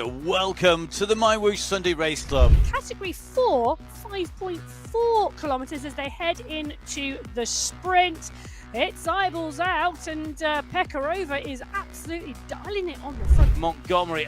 and welcome to the MyWhoosh Sunday Race Club. Category 4, 5.4 kilometres as they head into the sprint. It's eyeballs out, and Pekarova is absolutely dialing it on the front. Montgomery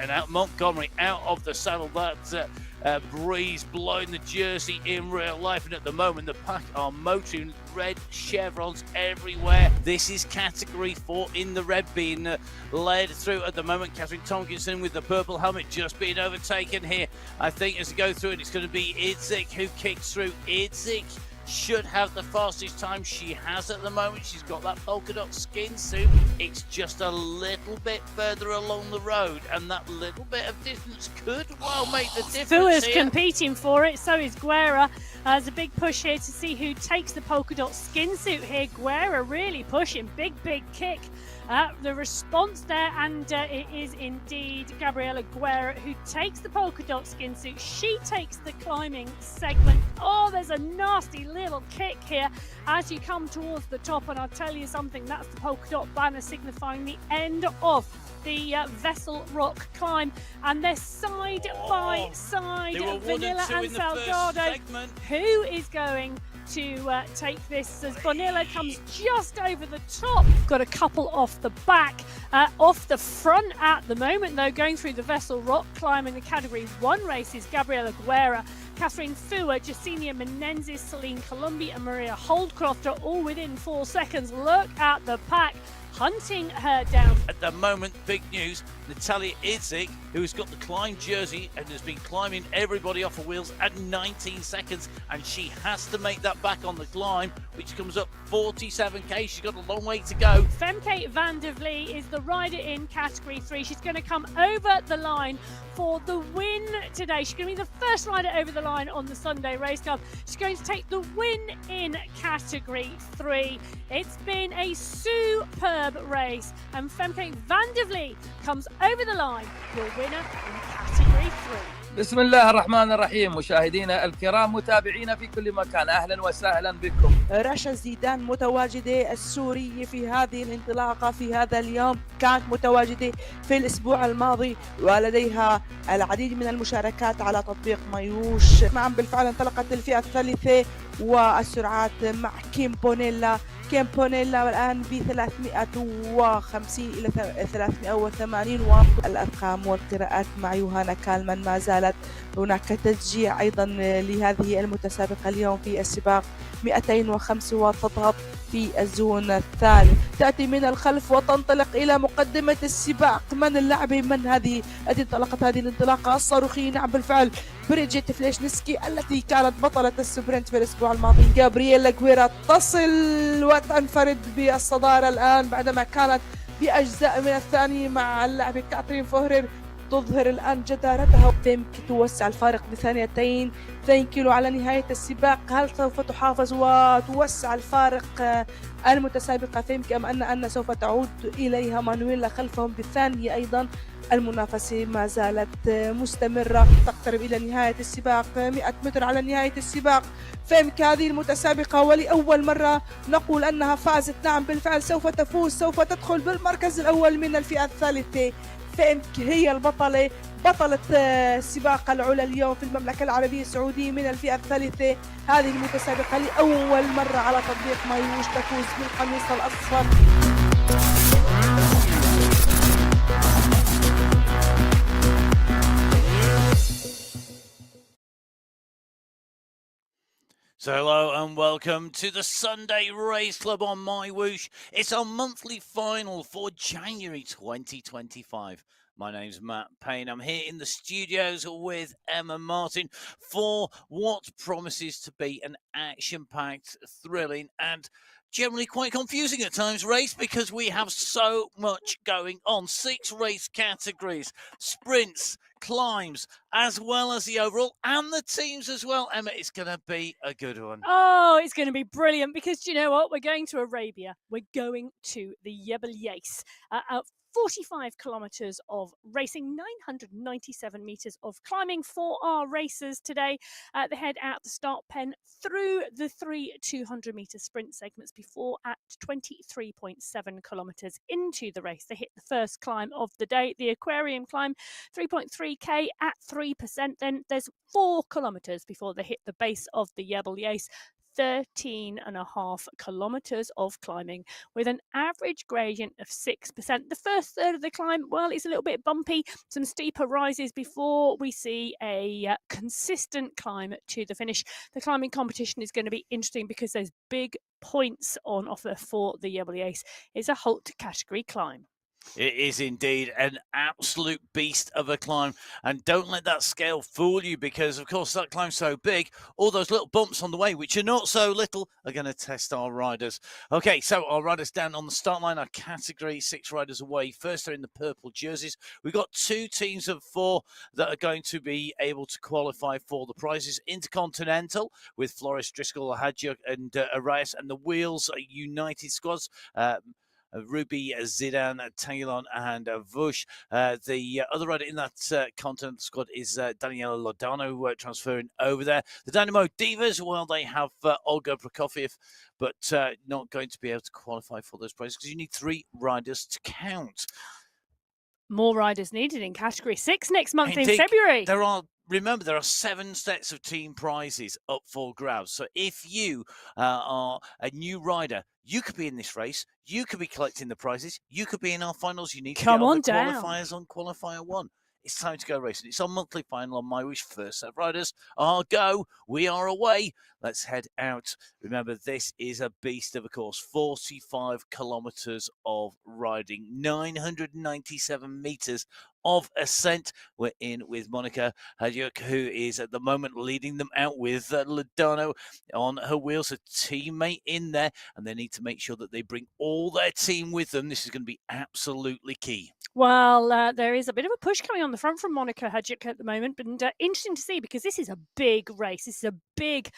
out of the saddle. That breeze blowing the jersey in real life, and at the moment the pack are motoring, red chevrons everywhere. This is category 4 in the red, being led through at the moment. Catherine Tomkinson with the purple helmet just being overtaken here, I think, as we go through it. It's going to be Idzik who kicks through. Idzik should have the fastest time. She has at the moment. She's got that polka dot skin suit. It's just a little bit further along the road, and that little bit of distance could well make the difference. Fua's competing for it, so is Guerra. There's a big push here to see who takes the polka dot skin suit here. Guerra really pushing, big kick. The response there, and it is indeed Gabriela Guerra who takes the polka dot skin suit. She takes the climbing segment. Oh, there's a nasty little kick here as you come towards the top, and I'll tell you something, that's the polka dot banner signifying the end of the Vessel Rock climb, and they're side by side, Vanilla and Salgado. Who is going to take this as Bonilla comes just over the top? Got a couple off the back, off the front at the moment though, going through the Vessel Rock climb in the Category 1 races. Gabriela Guerra, Catherine Fua, Jacinia Menendez, Celine Colombi and Maria Holdcroft are all within 4 seconds. Look at the pack hunting her down. At the moment, big news, Natalia Idzik, who's got the climb jersey and has been climbing everybody off the wheels at 19 seconds, and she has to make that back on the climb, which comes up 47k. She's got a long way to go. Femke van der Vlie is the rider in Category 3. She's going to come over the line for the win today. She's going to be the first rider over the line on the Sunday Race Club. She's going to take the win in Category 3. It's been a superb race, and Femke van der Vlie comes over the line, your winner in Category 3. بسم الله الرحمن الرحيم. مشاهدينا الكرام، متابعينا في كل مكان، أهلا وسهلا بكم. رشا زيدان متواجدة السورية في هذه الانطلاقة في هذا اليوم، كانت متواجدة في الأسبوع الماضي ولديها العديد من المشاركات على تطبيق مايوش. نعم بالفعل انطلقت الفئة الثالثة والسرعات مع كيم بونيلا الآن ب 350 إلى 380. والأرقام والقراءات مع يوهانا كالمان. ما زالت هناك تشجيع أيضا لهذه المتسابقة اليوم في السباق 205 وتضغط في الزون الثالث. تأتي من الخلف وتنطلق إلى مقدمة السباق. من اللاعبة من هذه التي انطلقت هذه الانطلاقة الصاروخية؟ نعم بالفعل بريجيت فليشنسكي التي كانت بطلة السبرنت في الأسبوع الماضي. جابرييلا غويرا تصل وتنفرد بالصدارة الآن بعدما كانت بأجزاء من الثانية مع اللاعبة كاترين فوهرر. تظهر الآن جدارتها. فيمك توسع الفارق بثانيتين 2 كيلو على نهاية السباق. هل سوف تحافظ وتوسع الفارق المتسابقة فيمك، أم أن سوف تعود إليها مانويلا خلفهم بالثانية؟ أيضا المنافسة ما زالت مستمرة، تقترب إلى نهاية السباق 100 متر على نهاية السباق. فيمك هذه المتسابقة ولأول مرة نقول أنها فازت. نعم بالفعل سوف تفوز، سوف تدخل بالمركز الأول من الفئة الثالثة. فيمك هي البطلة، بطلة سباق العلا اليوم في المملكة العربية السعودية من الفئة الثالثة. هذه المتسابقة لأول مرة على تطبيق مايوش تفوز بالقميص الأصفر. So hello and welcome to the Sunday Race Club on MyWhoosh. It's our monthly final for January 2025. My name's Matt Payne. I'm here in the studios with Emma Martin for what promises to be an action-packed, thrilling and generally quite confusing at times race, because we have so much going on. 6 race categories, sprints, climbs, as well as the overall and the teams as well. Emma, it's going to be a good one. Oh, it's going to be brilliant, because do you know what? We're going to Arabia. We're going to the Jebel Yais. 45 kilometers of racing, 997 meters of climbing for our racers today. They head out the start pen through the 3 200-meter sprint segments before at 23.7 kilometers into the race. They hit the first climb of the day, the aquarium climb, 3.3k at 3%. Then there's 4 kilometers before they hit the base of the Jebel Yais. 13.5 kilometers of climbing with an average gradient of 6%. The first third of the climb, well, it's a little bit bumpy, some steeper rises before we see a consistent climb to the finish. The climbing competition is going to be interesting because there's big points on offer for the Jebel Yais. It's a halt category climb. It is indeed an absolute beast of a climb. And don't let that scale fool you because, of course, that climb's so big, all those little bumps on the way, which are not so little, are going to test our riders. Okay, so our riders down on the start line are Category 6 riders away. First, they're in the purple jerseys. We've got 2 teams of 4 that are going to be able to qualify for the prizes. Intercontinental with Flores, Driscoll, Hadjuk and Arias, and the Wheels United squads. Ruby, Zidane, Tanguilon, and MyWhoosh. The other rider in that continental squad is Daniela Lodano transferring over there. The Dynamo Divas, well, they have Olga Prokofiev, but not going to be able to qualify for those prizes because you need 3 riders to count. More riders needed in Category 6 next month Indeed, in February. Remember, there are 7 sets of team prizes up for grabs. So if you are a new rider, you could be in this race. You could be collecting the prizes. You could be in our finals. You need to get on the qualifiers on Qualifier 1. It's time to go racing. It's our monthly final on MyWhoosh. First set of riders are go. We are away. Let's head out. Remember, this is a beast of a course. 45 kilometers of riding, 997 meters of ascent. We're in with Monica Hadjuk, who is at the moment leading them out with Lodano on her wheels, a teammate in there, and they need to make sure that they bring all their team with them. This is going to be absolutely key. Well, there is a bit of a push coming on the front from Monica Hadjuk at the moment, but interesting to see because this is a big race. This is a big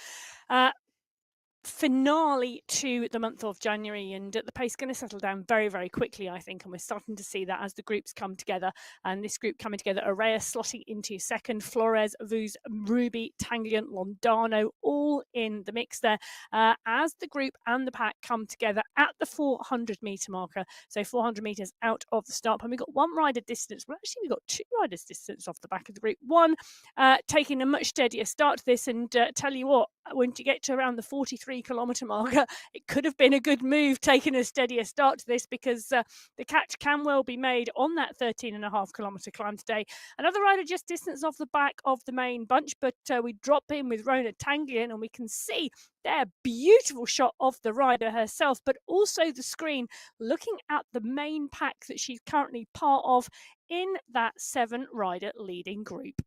finale to the month of January, and the pace is going to settle down very, very quickly, I think, and we're starting to see that as the groups come together. And this group coming together, Araya slotting into second, Flores, Vuz, Ruby, Tanguilon, Londano, all in the mix there as the group and the pack come together at the 400-meter marker. So 400 meters out of the start point. We've got 1 rider distance. Well, actually, we've got 2 riders distance off the back of the group. One taking a much steadier start to this, and tell you what, when you get to around the 43-kilometer marker, it could have been a good move taking a steadier start to this because the catch can well be made on that 13.5-kilometer climb today. Another rider just distance off the back of the main bunch, but we drop in with Rona Tanguilon and we can see their beautiful shot of the rider herself, but also the screen looking at the main pack that she's currently part of in that 7-rider leading group.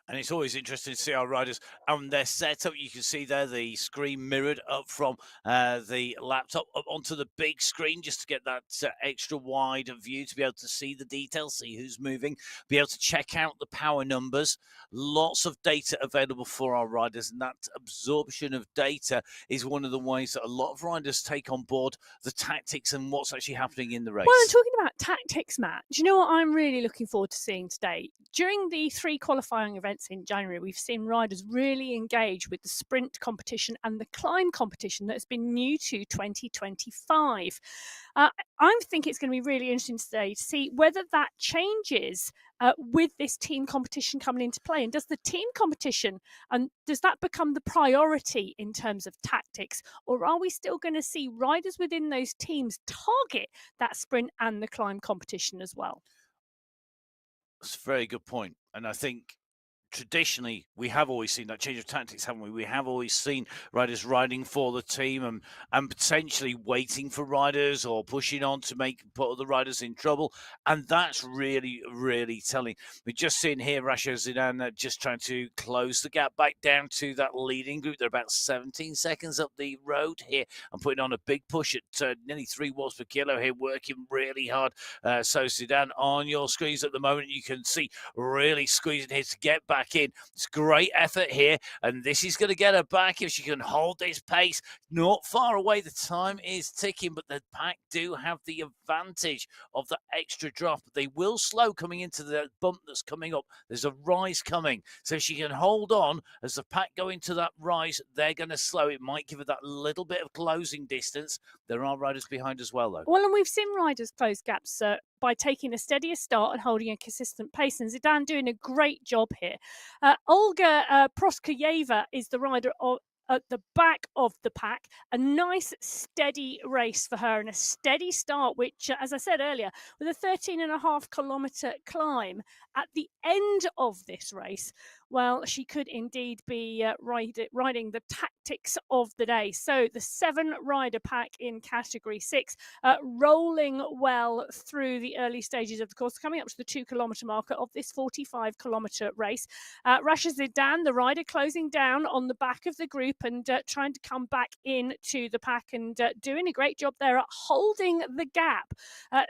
And it's always interesting to see our riders and their setup. You can see there the screen mirrored up from the laptop up onto the big screen just to get that extra wide view to be able to see the details, see who's moving, be able to check out the power numbers. Lots of data available for our riders, and that absorption of data is one of the ways that a lot of riders take on board the tactics and what's actually happening in the race. Well, and talking about tactics, Matt, do you know what I'm really looking forward to seeing today? During the 3 qualifying events in January, we've seen riders really engage with the sprint competition and the climb competition that's been new to 2025. I think it's going to be really interesting today to see whether that changes with this team competition coming into play. And does the team competition, and does that become the priority in terms of tactics? Or are we still going to see riders within those teams target that sprint and the climb competition as well? That's a very good point. And I think traditionally, we have always seen that change of tactics, haven't we? We have always seen riders riding for the team and potentially waiting for riders or pushing on to put other riders in trouble. And that's really, really telling. We're just seeing here Rasha Zidane just trying to close the gap back down to that leading group. They're about 17 seconds up the road here and putting on a big push at nearly 3 watts per kilo here, working really hard. So Zidane on your screens at the moment, you can see really squeezing here to get back back in. It's great effort here, and this is going to get her back if she can hold this pace. Not far away, the time is ticking, but the pack do have the advantage of the extra drop. They will slow coming into the bump that's coming up. There's a rise coming, so if she can hold on as the pack go into that rise, they're going to slow. It might give her that little bit of closing distance. There are riders behind as well, though. Well, and we've seen riders close gaps by taking a steadier start and holding a consistent pace, and Zidane doing a great job here. Olga Proskayeva is the rider at the back of the pack. A nice steady race for her and a steady start, which, as I said earlier, with a 13.5-kilometre climb at the end of this race, well, she could indeed be riding the tactics of the day. So the 7-rider pack in Category 6, rolling well through the early stages of the course, coming up to the 2-kilometre marker of this 45-kilometre race. Rasha Zidane, the rider, closing down on the back of the group and trying to come back into the pack and doing a great job there at holding the gap.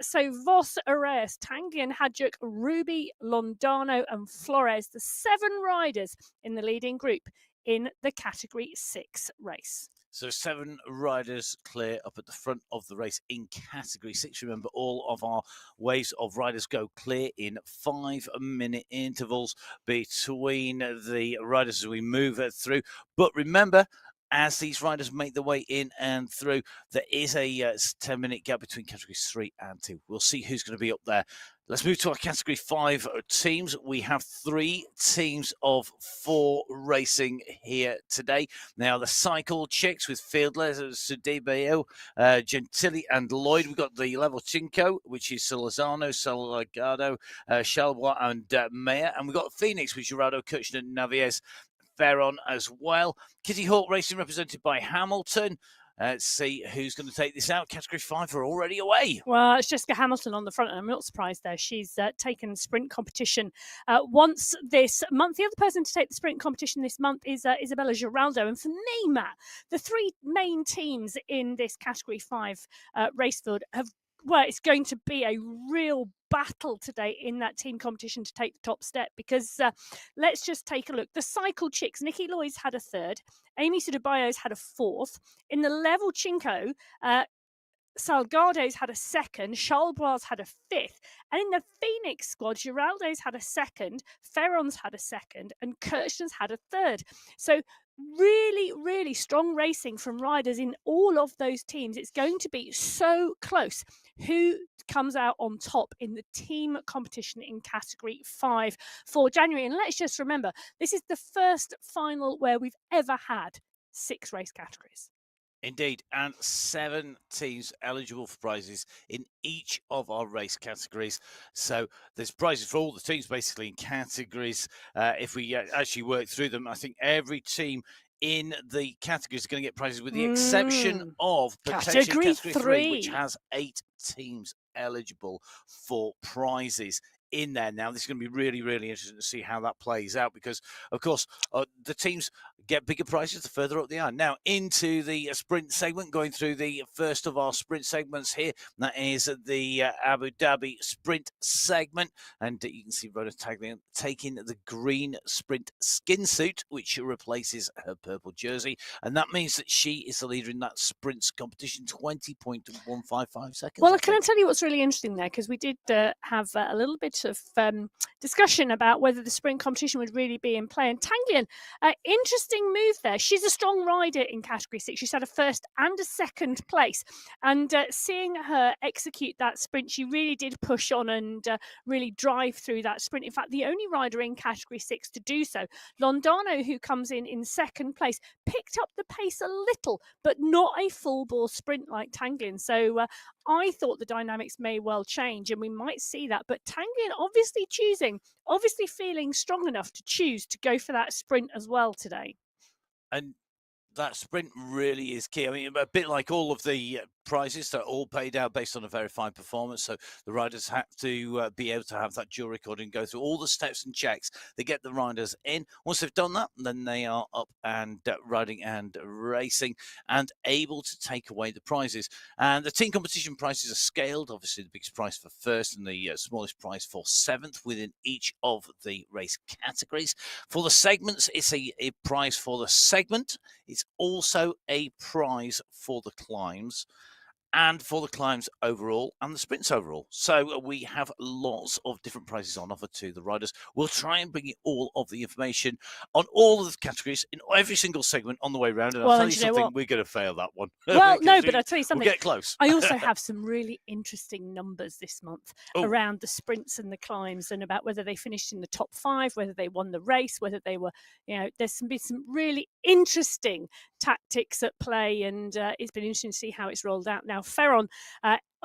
So Vos, Ares, Tanguy, Hadjuk, Ruby, Londano and Flores, the 7 riders in the leading group in the Category 6 race. So 7 riders clear up at the front of the race in Category 6. Remember, all of our waves of riders go clear in 5-minute intervals between the riders as we move through. But remember, as these riders make their way in and through, there is a 10-minute gap between Categories 3 and 2. We'll see who's going to be up there. Let's move to our Category 5 teams. We have 3 teams of 4 racing here today. Now, the Cycle Chicks with Fiedler, Sudebeo, Gentili and Lloyd. We've got the Level Cinco, which is Solazano, Salgado, Chalbois and Meyer. And we've got Phoenix with Gerardo, Kirchner, Navies, Ferron as well. Kitty Hawk Racing represented by Hamilton. Let's see who's going to take this out. Category 5 are already away. Well, it's Jessica Hamilton on the front, and I'm not surprised there. She's taken sprint competition once this month. The other person to take the sprint competition this month is Isabella Giraldo. And for me, Matt, the 3 main teams in this Category 5 race field it's going to be a real battle today in that team competition to take the top step, because let's just take a look. The Cycle Chicks, Nikki Lloyd's had a 3rd, Amy Sudebayo's had a 4th. In the Level Cinco, Salgado's had a 2nd, Chalbois had a 5th, and in the Phoenix squad, Giraldo's had a 2nd, Ferron's had a 2nd, and Kirchner's had a 3rd. So really, really strong racing from riders in all of those teams. It's going to be so close who comes out on top in the team competition in Category 5 for January. And let's just remember, this is the first final where we've ever had 6 race categories. Indeed, and 7 teams eligible for prizes in each of our race categories. So there's prizes for all the teams basically in categories. If we actually work through them, I think every team in the categories is going to get prizes, with the exception of Category 3, which has 8 teams eligible for prizes in there. Now, this is going to be really, really interesting to see how that plays out, because, of course, the teams get bigger prizes the further up they are. Now, into the sprint segment, going through the first of our sprint segments here. That is the Abu Dhabi sprint segment. And you can see Rhoda Taglian taking the green sprint skin suit, which replaces her purple jersey. And that means that she is the leader in that sprints competition, 20.155 seconds. Well, can I tell you what's really interesting there? Because we did have a little bit of discussion about whether the sprint competition would really be in play. And Tanglian, interesting move there. She's a strong rider in Category 6. She's had a 1st and a 2nd place. And seeing her execute that sprint, she really did push on and really drive through that sprint. In fact, the only rider in Category 6 to do so, Londano, who comes in 2nd place, picked up the pace a little, but not a full bore sprint like Tanglian. So I thought the dynamics may well change, and we might see that. But Tanglian obviously feeling strong enough to choose to go for that sprint as well today. And that sprint really is key. I mean, a bit like all of the prizes that are all paid out based on a verified performance. So the riders have to be able to have that dual recording, go through all the steps and checks. They get the riders in. Once they've done that, then they are up and riding and racing and able to take away the prizes. And the team competition prizes are scaled. Obviously, the biggest prize for first and the smallest prize for seventh within each of the race categories. For the segments, it's a prize for the segment. It's also a prize for the climbs and for the climbs overall and the sprints overall. So we have lots of different prizes on offer to the riders. We'll try and bring you all of the information on all of the categories in every single segment on the way around. And I'll tell you something, we're going to fail that one. Well, no, but I'll tell you something. We'll get close. I also have some really interesting numbers this month around the sprints and the climbs and about whether they finished in the top 5, whether they won the race, whether they were, there's been some really interesting tactics at play, and it's been interesting to see how it's rolled out. Now, Ferron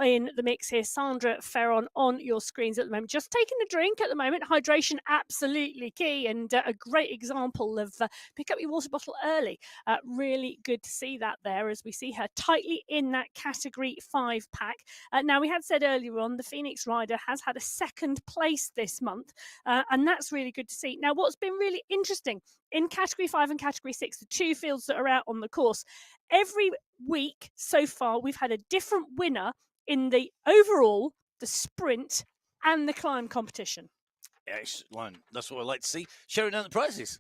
in the mix here. Sandra Ferron on your screens at the moment. Just taking a drink at the moment. Hydration absolutely key, and a great example of pick up your water bottle early. Really good to see that there as we see her tightly in that category 5 pack. Now, we had said earlier on the Phoenix rider has had a second place this month, and that's really good to see. Now, what's been really interesting in category 5 and category 6, the 2 fields that are out on the course, every week so far we've had a different winner in the overall, the sprint, and the climb competition. Excellent. That's what I like to see. Sharing down the prizes.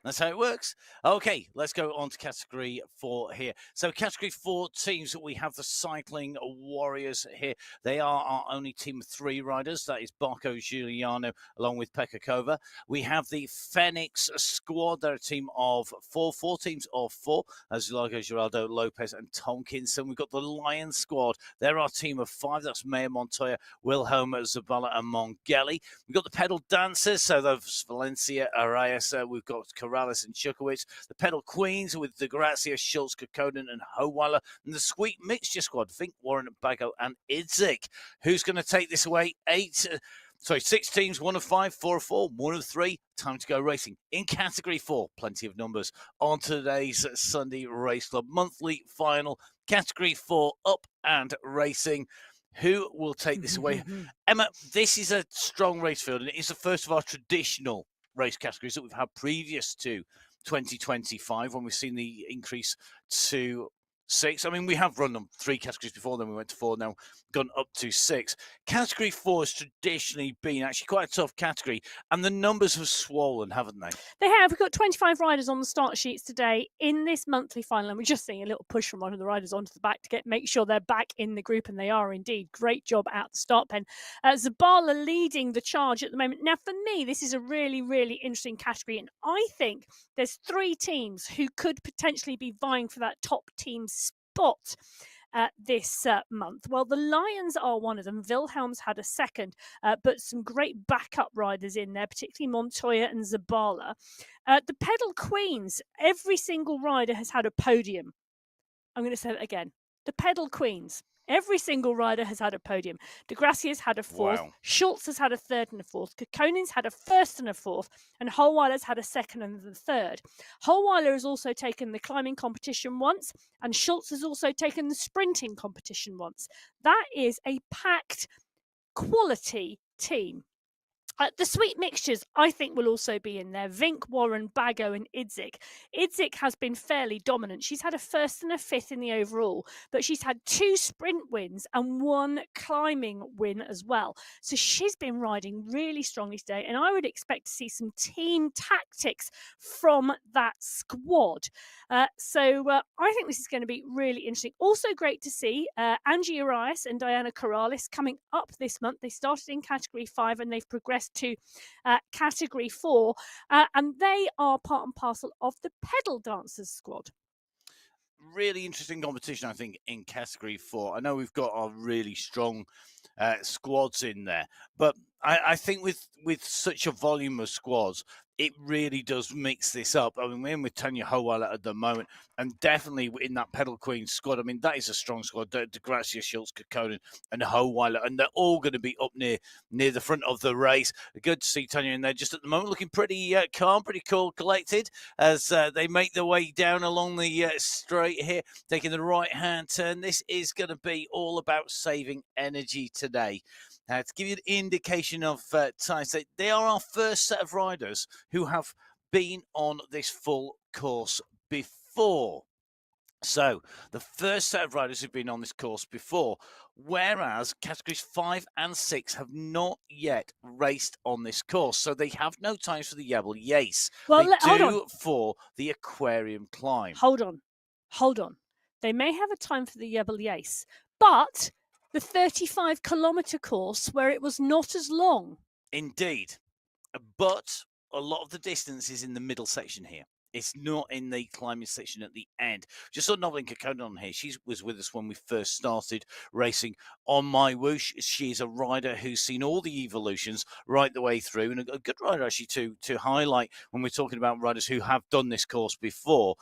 That's how it works. Okay, let's go on to category 4 here. So category 4 teams, we have the Cycling Warriors here. They are our only team of 3 riders. That is Barco Giuliano along with Pekka Kova. We have the Phoenix squad. They're a team of 4 teams of 4. Zulago, Geraldo, Lopez and Tomkinson. We've got the Lion squad. They're our team of 5. That's Maya Montoya, Wilhelm Zabala and Mongeli. We've got the pedal dancers. So those Valencia, Arias. We've got Corrales and Chukowicz, the pedal queens with De Grazia, Schultz, Kokkonen and Howeiler, and the sweet mixture squad, Fink, Warren, Bago and Idzik. Who's going to take this away? 6 teams, 1 of 5, 4 of 4, 1 of 3. Time to go racing. In category 4, plenty of numbers on today's Sunday Race Club monthly final. Category 4 up and racing. Who will take this away? Emma, this is a strong race field, and it is the first of our traditional race categories that we've had previous to 2025 when we've seen the increase to 6. I mean, we have run them 3 categories before, then we went to 4, now gone up to 6. Category 4 has traditionally been actually quite a tough category, and the numbers have swollen, haven't they? They have. We've got 25 riders on the start sheets today in this monthly final, and we're just seeing a little push from one of the riders onto the back to make sure they're back in the group, and they are indeed. Great job out the start pen. Zabala leading the charge at the moment. Now, for me, this is a really, really interesting category, and I think there's 3 teams who could potentially be vying for that top team spot this month. Well, the Lions are one of them. Wilhelm's had a second, but some great backup riders in there, particularly Montoya and Zabala. The pedal queens, every single rider has had a podium. I'm going to say that again. The pedal queens. Every single rider has had a podium. De Gracia's had a 4th. Wow. Schultz has had a 3rd and a 4th. Kokkonen's had a 1st and a 4th. And Howeiler's had a 2nd and the 3rd. Howeiler has also taken the climbing competition once. And Schultz has also taken the sprinting competition once. That is a packed quality team. The sweet mixtures, I think, will also be in there. Vink, Warren, Bago and Idzik. Idzik has been fairly dominant. She's had a 1st and a 5th in the overall, but she's had 2 sprint wins and 1 climbing win as well. So she's been riding really strongly today, and I would expect to see some team tactics from that squad. So I think this is going to be really interesting. Also great to see Angie Arias and Diana Corrales coming up this month. They started in category 5 and they've progressed to category 4, and they are part and parcel of the pedal dancers squad. Really interesting competition, I think, in category 4. I know we've got our really strong squads in there, but I think with such a volume of squads, it really does mix this up. I mean, we're in with Tanya Howala at the moment, and definitely in that Pedal Queen squad. I mean, that is a strong squad. De Gracia, Schultz, Kekkonen, and Howala, and they're all going to be up near the front of the race. Good to see Tanya in there just at the moment, looking pretty calm, pretty cool, collected as they make their way down along the straight here, taking the right-hand turn. This is going to be all about saving energy today. To give you an indication of time, so they are our first set of riders who have been on this full course before. So the first set of riders who've been on this course before, whereas categories 5 and 6 have not yet raced on this course. So they have no times for the Yebble Yace. Well, they hold do on. for the Aquarium Climb. Hold on. They may have a time for the Yebble Yace, but the 35-kilometre course where it was not as long. Indeed. But a lot of the distance is in the middle section here. It's not in the climbing section at the end. Just saw Novelin Kekkonen on here. She was with us when we first started racing on MyWhoosh. She's a rider who's seen all the evolutions right the way through, and a good rider actually to highlight when we're talking about riders who have done this course before.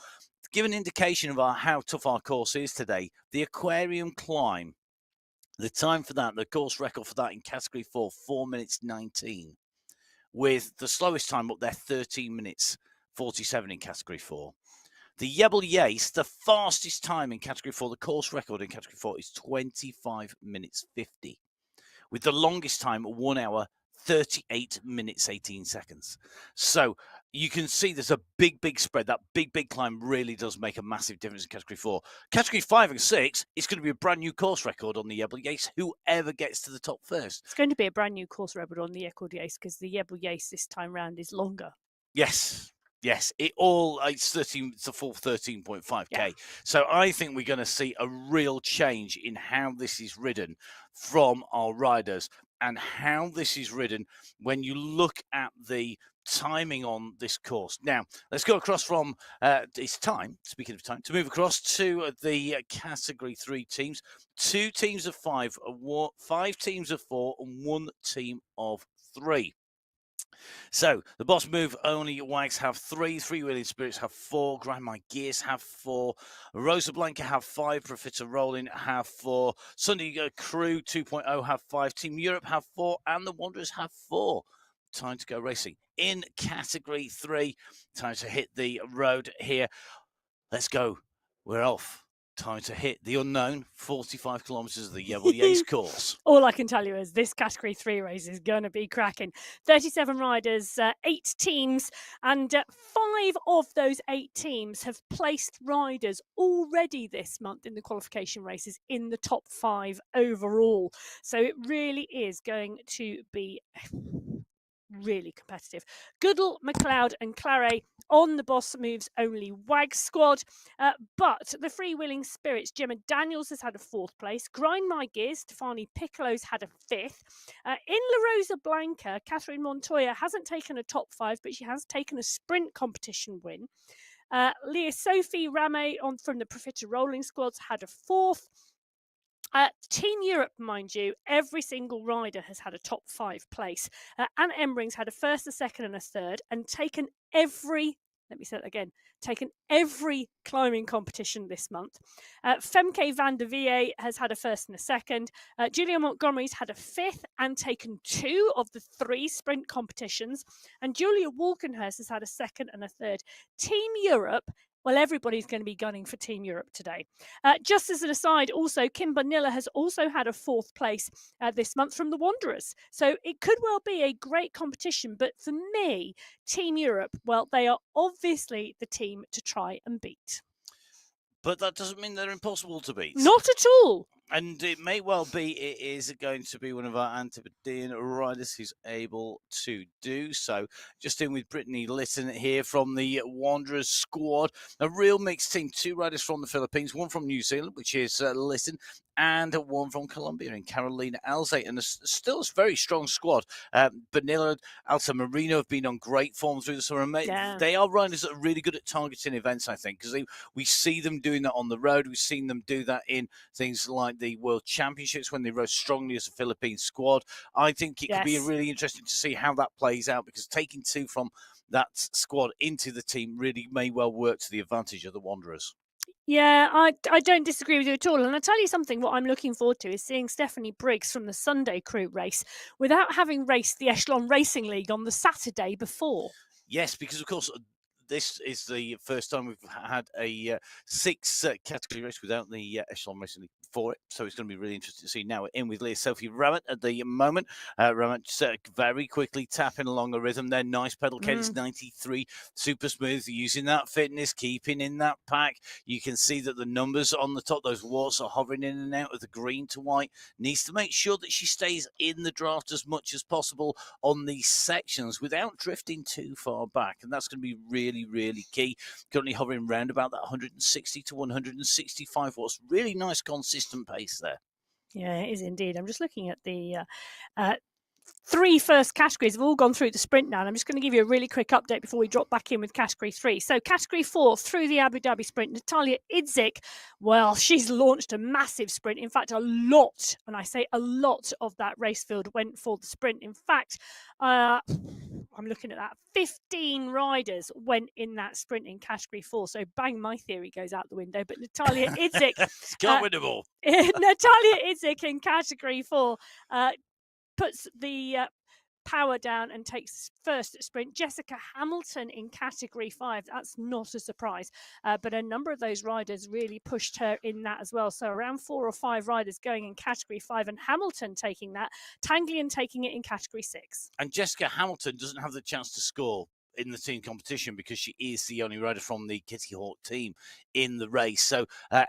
To give an indication of how tough our course is today, the Aquarium Climb, the time for that, the course record for that in category 4, 4 minutes 19. With the slowest time up there, 13 minutes 47 in category 4. The Yebble Yace, the fastest time in category 4, the course record in category 4 is 25 minutes 50. With the longest time, 1 hour, 38 minutes, 18 seconds. So you can see there's a big spread. That big climb really does make a massive difference in category 4. Category 5 and 6, it's going to be a brand new course record on the Yebble Yace, whoever gets to the top first. It's going to be a brand new course record on the Yebble Yace because the Yebble Yace this time round is longer. Yes. It's a full 13.5k. Yeah. So I think we're going to see a real change in how this is ridden from our riders and how this is ridden when you look at the timing on this course. Now, let's go across from it's time, speaking of time, to move across to the category 3 teams. 2 teams of 5, 5 teams of 4, and 1 team of 3. So the Boss Move Only Wags have 3, Freewheeling Spirits have 4, Grind My Gears have 4, Rosa Blanca have 5, Profita Rolling have 4, Sunday Crew 2.0 have 5, Team Europe have 4, and the Wanderers have 4. Time to go racing. In category 3, time to hit the road here. Let's go. We're off. Time to hit the unknown 45 kilometres of the Yebble Yace course. All I can tell you is this category 3 race is going to be cracking. 37 riders, 8 teams, and 5 of those 8 teams have placed riders already this month in the qualification races in the top 5 overall. So it really is going to be really competitive. Goodall, McLeod and Claret on the Boss Moves Only WAG squad, but the Freewheeling Spirits, Gemma Daniels has had a 4th place. Grind My Gears, Stefani Piccolo's had a 5th. In La Rosa Blanca, Catherine Montoya hasn't taken a top 5, but she has taken a sprint competition win. Leah Sophie Rame from the Profita Rolling squads had a 4th. Team Europe, mind you, every single rider has had a top 5 place. Anna Embering's had a 1st, a 2nd and a 3rd and taken every climbing competition this month. Femke van der Vie has had a 1st and a 2nd. Julia Montgomery's had a 5th and taken 2 of the 3 sprint competitions. And Julia Walkenhurst has had a 2nd and a 3rd. Team Europe, well, everybody's going to be gunning for Team Europe today. Just as an aside, also, Kim Bonilla has also had a 4th place this month from the Wanderers. So it could well be a great competition. But for me, Team Europe, well, they are obviously the team to try and beat. But that doesn't mean they're impossible to beat. Not at all. And it may well be it is going to be one of our Antipodean riders who's able to do so. Just in with Brittany Litton here from the Wanderers squad. A real mixed team. 2 riders from the Philippines, 1 from New Zealand, which is Litton, and 1 from Colombia in Carolina Alze. And still a very strong squad. Bonilla, Alta Marino have been on great form through the summer. Yeah. They are riders that are really good at targeting events, I think, because we see them doing that on the road. We've seen them do that in things like the World Championships when they rode strongly as a Philippine squad. I think it could be really interesting to see how that plays out, because taking 2 from that squad into the team really may well work to the advantage of the Wanderers. Yeah, I don't disagree with you at all. And I tell you something, what I'm looking forward to is seeing Stephanie Briggs from the Sunday crew race without having raced the Echelon Racing League on the Saturday before. Yes, because of course this is the first time we've had a six category race without the Echelon Racing League for it. So it's going to be really interesting to see. Now we're in with Leah Sophie Ramat at the moment. Ramat very quickly tapping along a rhythm there. Nice pedal cadence, 93, super smooth, using that fitness, keeping in that pack. You can see that the numbers on the top, those warts are hovering in and out of the green to white. Needs to make sure that she stays in the draft as much as possible on these sections without drifting too far back. And that's going to be really, really key. Currently hovering around about that 160 to 165 watts. Really nice, consistent pace there. Yeah, it is indeed. I'm just looking at the three first categories have all gone through the sprint now. And I'm just going to give you a really quick update before we drop back in with category 3. So category 4 through the Abu Dhabi sprint, Natalia Idzik, well, she's launched a massive sprint. In fact, a lot, and I say a lot of that race field went for the sprint. In fact, I'm looking at that. 15 riders went in that sprint in category 4. So bang, my theory goes out the window. But Natalia Idzik, Can't win them all. Natalia Idzik in category 4 puts the power down and takes first sprint. Jessica Hamilton in category 5. That's not a surprise, but a number of those riders really pushed her in that as well. So around 4 or 5 riders going in category 5, and Hamilton taking that, Tanglian taking it in category 6. And Jessica Hamilton doesn't have the chance to score in the team competition because she is the only rider from the Kitty Hawk team in the race. So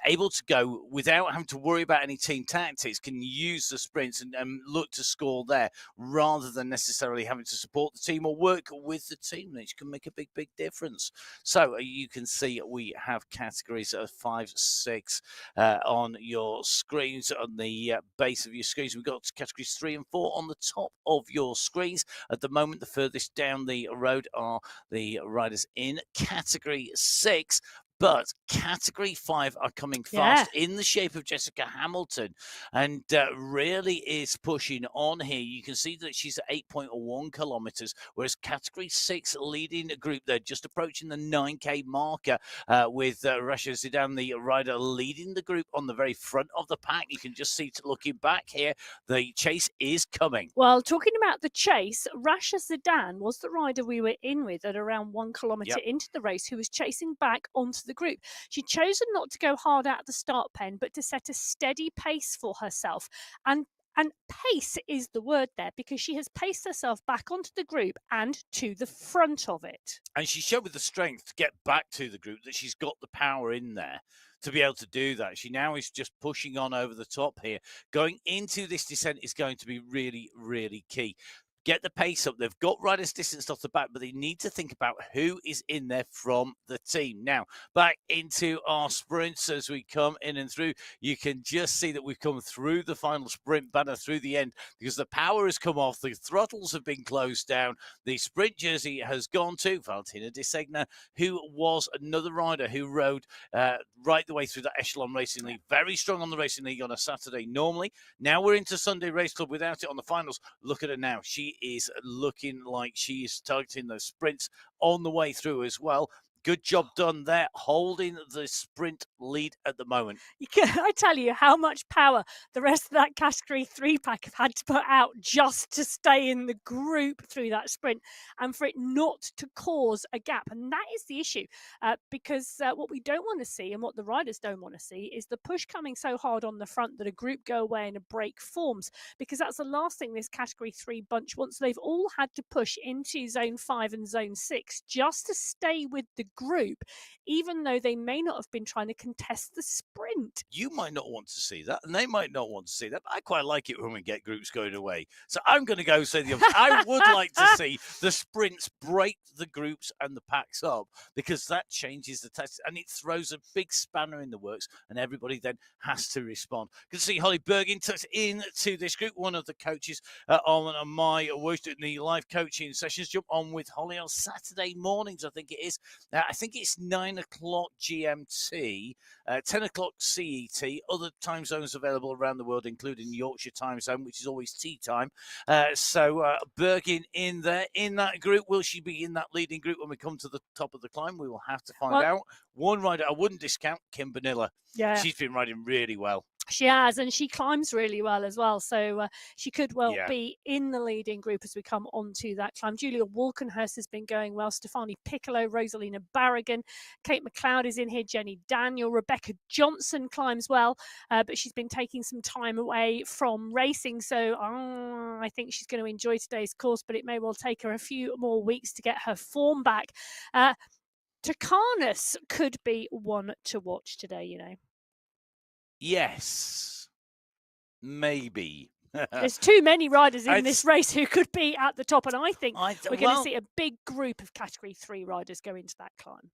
able to go without having to worry about any team tactics, can use the sprints and look to score there rather than necessarily having to support the team or work with the team, which can make a big, big difference. So you can see we have categories of 5, 6 on your screens, on the base of your screens. We've got categories 3 and 4 on the top of your screens. At the moment, the furthest down the road are the riders in category 6. But category 5 are coming fast in the shape of Jessica Hamilton and really is pushing on here. You can see that she's at 8.1 kilometers, whereas category 6 leading a group, they're just approaching the 9K marker with Rasha Zidane, the rider, leading the group on the very front of the pack. You can just see, looking back here, the chase is coming. Well, talking about the chase, Rasha Zidane was the rider we were in with at around 1 kilometre into the race, who was chasing back onto the group. She'd chosen not to go hard out the start pen, but to set a steady pace for herself. And pace is the word there, because she has paced herself back onto the group and to the front of it. And she showed with the strength to get back to the group that she's got the power in there to be able to do that. She now is just pushing on over the top here. Going into this descent is going to be really, really key. Get the pace up. They've got riders distanced off the back, but they need to think about who is in there from the team. Now, back into our sprints as we come in and through. You can just see that we've come through the final sprint banner, through the end, because the power has come off. The throttles have been closed down. The sprint jersey has gone to Valentina De Segna, who was another rider who rode right the way through that Echelon Racing League. Very strong on the Racing League on a Saturday normally. Now we're into Sunday Race Club without it on the finals. Look at her now. She is looking like she is targeting those sprints on the way through as well. Good job done there, holding the sprint lead at the moment. I tell you how much power the rest of that category 3 pack have had to put out just to stay in the group through that sprint and for it not to cause a gap. And that is the issue, because what we don't want to see and what the riders don't want to see is the push coming so hard on the front that a group go away and a break forms, because that's the last thing this category 3 bunch wants. They've all had to push into zone 5 and zone 6 just to stay with the group, even though they may not have been trying to contest the sprint. You might not want to see that, and they might not want to see that, but I quite like it when we get groups going away. So I'm going to go say the opposite. I would like to see the sprints break the groups and the packs up, because that changes the test, and it throws a big spanner in the works, and everybody then has to respond. Good to see Holly Bergin tucked into this group, one of the coaches on MyWhoosh doing the live coaching sessions. Jump on with Holly on Saturday mornings, I think it is, I think it's 9 o'clock GMT, 10 o'clock CET. Other time zones available around the world, including Yorkshire time zone, which is always tea time. So Bergin in there in that group. Will she be in that leading group when we come to the top of the climb? We will have to find out. One rider I wouldn't discount, Kim Vanilla. Yeah. She's been riding really well. She has, and she climbs really well as well. So she could well be in the leading group as we come onto that climb. Julia Walkenhurst has been going well. Stefani Piccolo, Rosalina Barragan, Kate McLeod is in here. Jenny Daniel, Rebecca Johnson climbs well, but she's been taking some time away from racing. So I think she's going to enjoy today's course, but it may well take her a few more weeks to get her form back. Takanas could be one to watch today, you know. Yes, maybe. There's too many riders in this race who could be at the top, and I think we're going to see a big group of Category 3 riders go into that climb.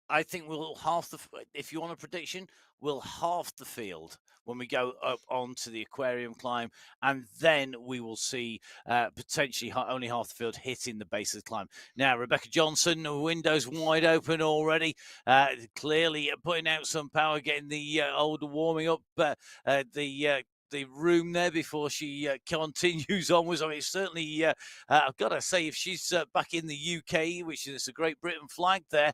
I think we'll half the. If you want a prediction, we'll half the field when we go up onto the aquarium climb, and then we will see potentially only half the field hitting the base of the climb. Now, Rebecca Johnson, windows wide open already, clearly putting out some power, getting the older warming up. The room there before she continues onwards. I mean, certainly, I've got to say, if she's back in the UK, which is a Great Britain flag there,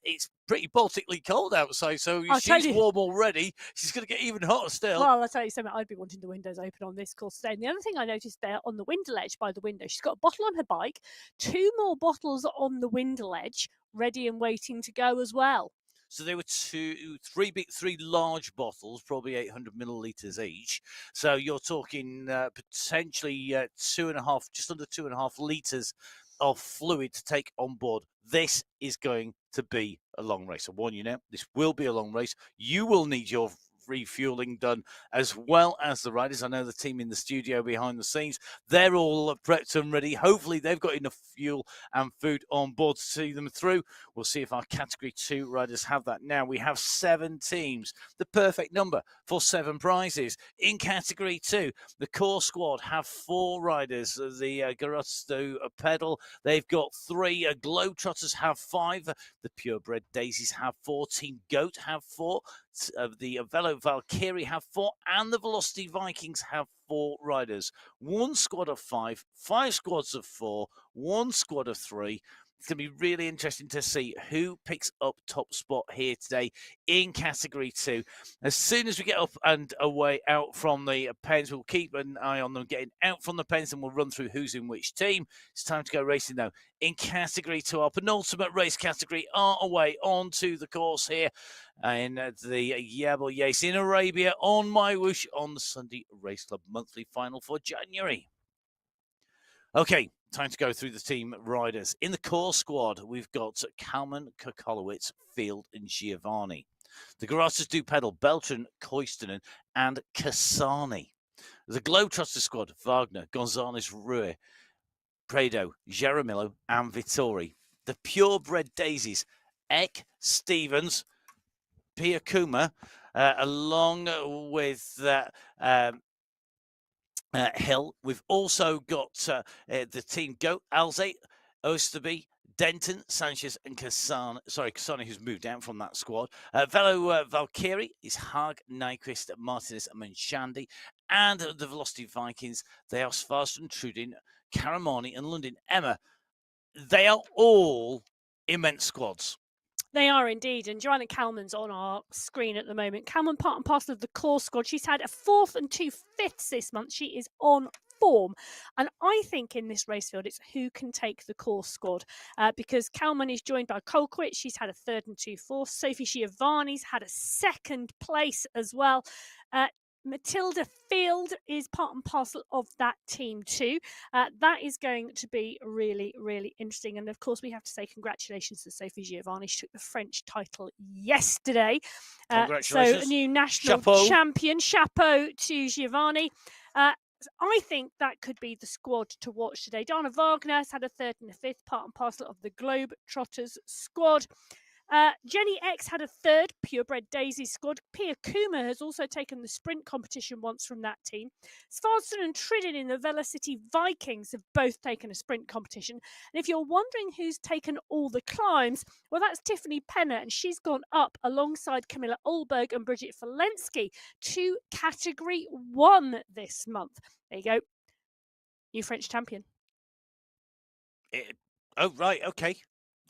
it's pretty Baltically cold outside, so she's warm already. She's going to get even hotter still. Well, I'll tell you something, I'd be wanting the windows open on this course today. And the other thing I noticed there on the window ledge by the window, she's got a bottle on her bike, 2 more bottles on the window ledge, ready and waiting to go as well. So there were three large bottles, probably 800 millilitres each. So you're talking potentially 2.5, just under 2.5 litres of fluid to take on board. This is going to be a long race. I warn you now, this will be a long race. You will need your refueling done as well as the riders. I know the team in the studio behind the scenes, they're all prepped and ready. Hopefully they've got enough fuel and food on board to see them through. We'll see if our Category 2 riders have that. Now we have 7 teams, the perfect number for 7 prizes. In Category 2, the core squad have 4 riders. The Garosto Pedal, they've got 3. Globetrotters have 5. The Purebred Daisies have 4. Team Goat have 4. The Velo Valkyrie have 4, and the Velocity Vikings have 4 riders. 1 squad of 5, 5 squads of 4, 1 squad of 3. It's going to be really interesting to see who picks up top spot here today in Category 2. As soon as we get up and away out from the pens, we'll keep an eye on them getting out from the pens, and we'll run through who's in which team. It's time to go racing now. In Category 2, our penultimate race category, are away onto the course here in the Jebel Yais in Arabia on MyWhoosh on the Sunday Race Club monthly final for January. Okay, time to go through the team riders. In the core squad, we've got Kalman, Kokolowitz, Field, and Giovanni. The Garatas do pedal Beltran, Koistonen, and Kasani. The Globetrotter squad, Wagner, Gonzalez Rue, Prado, Jaramillo, and Vittori. The Purebred Daisies, Eck, Stevens, Piakuma, along with Hill. We've also got the team Goat, Alze, Osterby, Denton, Sanchez, and Kasani, who's moved down from that squad. Velo Valkyrie is Haag, Nyquist, Martinez, and Manchandi. And the Velocity Vikings, they are Svarstrom, Trudin, Karamani, and London. Emma, they are all immense squads. They are indeed, and Joanna Kalman's on our screen at the moment. Kalman, part and parcel of the core squad. She's had a 4th and 2 5ths this month. She is on form, and I think in this race field it's who can take the core squad, because Kalman is joined by Kolkwitz. She's had a 3rd and 2 4ths. Sophie Giovanni's had a 2nd place as well. Matilda Field is part and parcel of that team too. That is going to be really, really interesting. And of course, we have to say congratulations to Sophie Giovanni. She took the French title yesterday. Congratulations. So a new national champion. Chapeau to Giovanni. I think that could be the squad to watch today. Dana Wagner has had a 3rd and a 5th, part and parcel of the Globetrotters squad. Jenny X had a third purebred Daisy squad. Pia Kuma has also taken the sprint competition once from that team. Svardsson and Tridden in the Velocity Vikings have both taken a sprint competition. And if you're wondering who's taken all the climbs, well, that's Tiffany Penner, and she's gone up alongside Camilla Olberg and Bridget Falensky to Category 1 this month. There you go. New French champion. Oh, right, okay.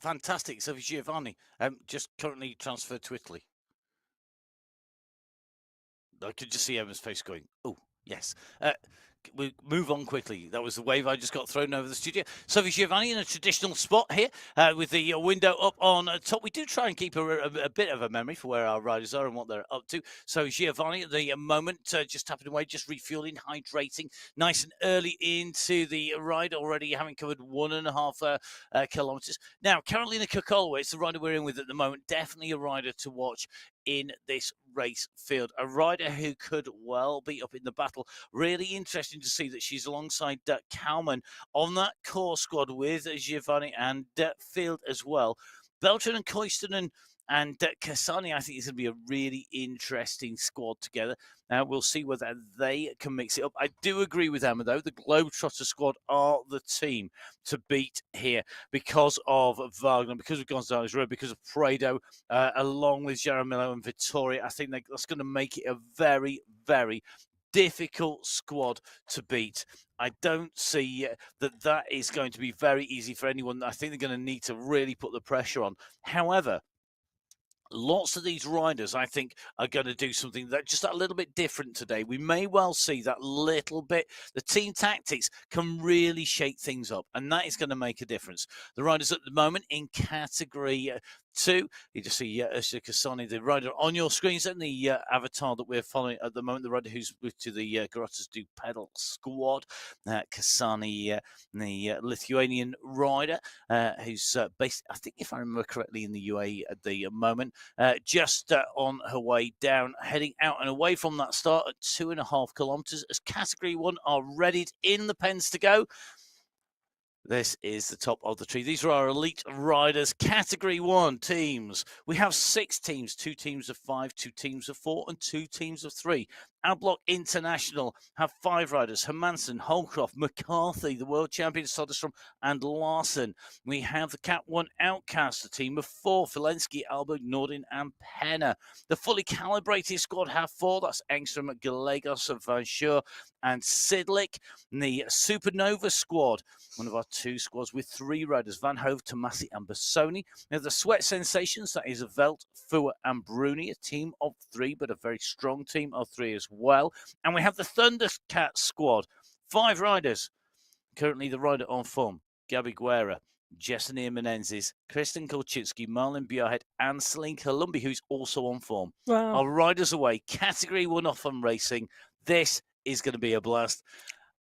Fantastic. So Giovanni, just currently transferred to Italy. I could just see Emma's face going, oh, yes. We move on quickly. That was the wave I just got thrown over the studio. Sophie Giovanni in a traditional spot here with the window up on top. We do try and keep a bit of a memory for where our riders are and what they're up to. So Giovanni at the moment just tapping away, just refueling, hydrating, nice and early into the ride already, having covered 1.5 kilometres. Now, Carolina Kokolova, it's the rider we're in with at the moment. Definitely a rider to watch in this race field. A rider who could well be up in the battle. Really interesting to see that she's alongside Kalman on that core squad with Giovanni and Field as well. Beltran and Koistonen and Kasani, I think is going to be a really interesting squad together. We'll see whether they can mix it up. I do agree with Emma, though. The Globetrotter squad are the team to beat here because of Wagner, because of Gonzalez Road, because of Prado, along with Jaramillo and Vittoria. I think that's going to make it a very, very difficult squad to beat. I don't see that is going to be very easy for anyone. I think they're going to need to really put the pressure on. However, lots of these riders, I think, are going to do something that just a little bit different today. We may well see that little bit. The team tactics can really shake things up, and that is going to make a difference. The riders at the moment in Category 2, you just see Ursula Kasani, the rider on your screens, and the avatar that we're following at the moment, the rider who's with to the Garottas do Pedal squad. Kasani, the Lithuanian rider, who's based, I think, if I remember correctly, in the UAE at the moment. Just on her way down, heading out and away from that start at 2.5 kilometres as Category 1 are readied in the pens to go. This is the top of the tree. These are our elite riders. Category 1 teams. We have 6 teams, 2 teams of 5, 2 teams of 4, and 2 teams of 3. Our block International have 5 riders. Hermansen, Holcroft, McCarthy, the world champion Soderstrom, and Larson. We have the Cat 1 Outcast, a team of 4. Filensky, Alberg, Nordin, and Penner. The fully calibrated squad have 4. That's Engstrom, Gallegos, Van Schuur, and Sidlik. And the Supernova squad, one of our 2 squads with 3 riders, Van Hove, Tomasi, and Bassoni. Now the Sweat Sensations, that is Velt, Fua, and Bruni, a team of 3, but a very strong team of 3 as well. And we have the Thundercat squad, 5 riders. Currently the rider on form, Gabi Guerra, Jessenia Menenzes, Kristen Kolchinsky, Marlon Bjarhead, and Celine Columbi, who's also on form. Wow. Our riders away, Category 1 off on racing. This is going to be a blast.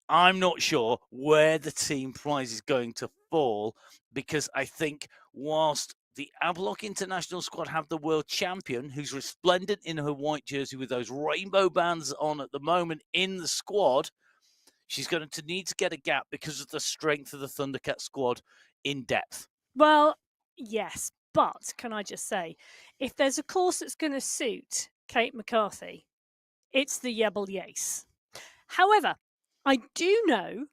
I'm not sure where the team prize is going to fall, because I think whilst the Ablock International squad have the world champion, who's resplendent in her white jersey with those rainbow bands on at the moment in the squad, she's going to need to get a gap because of the strength of the Thundercat squad in depth. Well, yes, but can I just say, if there's a course that's going to suit Kate McCarthy, it's the Yebel Yace. However, I do know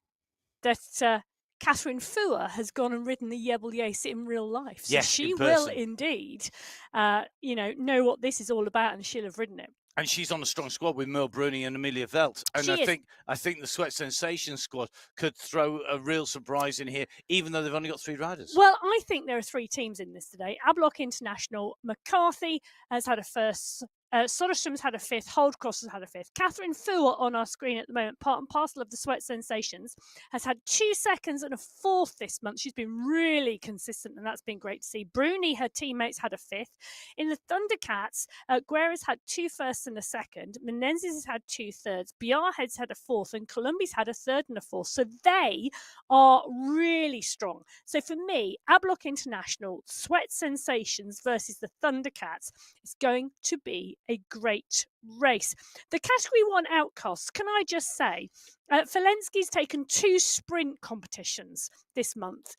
that Catherine Fua has gone and ridden the Yebel Yace in real life. So yes, she will indeed, know what this is all about, and she'll have ridden it. And she's on a strong squad with Mel Bruni and Amelia Velt. And I think the Sweat Sensation squad could throw a real surprise in here, even though they've only got 3 riders. Well, I think there are 3 teams in this today. Ablock International, McCarthy has had a first. Soderstrom's had a 5th, Holdcross has had a 5th. Catherine Fua on our screen at the moment, part and parcel of the Sweat Sensations, has had 2 seconds and a 4th this month. She's been really consistent, and that's been great to see. Bruni, her teammates, had a 5th. In the Thundercats, Guerra's had 2 firsts and a 2nd. Menendez has had 2 thirds. Bjarhead's had a 4th, and Columbi's had a 3rd and a 4th. So they are really strong. So for me, Ablock International, Sweat Sensations versus the Thundercats is going to be a great race. The Category 1 outcasts, can I just say, Felensky's taken 2 sprint competitions this month,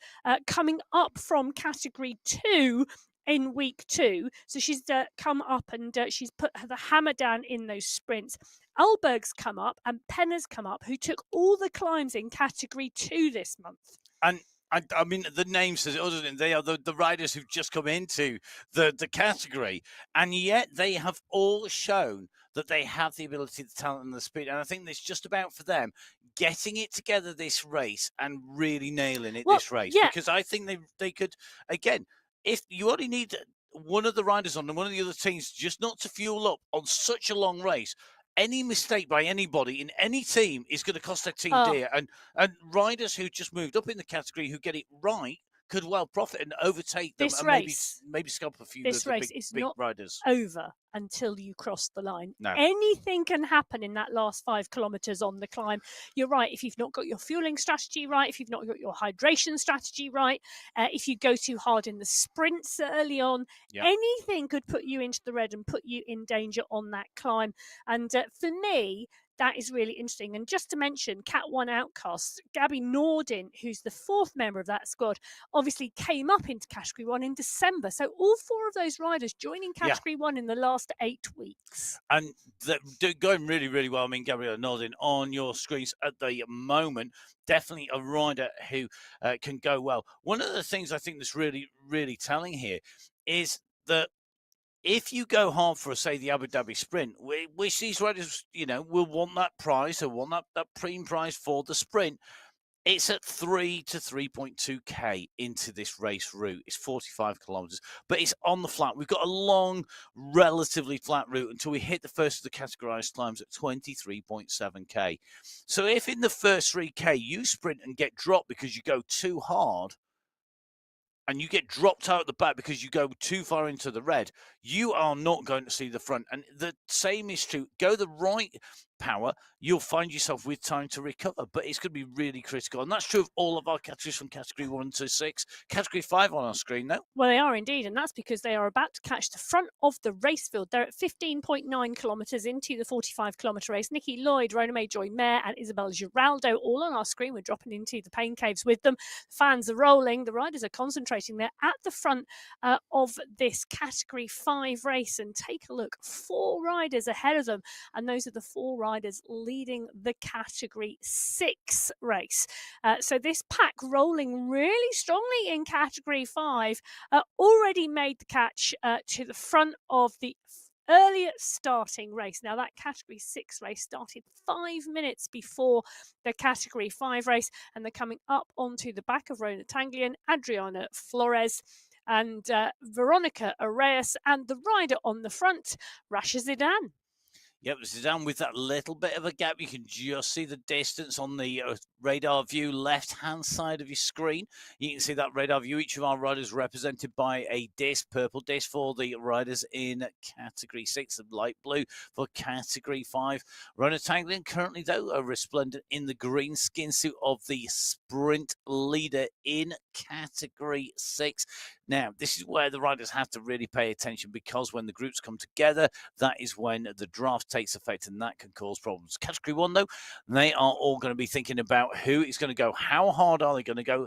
coming up from Category 2 in week 2. So she's come up and she's put the hammer down in those sprints. Alberg's come up and Penna's come up, who took all the climbs in category 2 this month. And I mean, the name says it, doesn't it? They are the riders who've just come into the category, and yet they have all shown that they have the ability, the talent, and the speed. And I think it's just about for them getting it together this race and really nailing it this race. Yeah. Because I think they could, again, if you only need one of the riders on and one of the other teams just not to fuel up on such a long race. Any mistake by anybody in any team is going to cost their team dear. And riders who just moved up in the category who get it right could well profit and overtake them, This and race, maybe scalp a few this of the race is big not riders. over until you cross the line. No. Anything can happen in that last 5 kilometers on the climb. You're right. If you've not got your fueling strategy right, if you've not got your hydration strategy right, if you go too hard in the sprints early on, anything could put you into the red and put you in danger on that climb. And for me, that is really interesting. And just to mention, Cat 1 outcasts, Gabby Nordin, who's the 4th member of that squad, obviously came up into Category 1 in December. So all 4 of those riders joining Category 1 in the last 8 weeks. And they're going really, really well. I mean, Gabrielle Nordin on your screens at the moment, definitely a rider who can go well. One of the things I think that's really, really telling here is that if you go hard for, say, the Abu Dhabi sprint, which these riders, will want that prize or want that premium prize for the sprint, it's at 3 to 3.2k into this race route. It's 45 kilometers, but it's on the flat. We've got a long, relatively flat route until we hit the first of the categorized climbs at 23.7k. So if in the first 3k you sprint and get dropped because you go too hard, and you get dropped out at the back because you go too far into the red, you are not going to see the front. And the same is true. Go the right power, you'll find yourself with time to recover, but it's going to be really critical. And that's true of all of our categories from category 1 to 6. Category 5 on our screen now. Well, they are indeed, and that's because they are about to catch the front of the race field. They're at 15.9 kilometres into the 45-kilometre race. Nikki Lloyd, Rona May Joy Mayer and Isabel Giraldo all on our screen. We're dropping into the pain caves with them. Fans are rolling. The riders are concentrating. They're at the front of this category 5 race, and take a look. 4 riders ahead of them, and those are the 4 riders leading the category 6 race. So this pack rolling really strongly in category 5 already made the catch to the front of the earlier starting race. Now that category 6 race started 5 minutes before the category 5 race, and they're coming up onto the back of Rona Tanglian, Adriana Flores and Veronica Arrayas, and the rider on the front, Rasha Zidane. Yep, Zidane with that little bit of a gap. You can just see the distance on the radar view left-hand side of your screen. You can see that radar view. Each of our riders represented by a disc, purple disc for the riders in category 6, and light blue for category 5. Rona Tanglian currently, though, are resplendent in the green skin suit of the sprint leader in category 6. Now, this is where the riders have to really pay attention, because when the groups come together, that is when the draft takes effect, and that can cause problems. Category 1, though, they are all going to be thinking about who is going to go, how hard are they going to go,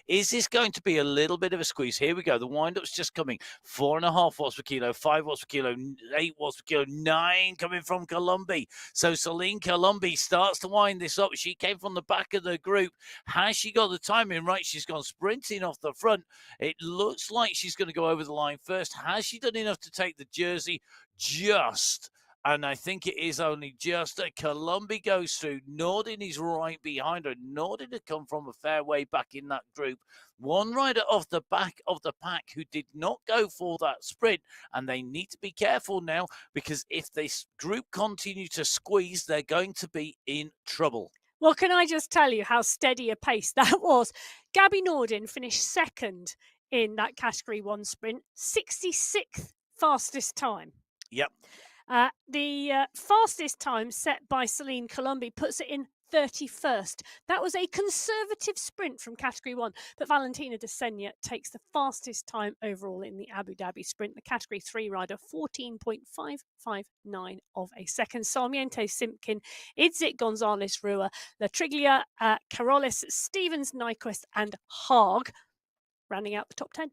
is this going to be a little bit of a squeeze? Here we go, the wind-up's just coming, 4.5 watts per kilo, 5 watts per kilo, 8 watts per kilo, 9 coming from Colombi. So Celine Colombi starts to wind this up. She came from the back of the group. Has she got the timing right? She's gone sprinting off the front. It looks like she's going to go over the line first. Has she done enough to take the jersey? Just. And I think it is only just. Colombi goes through. Nordin is right behind her. Nordin had come from a fair way back in that group. One rider off the back of the pack who did not go for that sprint. And they need to be careful now, because if this group continue to squeeze, they're going to be in trouble. Well, can I just tell you how steady a pace that was? Gabby Nordin finished 2nd in that category 1 sprint, 66th fastest time. Yep. The fastest time set by Celine Colombi puts it in 31st. That was a conservative sprint from category 1, but Valentina de Senya takes the fastest time overall in the Abu Dhabi sprint. The category 3 rider, 14.559 of a second. Sarmiento Simpkin, Idzik Gonzalez Rua, La Triglia, Carolis, Stevens, Nyquist and Haag rounding out the top 10.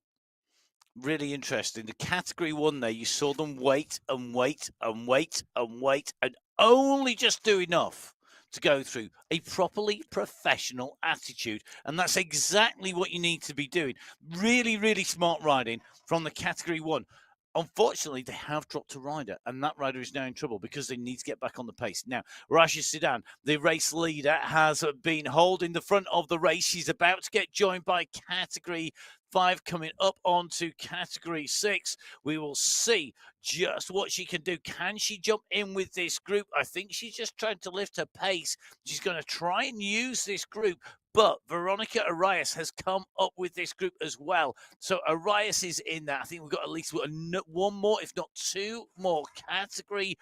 Really interesting. The category 1 there, you saw them wait and wait and wait and wait and only just do enough to go through a properly professional attitude. And that's exactly what you need to be doing. Really, really smart riding from the category 1. Unfortunately, they have dropped a rider, and that rider is now in trouble because they need to get back on the pace. Now, Rasha Sedan, the race leader, has been holding the front of the race. She's about to get joined by category 5 coming up onto category 6. We will see just what she can do. Can she jump in with this group? I think she's just trying to lift her pace. She's going to try and use this group. But Veronica Arias has come up with this group as well. So Arias is in there. I think we've got at least one more, if not 2 more category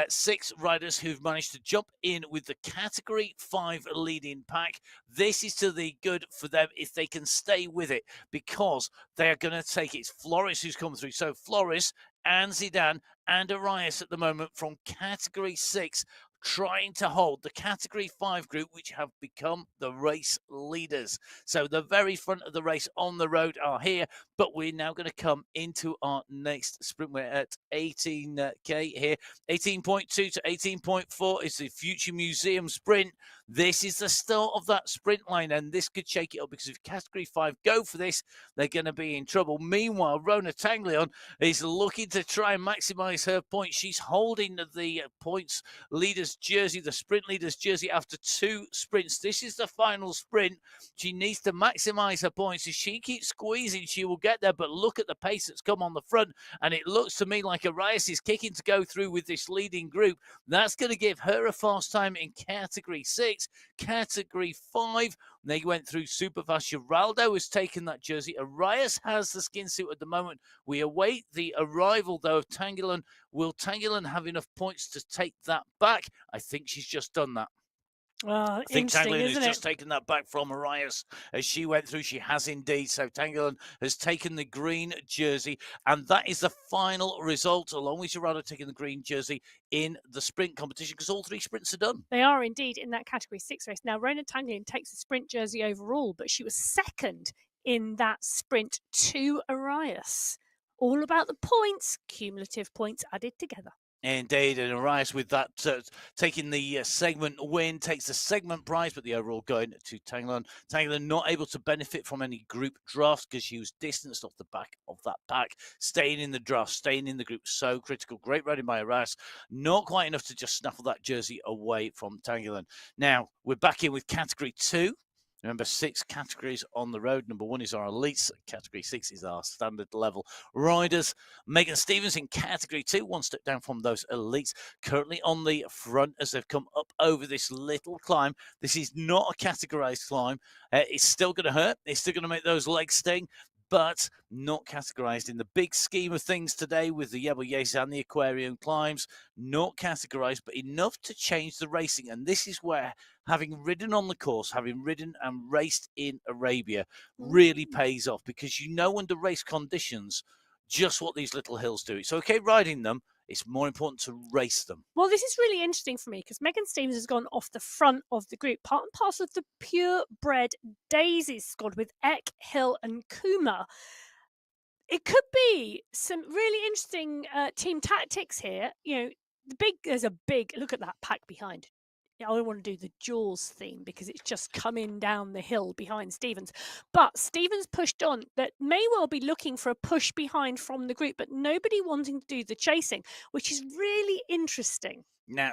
6 riders who've managed to jump in with the category 5 leading pack. This is to the good for them if they can stay with it, because they are going to take it. It's Flores who's come through. So Flores and Zidane and Arias at the moment from category 6, trying to hold the category 5 group, which have become the race leaders. So the very front of the race on the road are here, but we're now going to come into our next sprint. We're at 18k here. 18.2 to 18.4 is the Future Museum sprint. This is the start of that sprint line, and this could shake it up, because if category 5 go for this, they're going to be in trouble. Meanwhile, Rona Tanglion is looking to try and maximize her points. She's holding the points leaders jersey, the sprint leaders jersey, after 2 sprints. This is the final sprint. She needs to maximize her points. If she keeps squeezing, she will get there, but look at the pace that's come on the front, and it looks to me like Arias is kicking to go through with this leading group. That's going to give her a fast time in category 6. Category 5, they went through super fast. Geraldo has taken that jersey. Arias has the skin suit at the moment. We await the arrival, though, of Tanguilin. Will Tanguilin have enough points to take that back? I think she's just done that. I think Tanguilin has just taken that back from Arias as she went through. She has indeed. So Tanguilin has taken the green jersey, and that is the final result, along with Gerardo taking the green jersey in the sprint competition, because all 3 sprints are done. They are indeed in that category 6 race. Now, Rona Tanguilin takes the sprint jersey overall, but she was second in that sprint to Arias. All about the points, cumulative points added together. Indeed, and Arias with that taking the segment win, takes the segment prize, but the overall going to Tanguilin. Tanguilin not able to benefit from any group drafts because she was distanced off the back of that pack. Staying in the draft, staying in the group, so critical. Great riding by Arias. Not quite enough to just snaffle that jersey away from Tanguilin. Now, we're back in with category 2. Remember, 6 categories on the road. Number 1 is our elites. Category 6 is our standard level riders. Megan Stevens in category 2, 1 step down from those elites. Currently on the front as they've come up over this little climb. This is not a categorized climb. It's still going to hurt. It's still going to make those legs sting, but not categorized in the big scheme of things today with the Yebo Yes and the Aquarium climbs. Not categorized, but enough to change the racing. And this is where having ridden on the course, having ridden and raced in Arabia really pays off, because you know under race conditions just what these little hills do. It's okay riding them. It's more important to race them. Well, this is really interesting for me because Megan Stevens has gone off the front of the group, part and parcel of the purebred Daisies squad with Eck, Hill and Kuma. It could be some really interesting team tactics here. You know, there's a big, look at that pack behind. I don't want to do the Jaws theme because it's just coming down the hill behind Stevens. But Stevens pushed on. That may well be looking for a push behind from the group, but nobody wanting to do the chasing, which is really interesting. Now,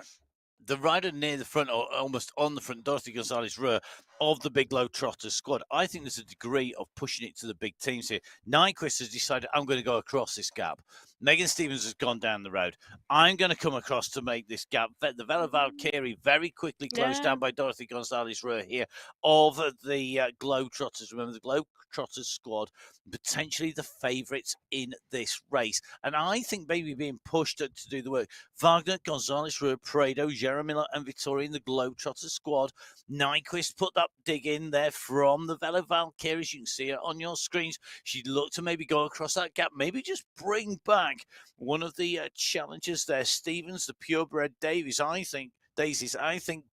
the rider near the front, or almost on the front, Dorothy Gonzalez-Rur, of the Big Globe Trotters squad, I think there's a degree of pushing it to the big teams here. Nyquist has decided, I'm going to go across this gap. Megan Stevens has gone down the road. I'm going to come across to make this gap. The Vela Valkyrie very quickly closed down by Dorothy Gonzalez-Rur here of the Globetrotters. Remember, the Globetrotters squad, potentially the favourites in this race. And I think maybe being pushed to do the work. Wagner, Gonzalez-Rur, Prado, Jeremilla and Victoria in the Globetrotters squad. Nyquist put that dig in there from the Vela Valkyrie. You can see her on your screens. She'd look to maybe go across that gap, maybe just bring back one of the challengers there. Stevens, the purebred Davies, I think daisies. I think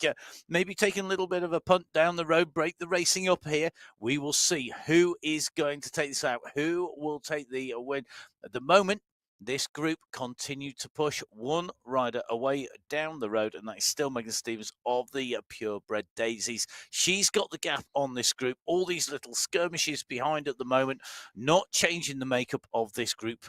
maybe taking a little bit of a punt down the road, break the racing up here. We will see who is going to take this out, who will take the win. At the moment, this group continued to push one rider away down the road, and that is still Megan Stevens of the Purebred Daisies. She's got the gap on this group. All these little skirmishes behind at the moment, not changing the makeup of this group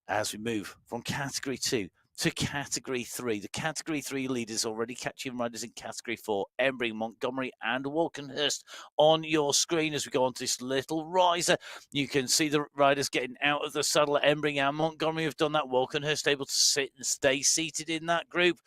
as we move from Category 2 to Category 3. The Category 3 leaders already catching riders in Category 4, Embry, Montgomery and Walkenhurst on your screen as we go on to this little riser. You can see the riders getting out of the saddle. Embry and Montgomery have done that. Walkenhurst able to sit and stay seated in that group.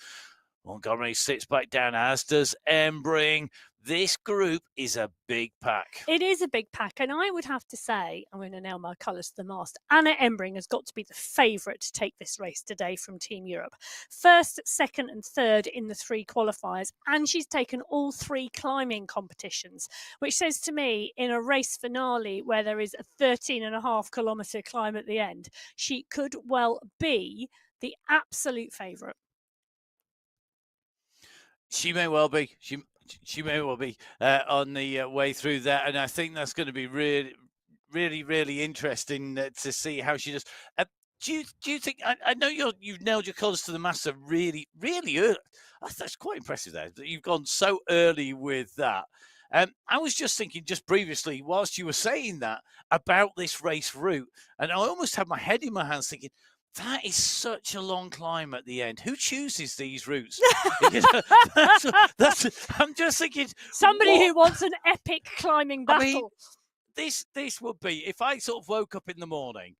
Montgomery sits back down, as does Embry. This group is a big pack. It is a big pack, and I would have to say, I'm going to nail my colours to the mast, Anna Embring has got to be the favourite to take this race today from Team Europe. First, second and third in the 3 qualifiers, and she's taken all 3 climbing competitions, which says to me, in a race finale where there is a 13.5 kilometre climb at the end, she could well be the absolute favourite. She may well be. She may well be on the way through that, and I think that's going to be really interesting to see how she does. Do you think? I know you've nailed your colours to the mast really early. That's quite impressive there that you've gone so early with that. I was just thinking just previously, whilst you were saying that, about this race route, and I almost had my head in my hands thinking, that is such a long climb at the end. Who chooses these routes? I'm just thinking. Somebody who wants an epic climbing battle. I mean, this would be, if I sort of woke up in the morning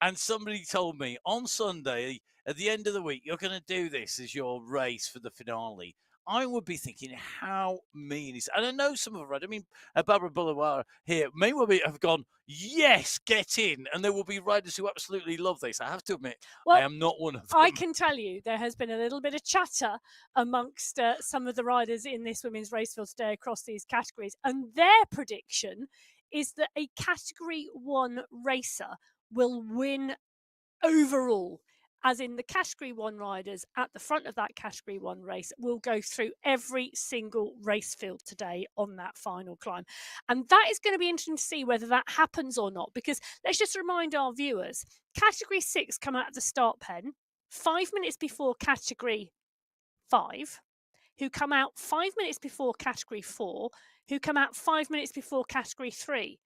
and somebody told me on Sunday, at the end of the week, you're going to do this as your race for the finale, I would be thinking, how mean is it? And I know some of them, I mean, Barbara Boulevard here may well have gone, yes, get in. And there will be riders who absolutely love this. I have to admit, I am not one of them. I can tell you there has been a little bit of chatter amongst some of the riders in this women's race field today across these categories. And their prediction is that a Category 1 racer will win overall. As in, the Category 1 riders at the front of that Category 1 race will go through every single race field today on that final climb. And that is going to be interesting to see whether that happens or not, because let's just remind our viewers, Category 6 come out of the start pen 5 minutes before Category 5, who come out 5 minutes before Category 4, who come out 5 minutes before Category 3.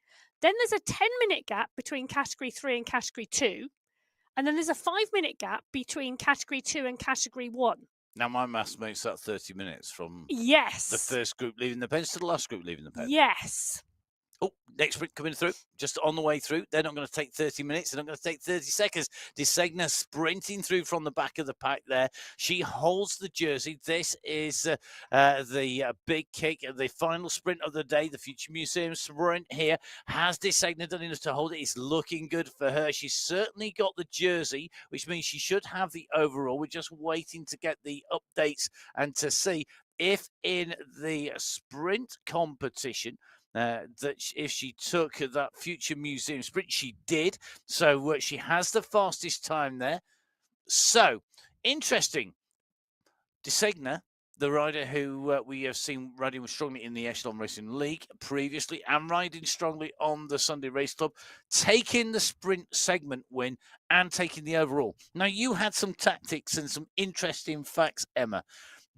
Then there's a 10-minute gap between Category 3 and Category 2. And then there's a 5-minute gap between Category 2 and Category 1. Now, my maths makes that 30 minutes from the first group leaving the pens to the last group leaving the pen. Yes. Oh, next sprint coming through, just on the way through. They're not going to take 30 minutes. They're not going to take 30 seconds. Desegna sprinting through from the back of the pack there. She holds the jersey. This is the big kick, the final sprint of the day. The Future Museum sprint here. Has Desegna done enough to hold it? It's looking good for her. She's certainly got the jersey, which means she should have the overall. We're just waiting to get the updates and to see if in the sprint competition, that if she took that Future Museum sprint, she did. So she has the fastest time there. So, interesting. Desegna, the rider who we have seen riding strongly in the Echelon Racing League previously and riding strongly on the Sunday Race Club, taking the sprint segment win and taking the overall. Now, you had some tactics and some interesting facts, Emma.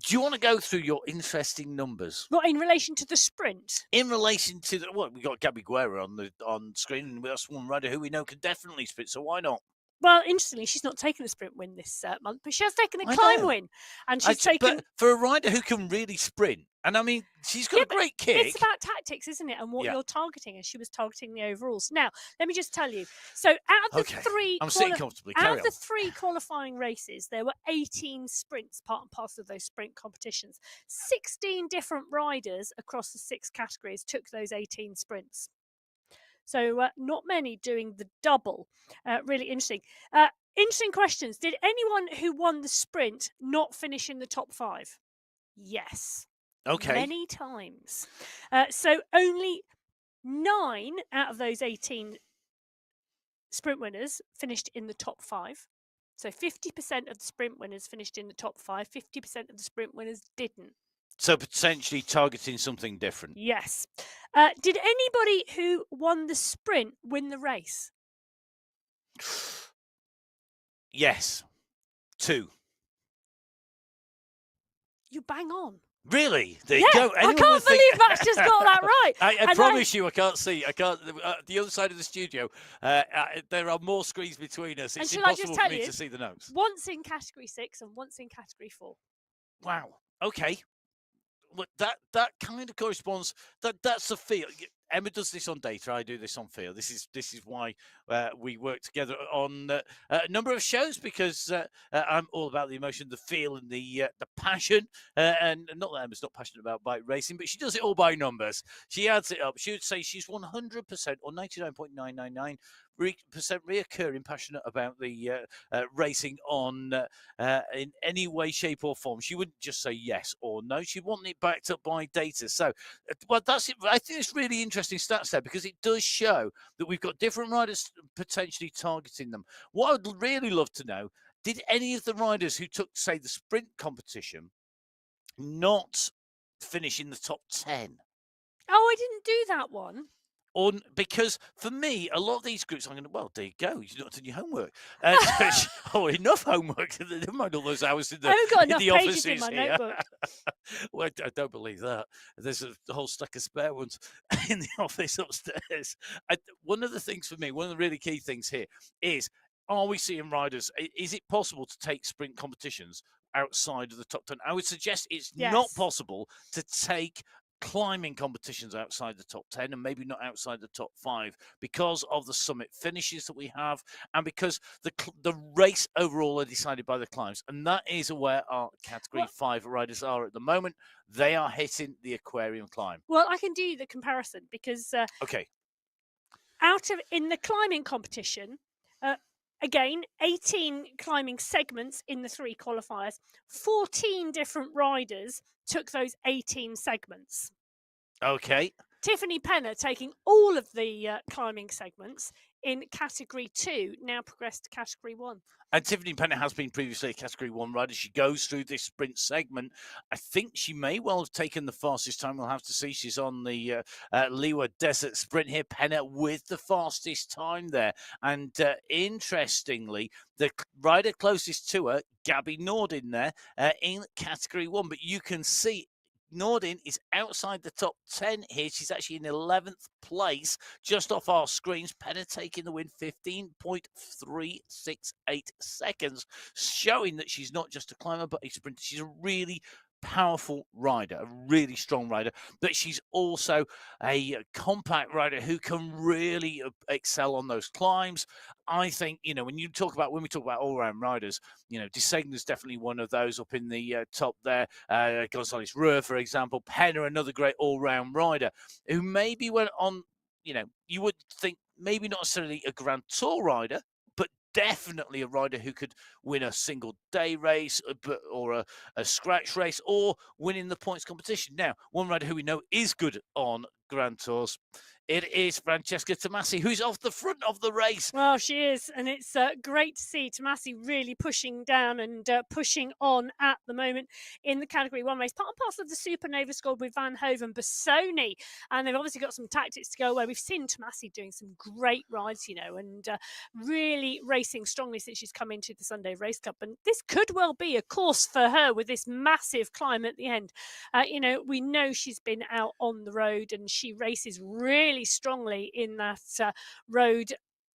Do you want to go through your interesting numbers? What, in relation to the sprint? In relation to we got Gabby Guerra on screen, and that's one rider who we know can definitely sprint. So why not? Well, interestingly, she's not taken a sprint win this month, but she has taken a climb win, and she's taken. But for a rider who can really sprint, and I mean, she's got a great kick. It's about tactics, isn't it? And what you're targeting, and she was targeting the overalls. Now, let me just tell you. So, out of the three, I'm sitting comfortably. Out of the 3 qualifying races, there were 18 sprints, part and parcel of those sprint competitions. 16 different riders across the 6 categories took those 18 sprints. So not many doing the double. Really interesting. Interesting questions. Did anyone who won the sprint not finish in the top 5? Yes. Okay. Many times. So only 9 out of those 18 sprint winners finished in the top 5. So 50% of the sprint winners finished in the top 5, 50% of the sprint winners didn't. So potentially targeting something different. Yes. Did anybody who won the sprint win the race? Yes. 2. You bang on. Really? There Yeah, you go. I Anyone can't would think- believe Max just got that right. I And promise you, I can't see. I can't. The other side of the studio, there are more screens between us. And It's shall I just impossible tell for me you? to see the notes. Once in category 6 and once in category 4. Wow. Okay. Look, that kind of corresponds. That's the feel. Emma does this on data. I do this on feel. This is why we work together on a number of shows, because I'm all about the emotion, the feel, and the passion. And not that Emma's not passionate about bike racing, but she does it all by numbers. She adds it up. She would say she's 100% or 99.999% reoccurring passionate about the racing on in any way, shape, or form. She wouldn't just say yes or no. She want it backed up by data. So, well, that's it. I think it's really interesting stats there, because it does show that we've got different riders potentially targeting them. What I'd really love to know: did any of the riders who took, say, the sprint competition not finish in the top 10? Oh, I didn't do that one. Or, because for me, a lot of these groups, I'm going to, well, there you go. You've not done your homework. Enough homework. Never mind all those hours in the, I haven't got in enough the pages in offices my here. notebook. Well, I don't believe that. There's a whole stack of spare ones in the office upstairs. One of the things for me, one of the really key things here is, are we seeing riders? Is it possible to take sprint competitions outside of the top 10? I would suggest it's not Yes. possible to take climbing competitions outside the top 10, and maybe not outside the top 5, because of the summit finishes that we have, and because the race overall are decided by the climbs, and that is where our category 5 riders are at the moment. They are hitting the aquarium climb. Well, I can do the comparison, because Okay. in the climbing competition, again, 18 climbing segments in the 3 qualifiers. 14 different riders took those 18 segments. Okay. Tiffany Penner taking all of the climbing segments in category 2, now progressed to category 1. And Tiffany Penner has been previously a category 1 rider. She goes through this sprint segment. I think she may well have taken the fastest time. We'll have to see. She's on the Liwa Desert Sprint here. Penner with the fastest time there. And interestingly, the rider closest to her, Gabby Nordin there, in category 1. But you can see Nordin is outside the top 10 here. She's actually in 11th place, just off our screens. Penner taking the win, 15.368 seconds, showing that she's not just a climber, but a sprinter. She's a really powerful rider, a really strong rider, but she's also a compact rider who can really excel on those climbs. I think, when we talk about all-round riders, Desegna's definitely one of those up in the top there. Gonzalez Ruhr, for example. Penner, another great all-round rider who maybe went on, you would think maybe not necessarily a Grand Tour rider, but definitely a rider who could win a single day race, or a scratch race, or winning the points competition. Now, one rider who we know is good on Grand Tours, it is Francesca Tomasi, who's off the front of the race. Well, she is, and it's great to see Tomasi really pushing down and pushing on at the moment in the category 1 race. Part and parcel of the Supernova squad with Van Hoven, Bassoni, and they've obviously got some tactics to go where we've seen Tomasi doing some great rides, and really racing strongly since she's come into the Sunday Race Cup. And this could well be a course for her with this massive climb at the end. We know she's been out on the road, and she races really strongly in that road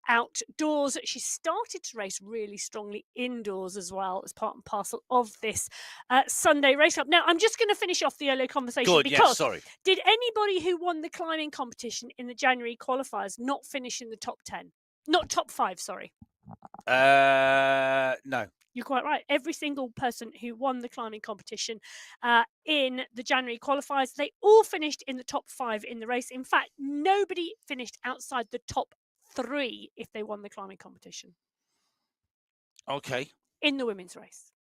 outdoors. She started to race really strongly indoors as well, as part and parcel of this Sunday Race Cup. Now, I'm just going to finish off the earlier conversation because did anybody who won the climbing competition in the January qualifiers not finish in the top 10? Not top 5, sorry. No. You're quite right. Every single person who won the climbing competition in the January qualifiers, they all finished in the top 5 in the race. In fact, nobody finished outside the top 3 if they won the climbing competition. Okay. In the women's race.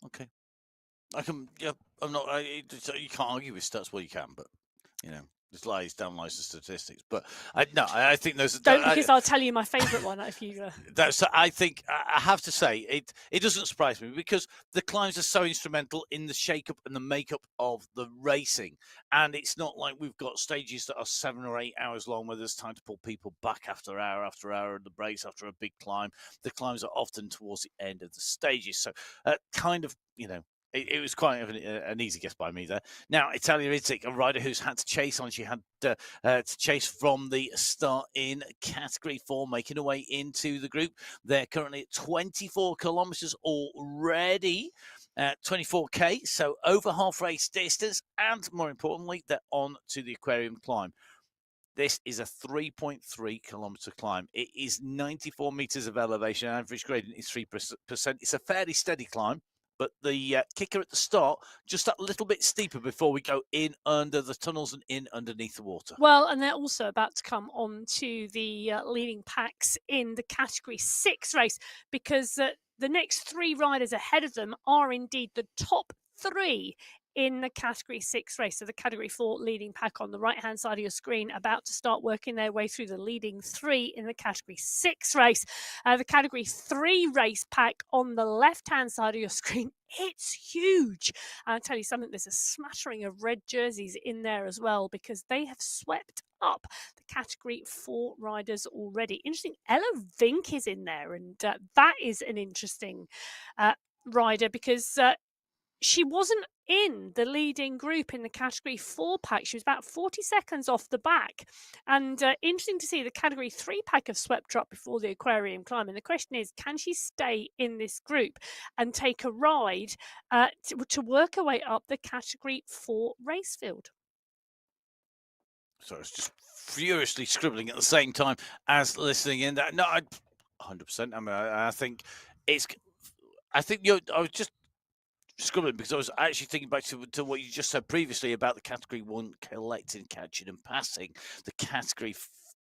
Okay. I can. Yeah. I'm not. You can't argue with stats. Well, you can, but This lies down lies the statistics, but I think those. Don't, because I'll tell you my favourite one if you. That's. I think I have to say it doesn't surprise me because the climbs are so instrumental in the shake-up and the makeup of the racing, and it's not like we've got stages that are 7 or 8 hours long where there's time to pull people back after hour of the breaks after a big climb. The climbs are often towards the end of the stages, so kind of It was quite an easy guess by me there. Now, Italia Idzik, a rider who's had to chase on. She had to chase from the start in Category 4, making her way into the group. They're currently at 24 kilometres already. 24k, so over half race distance. And more importantly, they're on to the aquarium climb. This is a 3.3 kilometre climb. It is 94 metres of elevation. Average gradient is 3%. It's a fairly steady climb. But the kicker at the start, just that little bit steeper before we go in under the tunnels and in underneath the water. Well, and they're also about to come on to the leading packs in the Category 6 race, because the next 3 riders ahead of them are indeed the top 3 in the Category 6 race. So the Category 4 leading pack on the right-hand side of your screen about to start working their way through the leading 3 in the Category 6 race. The Category 3 race pack on the left-hand side of your screen, it's huge. I'll tell you something, there's a smattering of red jerseys in there as well, because they have swept up the Category 4 riders already. Interesting, Ella Vink is in there, and that is an interesting rider, because she wasn't in the leading group in the Category 4 pack. She was about 40 seconds off the back. And interesting to see the Category 3 pack have swept her up before the aquarium climb. And the question is, can she stay in this group and take a ride to work her way up the Category 4 race field? So it's just furiously scribbling at the same time as listening in. That 100%. I mean, I think it's. I think I was just scribbling because I was actually thinking back to what you just said previously about the Category 1 collecting, catching, and passing. The Category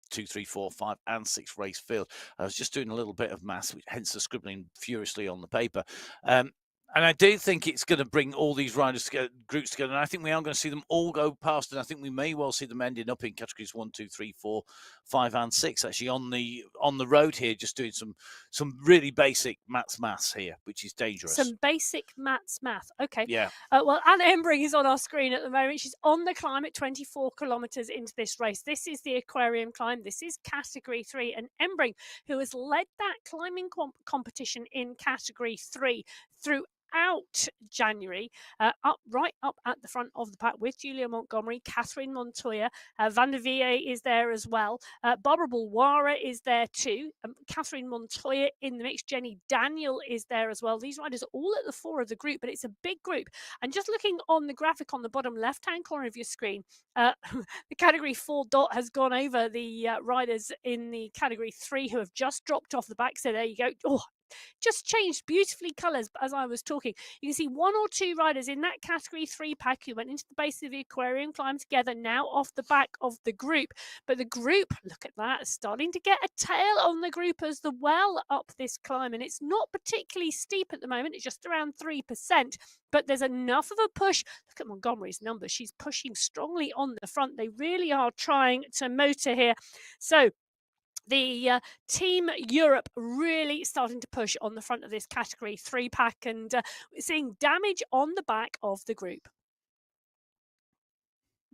2, 3, 4, 5, and 6 race field. I was just doing a little bit of maths, hence the scribbling furiously on the paper. And I do think it's going to bring all these riders groups together. And I think we are going to see them all go past. And I think we may well see them ending up in categories 1, 2, 3, 4, 5, and 6. Actually, on the road here, just doing some really basic maths here, which is dangerous. Some basic math. Okay. Yeah. Well, Anna Embring is on our screen at the moment. She's on the climb at 24 kilometres into this race. This is the aquarium climb. This is Category 3. And Embring, who has led that climbing competition in Category 3 throughout January, right up at the front of the pack with Julia Montgomery, Catherine Montoya, Van der Vie is there as well. Barbara Bulwara is there too. Catherine Montoya in the mix. Jenny Daniel is there as well. These riders are all at the fore of the group, but it's a big group. And just looking on the graphic on the bottom left-hand corner of your screen, the Category 4 dot has gone over the riders in the Category 3 who have just dropped off the back. So there you go. Oh, just changed beautifully colours as I was talking. You can see 1 or 2 riders in that Category 3 pack who went into the base of the aquarium climb together now off the back of the group. But the group, look at that, starting to get a tail on the group as well up this climb. And it's not particularly steep at the moment. It's just around 3%. But there's enough of a push. Look at Montgomery's numbers. She's pushing strongly on the front. They really are trying to motor here. So the Team Europe really starting to push on the front of this Category 3 pack, and seeing damage on the back of the group.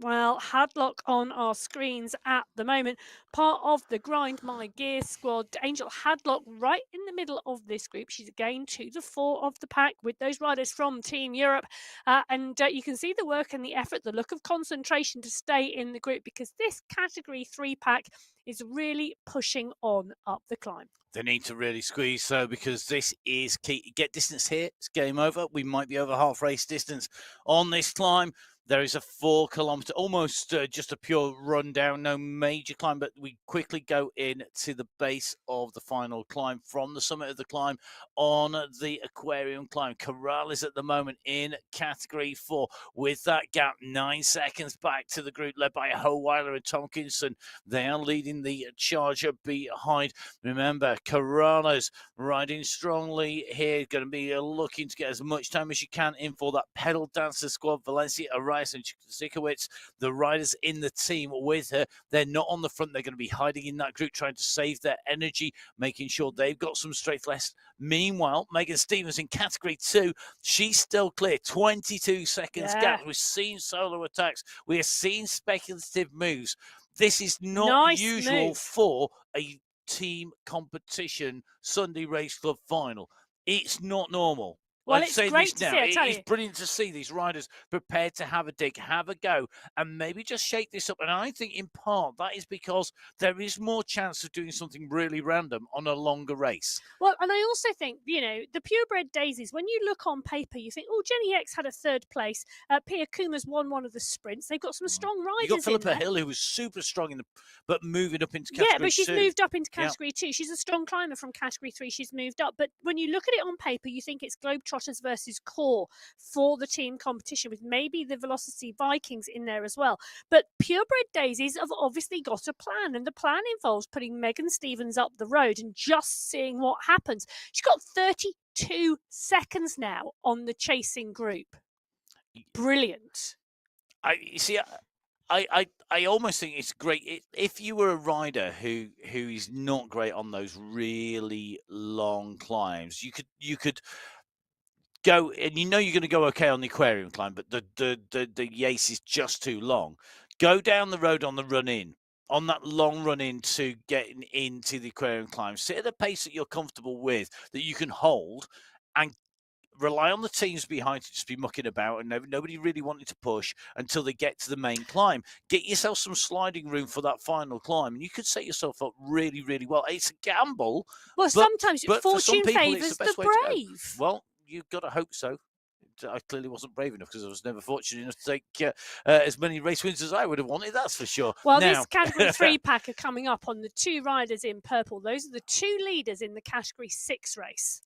Well, Hadlock on our screens at the moment, part of the Grind My Gear squad. Angel Hadlock right in the middle of this group. She's again to the fore of the pack with those riders from Team Europe. And you can see the work and the effort, the look of concentration to stay in the group, because this Category 3 pack is really pushing on up the climb. They need to really squeeze, so because this is key. Get distance here, it's game over. We might be over half race distance on this climb. There is a 4 kilometre, almost just a pure run down, no major climb, but we quickly go in to the base of the final climb from the summit of the climb on the aquarium climb. Corral is at the moment in Category 4 with that gap 9 seconds back to the group led by Howeiler and Tomkinson. They are leading the charger behind. Remember, Corrales riding strongly here, going to be looking to get as much time as you can in for that pedal dancer squad. Valencia arriving Elias and Zikowicz, the riders in the team with her. They're not on the front. They're going to be hiding in that group, trying to save their energy, making sure they've got some strength left. Meanwhile, Megan Stevens in category 2, she's still clear. 22 seconds gap. We're seeing solo attacks. We are seeing speculative moves. This is not usual for a team competition Sunday Race Club final. It's not normal. Well, it's great to see, I tell you. It's brilliant to see these riders prepared to have a dig, have a go, and maybe just shake this up. And I think in part that is because there is more chance of doing something really random on a longer race. Well, and I also think, you know, the purebred daisies, when you look on paper, you think, oh, Jenny X had a 3rd place. Pia Kuma's won one of the sprints. They've got some strong riders. You got Philippa Hill, who was super strong but moving up into category 2. Yeah, but she's moved up into category 2. She's a strong climber from category 3. She's moved up. But when you look at it on paper, you think it's Globetrotters versus Core for the team competition, with maybe the Velocity Vikings in there as well. But purebred daisies have obviously got a plan, and the plan involves putting Megan Stevens up the road and just seeing what happens. She's got 32 seconds now on the chasing group. Brilliant. I almost think it's great if you were a rider who is not great on those really long climbs. You could go, and you know you're going to go okay on the aquarium climb, but the Yace is just too long. Go down the road on the run in, on that long run in to getting into the aquarium climb. Sit at a pace that you're comfortable with, that you can hold, and rely on the teams behind to just be mucking about and nobody really wanting to push until they get to the main climb. Get yourself some sliding room for that final climb, and you could set yourself up really, really well. It's a gamble. Well, sometimes fortune favours the brave. Well, you've got to hope so. I clearly wasn't brave enough because I was never fortunate enough to take as many race wins as I would have wanted, that's for sure. Well, this category 3 pack are coming up on the 2 riders in purple. Those are the 2 leaders in the category 6 race.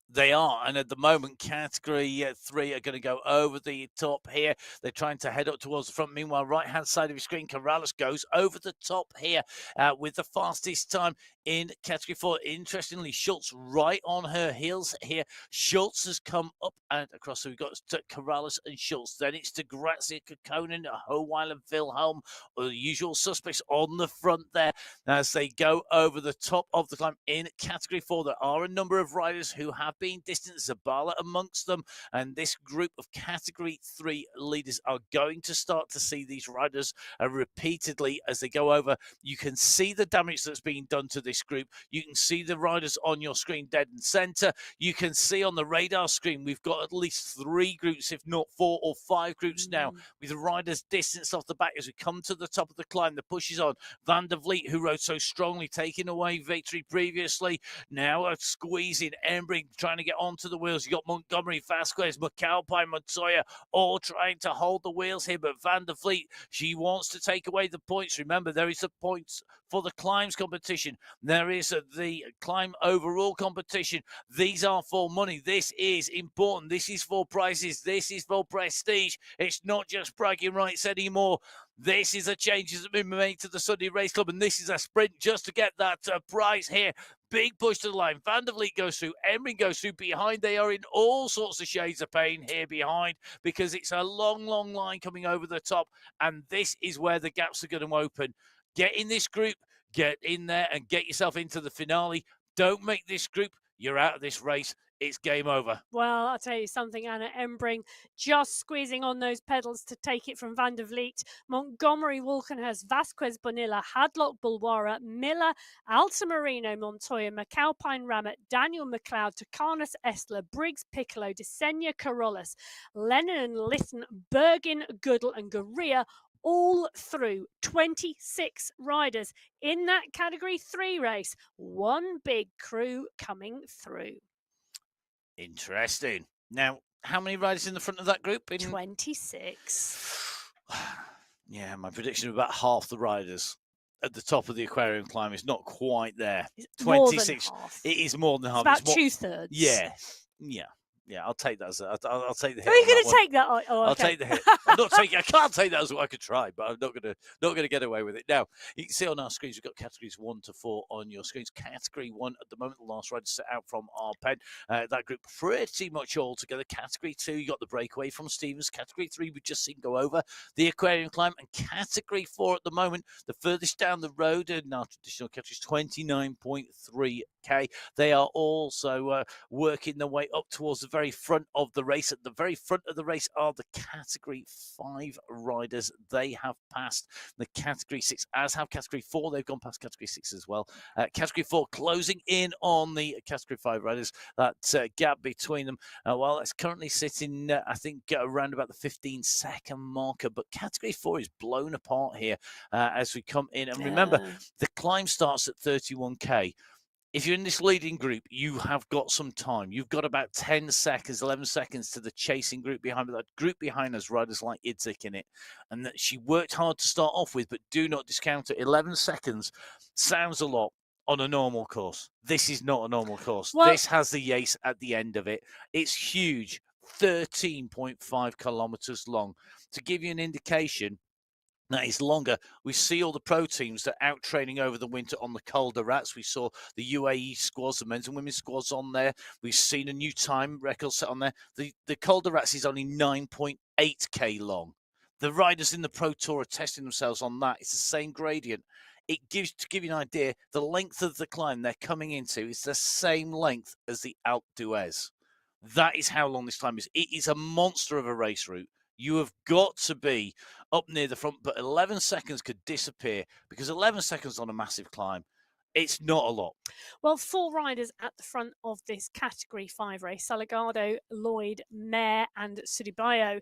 They are, and at the moment, category 3 are going to go over the top here. They're trying to head up towards the front. Meanwhile, right-hand side of your screen, Corrales goes over the top here with the fastest time in category 4. Interestingly, Schultz right on her heels here. Schultz has come up and across. So we've got Corrales and Schultz. Then it's to Grazia, Kekkonen, Howile and Wilhelm, or the usual suspects on the front there as they go over the top of the climb in category 4. There are a number of riders who have been distant, Zabala amongst them, and this group of category 3 leaders are going to start to see these riders repeatedly as they go over. You can see the damage that's being done to this group. You can see the riders on your screen dead and center. You can see on the radar screen we've got at least 3 groups, if not 4 or 5 groups now, with riders distanced off the back as we come to the top of the climb. The push is on. Van der Vliet, who rode so strongly, taking away victory previously, now squeezing. Embry trying to get onto the wheels. You got Montgomery, Vasquez, McAlpine, Montoya, all trying to hold the wheels here. But Van der Vliet, she wants to take away the points. Remember, there is the points for the climbs competition. There is the climb overall competition. These are for money. This is important. This is for prizes. This is for prestige. It's not just bragging rights anymore. This is a change that's been made to the Sunday Race Club, and this is a sprint just to get that prize here. Big push to the line. Van der Vliet goes through. Emery goes through. Behind, they are in all sorts of shades of pain here behind because it's a long, long line coming over the top, and this is where the gaps are going to open. Get in this group, get in there, and get yourself into the finale. Don't make this group. You're out of this race. It's game over. Well, I'll tell you something, Anna Embring just squeezing on those pedals to take it from Van der Vliet. Montgomery, Walkenhurst, Vasquez, Bonilla, Hadlock, Bulwara, Miller, Altamirano, Montoya, McAlpine, Ramett, Daniel McLeod, Takanas, Esler, Briggs, Piccolo, Desenia, Carolus, Lennon and Lytton, Bergin, Goodall and Goria, all through. 26 riders in that category 3 race. One big crew coming through. Interesting. Now, how many riders in the front of that group? 26. Yeah, my prediction of about half the riders at the top of the aquarium climb is not quite there. It's 26. More than half. It is more than half. It's about 2/3. Yeah. Yeah. Yeah, I'll take that as I'll take the hit. Are you on that going to one. take that? Oh, I'll okay. take the hit. I'm not taking. I can't take that as what I could try, but I'm not gonna get away with it. Now you can see on our screens we've got categories 1 to 4 on your screens. Category 1 at the moment, the last rider set out from our pen. That group pretty much all together. Category 2, you got the breakaway from Stevens. Category 3, we've just seen go over the aquarium climb, and category 4 at the moment, the furthest down the road in our traditional categories, 29.3k. They are also working their way up towards the very front of the race. At the very front of the race are the Category 5 riders. They have passed the Category 6, as have Category 4. They've gone past Category 6 as well. Category 4 closing in on the Category 5 riders. That gap between them, well, it's currently sitting, I think, around about the 15-second marker. But Category 4 is blown apart here as we come in. And remember, the climb starts at 31k. If you're in this leading group, you have got some time. You've got about 10 seconds, 11 seconds to the chasing group behind. But that group behind us, riders like Idzik in it, and that she worked hard to start off with, but do not discount it. 11 seconds sounds a lot on a normal course. This is not a normal course. Well, this has the Yace at the end of it. It's huge, 13.5 kilometers long. To give you an indication, that is longer. We see all the pro teams that are out training over the winter on the Col de Rats. We saw the UAE squads, the men's and women's squads on there. We've seen a new time record set on there. The Col de Rats is only 9.8k long. The riders in the Pro Tour are testing themselves on that. It's the same gradient. It gives, to give you an idea, the length of the climb they're coming into is the same length as the Alpe d'Huez. That is how long this climb is. It is a monster of a race route. You have got to be up near the front, but 11 seconds could disappear because 11 seconds on a massive climb, it's not a lot. Well, 4 riders at the front of this Category 5 race: Salgado, Lloyd, Mayer and Suribayo.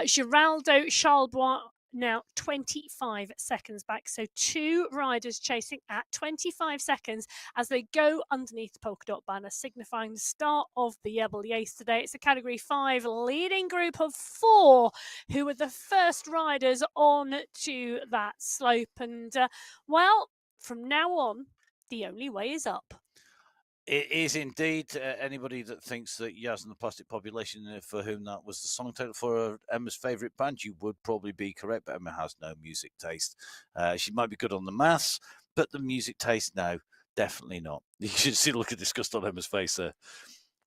Giraldo, Charlebois, now 25 seconds back. So 2 riders chasing at 25 seconds as they go underneath the polka dot banner, signifying the start of the Jebel Yace today. It's a Category 5 leading group of 4 who were the first riders on to that slope. And, well, from now on, the only way is up. It is indeed. Anybody that thinks that Yaz and the Plastic Population, for whom that was the song title for Emma's favourite band, you would probably be correct, but Emma has no music taste. She might be good on the maths, but the music taste, no, definitely not. You should see the look of disgust on Emma's face there.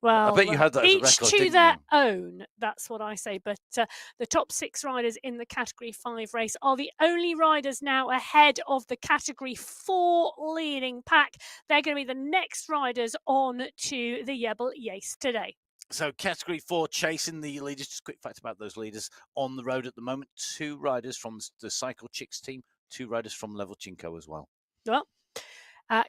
Well, I bet you had that as a each record, to didn't their you? own, that's what I say. But the top 6 riders in the Category 5 race are the only riders now ahead of the Category 4 leading pack. They're going to be the next riders on to the Jebel Yace today. So Category 4 chasing the leaders. Just a quick fact about those leaders on the road at the moment. 2 riders from the Cycle Chicks team, 2 riders from Level Cinco as well. Well,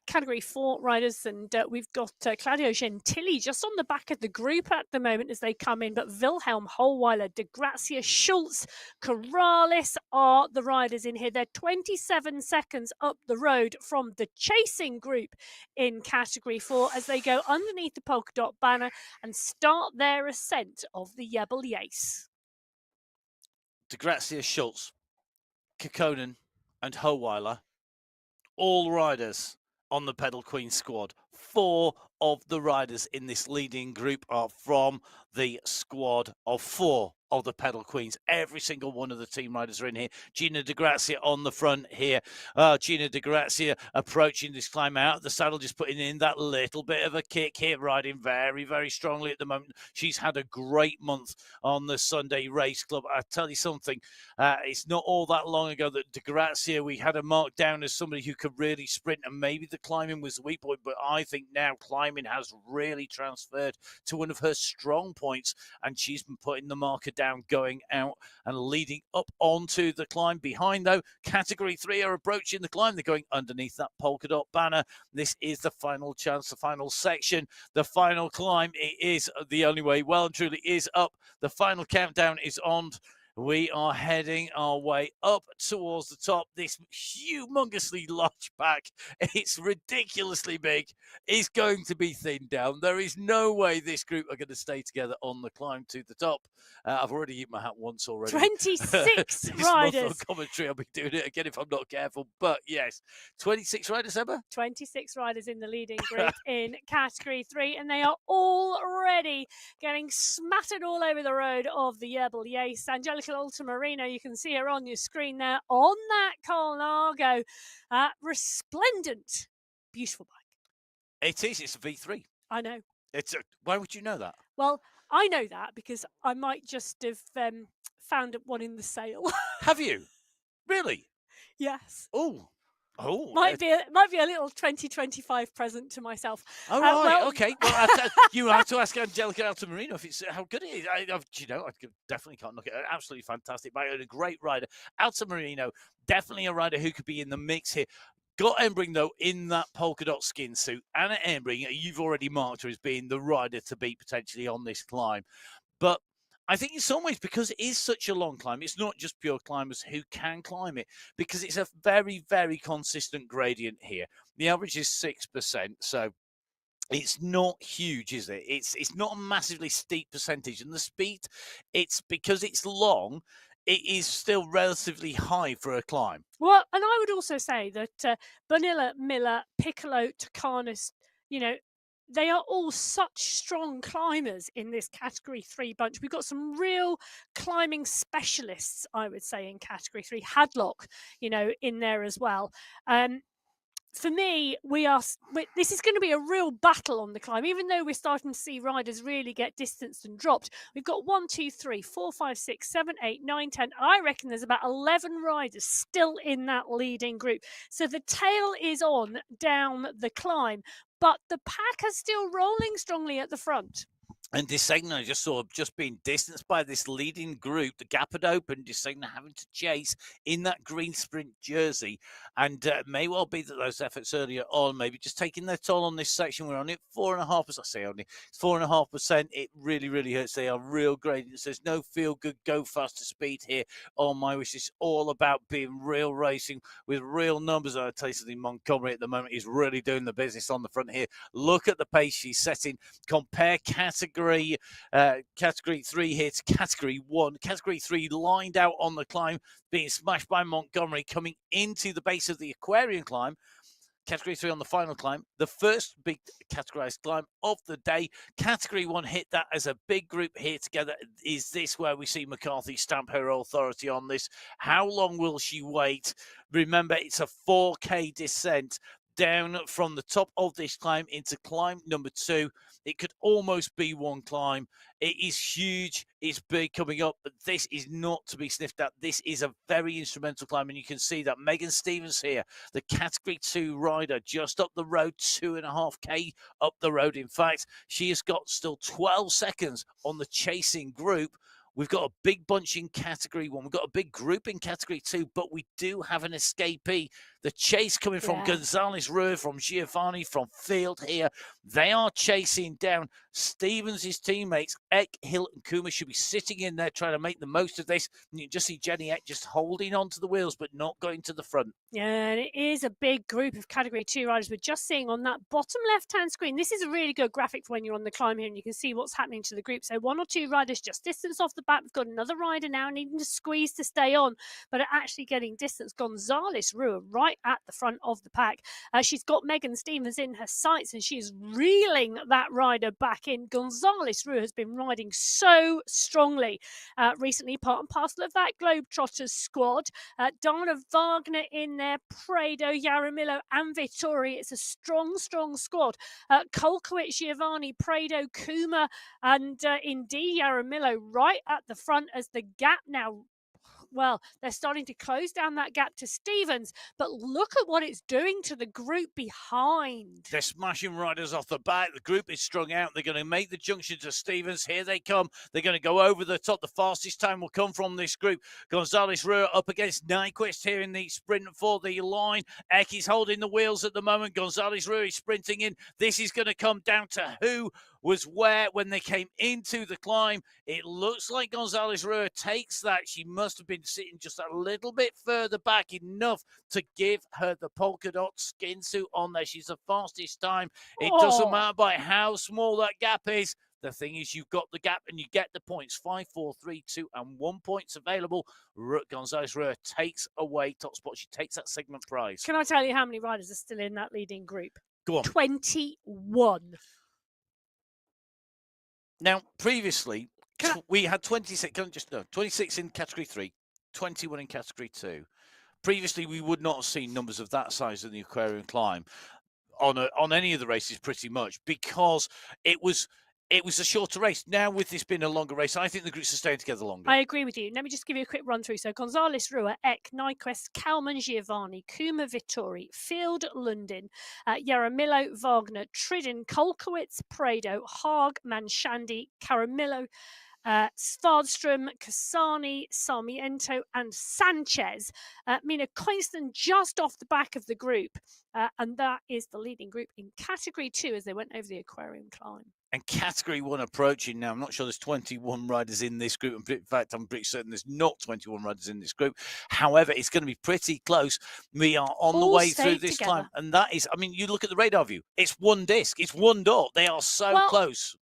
Category 4 riders, and we've got Claudio Gentili just on the back of the group at the moment as they come in, but Wilhelm Hollweiler, De Grazia, Schultz, Corrales are the riders in here. They're 27 seconds up the road from the chasing group in Category 4 as they go underneath the polka dot banner and start their ascent of the Jebel Yace. De Grazia, Schultz, Kekkonen and Hollweiler, all riders on the Pedal Queen squad. 4 of the riders in this leading group are from the squad of 4 of the Pedal Queens. Every single one of the team riders are in here. Gina De Grazia on the front here. Gina De Grazia approaching this climb out of the saddle, just putting in that little bit of a kick here, riding very, very strongly at the moment. She's had a great month on the Sunday Race Club. I tell you something, it's not all that long ago that De Grazia, we had her marked down as somebody who could really sprint, and maybe the climbing was the weak point, but I think now climbing has really transferred to one of her strong points, and she's been putting the marker down, going out and leading up onto the climb. Behind, though, Category 3 are approaching the climb. They're going underneath that polka dot banner. This is the final chance, the final section, the final climb. It is the only way. Well and truly is up. The final countdown is on. We are heading our way up towards the top. This humongously large pack, it's ridiculously big, is going to be thinned down. There is no way this group are going to stay together on the climb to the top. I've already eaten my hat once already. 26 this riders. month on commentary, I'll be doing it again if I'm not careful. But yes, 26 riders, Emma? 26 riders in the leading group in category 3, and they are already getting smattered all over the road of the Yerbal Yace. Angelica Ultramarino, you can see her on your screen there on that Colnago. Resplendent, beautiful bike. It is. It's a V3. I know. Why would you know that? Well, I know that because I might just have found one in the sale. Have you? Really? Yes. Oh. Might be a little 2025 present to myself. Oh, right, okay. Well, you have to ask Angelica Altamarino if it's how good it is. I definitely can't knock it. Absolutely fantastic bike and a great rider. Altamarino, definitely a rider who could be in the mix here. Got Embring, though, in that polka dot skin suit. Anna Embring, you've already marked her as being the rider to beat potentially on this climb. But I think in some ways, because it is such a long climb, it's not just pure climbers who can climb it, because it's a very, very consistent gradient here. The average is 6%, so it's not huge, is it? It's not a massively steep percentage. And the speed, it's because it's long, it is still relatively high for a climb. Well, and I would also say that Bonilla, Miller, Piccolo, Tucanis, they are all such strong climbers in this category 3 bunch. We've got some real climbing specialists, I would say, in category 3. Hadlock, in there as well. For me, this is going to be a real battle on the climb, even though we're starting to see riders really get distanced and dropped. We've got 1, 2, 3, 4, 5, 6, 7, 8, 9, 10. I reckon there's about 11 riders still in that leading group. So the tail is on down the climb, but the pack is still rolling strongly at the front. And Desegna just being distanced by this leading group. The gap had opened, Desegna having to chase in that green sprint jersey. And it may well be that those efforts earlier on, maybe just taking their toll on this section. We're on it 4.5%. I say only 4.5%. It really, really hurts. They are real gradients. There's no feel good, go faster speed here on MyWhoosh. It's all about being real racing with real numbers. I tell you something, Montgomery at the moment is really doing the business on the front here. Look at the pace she's setting. Compare category 3 here to category 1. Category 3 lined out on the climb, being smashed by Montgomery, coming into the base of the Aquarian climb. Category 3 on the final climb, the first big categorized climb of the day. Category 1 hit that as a big group here together. Is this where we see McCarthy stamp her authority on this? How long will she wait? Remember, it's a 4K descent down from the top of this climb into climb number 2. It could almost be one climb. It is huge. It's big coming up, but this is not to be sniffed at. This is a very instrumental climb, and you can see that Megan Stevens here, the category 2 rider, just up the road, 2.5K up the road. In fact, she has got still 12 seconds on the chasing group. We've got a big bunch in category 1. We've got a big group in category 2, but we do have an escapee. The chase coming from Gonzalez Ruhr, from Giovanni, from Field here. They are chasing down Stevens' teammates. Eck, Hill, and Kuma should be sitting in there trying to make the most of this. And you can just see Jenny Eck just holding on to the wheels, but not going to the front. Yeah, and it is a big group of category 2 riders. We're just seeing on that bottom left-hand screen. This is a really good graphic for when you're on the climb here, and you can see what's happening to the group. So 1 or 2 riders just distance off the back. We've got another rider now needing to squeeze to stay on, but are actually getting distance. Gonzalez Ruhr right at the front of the pack. She's got Megan Stevens in her sights, and she's reeling that rider back in. Gonzalez Ruhr has been riding so strongly recently, part and parcel of that Globetrotters squad. Dana Wagner in there, Prado, Yaramillo, and Vittori. It's a strong, strong squad. Kolkowicz, Giovanni, Prado, Kuma, and indeed Yaramillo right at the front as the gap now. Well, they're starting to close down that gap to Stevens, but look at what it's doing to the group behind. They're smashing riders off the back. The group is strung out. They're going to make the junction to Stevens. Here they come. They're going to go over the top. The fastest time will come from this group. Gonzalez Ruhr up against Nyquist here in the sprint for the line. Eck is holding the wheels at the moment. Gonzalez Ruhr is sprinting in. This is going to come down to who was where, when they came into the climb, it looks like Gonzalez Rua takes that. She must have been sitting just a little bit further back, enough to give her the polka dot skin suit on there. She's the fastest time. It doesn't matter by how small that gap is. The thing is, you've got the gap and you get the points. 5, 4, 3, 2, and 1 points available. Gonzalez Rua takes away top spot. She takes that segment prize. Can I tell you how many riders are still in that leading group? Go on. 21. Now, previously, we had 26, 26 in Category 3, 21 in Category 2. Previously, we would not have seen numbers of that size in the Aquarium Climb on any of the races, pretty much, because it was a shorter race. Now, with this being a longer race, I think the groups are staying together longer. I agree with you. Let me just give you a quick run through. So Gonzalez Rua, Eck, Nyquist, Kalman, Giovanni, Kuma, Vittori, Field, Lundin, Yaramillo, Wagner, Tridden, Kolkowitz, Prado, Haag, Manshandi, Caramillo, Svardstrom, Cassani, Sarmiento, and Sanchez. Mina Koinsten just off the back of the group. And that is the leading group in Category 2 as they went over the Aquarium Climb. And Category 1 approaching now. I'm not sure there's 21 riders in this group. In fact, I'm pretty certain there's not 21 riders in this group. However, it's going to be pretty close. We are on the way through this climb. And that is, I mean, you look at the radar view. It's one disc. It's one dot. They are so close.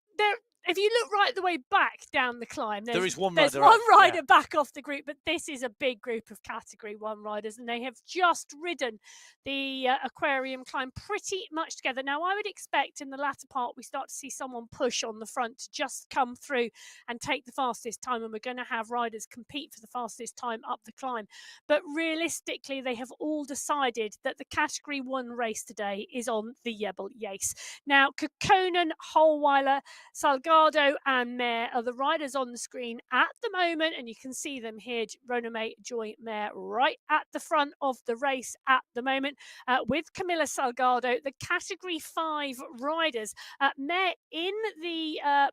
If you look right the way back down the climb, there's one rider back off the group, but this is a big group of Category 1 riders, and they have just ridden the Aquarium Climb pretty much together. Now, I would expect in the latter part we start to see someone push on the front to just come through and take the fastest time, and we're going to have riders compete for the fastest time up the climb. But realistically, they have all decided that the Category 1 race today is on the Jebel Yace. Now, Kekkonen, Holweiler, Salgado and Mayer are the riders on the screen at the moment, and you can see them here. Roname, Joy, Mayer right at the front of the race at the moment with Camila Salgado, the Category 5 riders. Mayer in the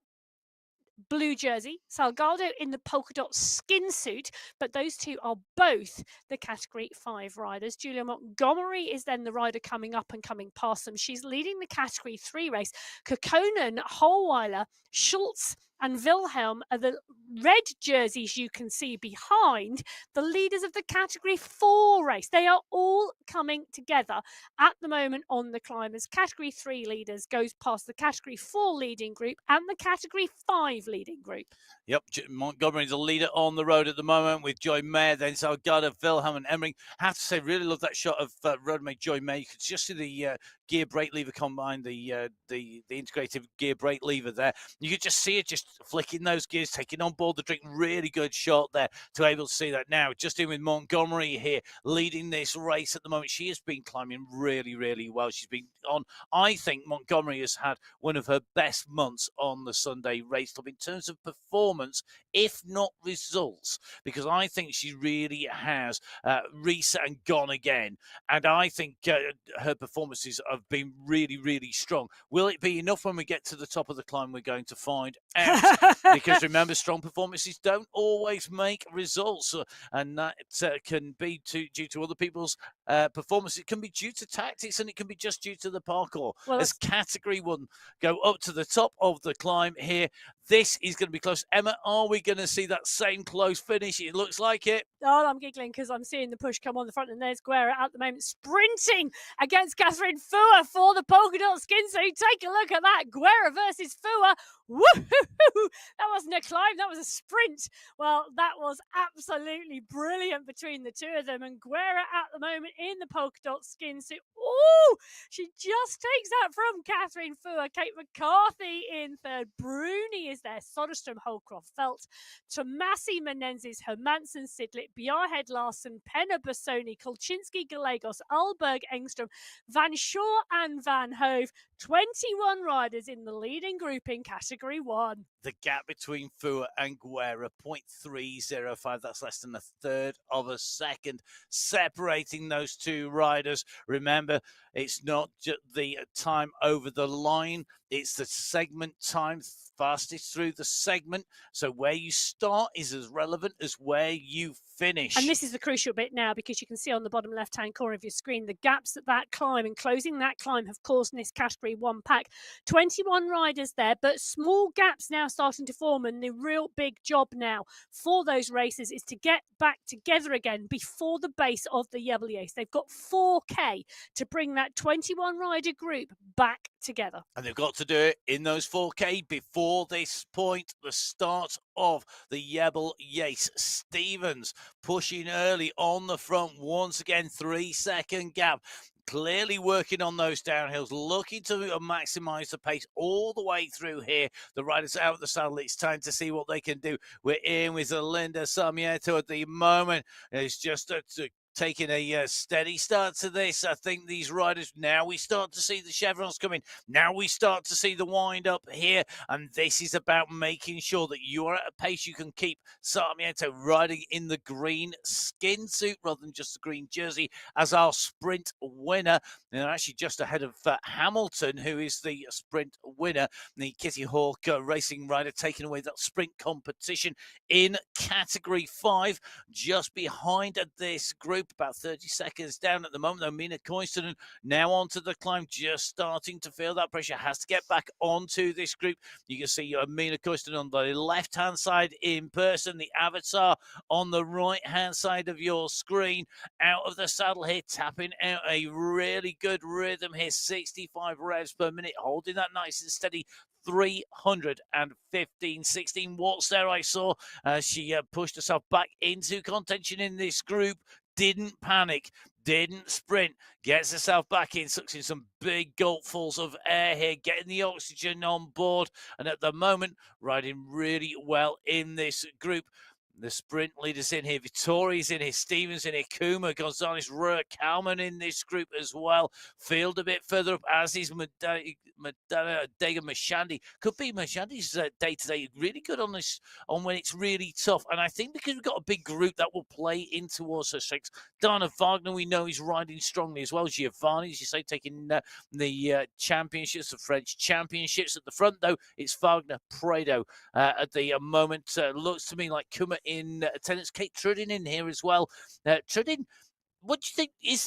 blue jersey, Salgado in the polka dot skin suit, but those two are both the Category 5 riders. Julia Montgomery is then the rider coming up and coming past them. She's leading the Category 3 race. Kekkonen, Holweiler, Schultz and Wilhelm are the red jerseys you can see behind the leaders of the Category 4 race. They are all coming together at the moment on the climb as Category 3 leaders goes past the Category 4 leading group and the Category 5 leading group. Yep, Montgomery is the leader on the road at the moment with Joy Mayer, then Salgado, Wilhelm and Emmering. I have to say, really love that shot of roadmate Joy Mayer. You could just see the gear brake lever combined, the integrated gear brake lever there. You could just see it just flicking those gears, taking on board the drink. Really good shot there to be able to see that now. Just in with Montgomery here, leading this race at the moment. She has been climbing really, really well. She's been on, I think Montgomery has had one of her best months on the Sunday race club in terms of performance, if not results, because I think she really has reset and gone again. And I think her performances have been really, really strong. Will it be enough when we get to the top of the climb? We're going to find out. Because remember, strong performances don't always make results, and that can be due to other people's performance. It can be due to tactics, and it can be just due to the parkour. Well, as Category 1 go up to the top of the climb here, this is going to be close. Emma, are we going to see that same close finish? It looks like it. Oh, I'm giggling because I'm seeing the push come on the front, and there's Guerra at the moment sprinting against Catherine Fua for the polka dot skin suit. Take a look at that. Guerra versus Fua. Woohoo! That wasn't a climb, that was a sprint. Well, that was absolutely brilliant between the two of them. And Guerra at the moment in the polka dot skin suit. Ooh! She just takes that from Catherine Fua. Kate McCarthy in third. Bruni is there. Soderstrom, Holcroft, Felt, Tomasi, Menendez, Hermansen, Sidlett, Bjarhead, Larsen, Penna, Bassoni, Kolczynski, Gallegos, Alberg, Engstrom, Van Shaw and Van Hove. 21 riders in the leading group in Category 1. The gap between Fua and Guerra, 0.305. That's less than a third of a second, separating those those two riders. Remember, it's not just the time over the line, it's the segment time, fastest through the segment. So where you start is as relevant as where you finish. And this is the crucial bit now, because you can see on the bottom left-hand corner of your screen the gaps that climb and closing that climb have caused in this Category 1 pack. 21 riders there, but small gaps now starting to form, and the real big job now for those racers is to get back together again before the base of the Yebeliers. They've got 4K to bring that 21 rider group back together. And they've got to do it in those 4K before this point, the start of the Yebeliers. Stevens pushing early on the front. Once again, 3-second gap. Clearly working on those downhills, looking to maximize the pace all the way through here. The riders out of the saddle. It's time to see what they can do. We're in with Linda Sarmiento at the moment. It's just taking a steady start to this. I think these riders, now we start to see the chevrons coming. Now we start to see the wind up here. And this is about making sure that you are at a pace you can keep Sarmiento riding in the green skin suit rather than just the green jersey as our sprint winner. And they're actually just ahead of Hamilton, who is the sprint winner. The Kitty Hawk racing rider taking away that sprint competition in Category 5. Just behind this group, about 30 seconds down at the moment, though. Mina Koistonen now onto the climb, just starting to feel that pressure, has to get back onto this group. You can see Mina Koistonen on the left-hand side in person, the avatar on the right-hand side of your screen. Out of the saddle here, tapping out a really good rhythm here, 65 revs per minute, holding that nice and steady. 315, 16 watts there I saw. She pushed herself back into contention in this group. Didn't panic, didn't sprint, gets herself back in, sucks in some big gulpfuls of air here, getting the oxygen on board, and at the moment, riding really well in this group. The sprint leaders in here, Vittori's in here, Stevens in here, Kuma, Gonzalez, Ruhr, Kalman in this group as well. Field a bit further up, as is Dega Mashandi. Could be Mashandi's day today. Really good on this, on when it's really tough. And I think because we've got a big group that will play in towards her strengths. Dana Wagner, we know, is riding strongly as well. Giovanni, as you say, taking the championships, the French championships. At the front, though, it's Wagner, Prado. At the moment, looks to me like Kuma in attendance. Kate Trudin in here as well. Trudin, what do you think? Is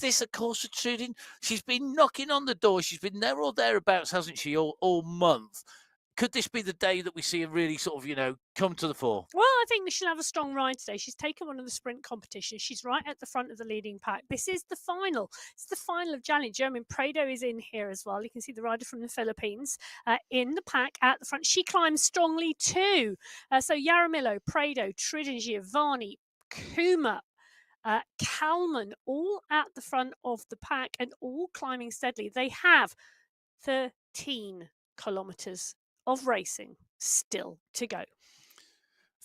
this a course for Trudin? She's been knocking on the door. She's been there or thereabouts, hasn't she, all month? Could this be the day that we see her really sort of, come to the fore? Well, I think she'll have a strong ride today. She's taken one of the sprint competitions. She's right at the front of the leading pack. This is the final. It's the final of challenge. I mean, Prado is in here as well. You can see the rider from the Philippines in the pack at the front. She climbs strongly too. So Yaramillo, Prado, Tridin, Giovanni, Kuma, Kalman, all at the front of the pack and all climbing steadily. They have 13 kilometres of racing still to go.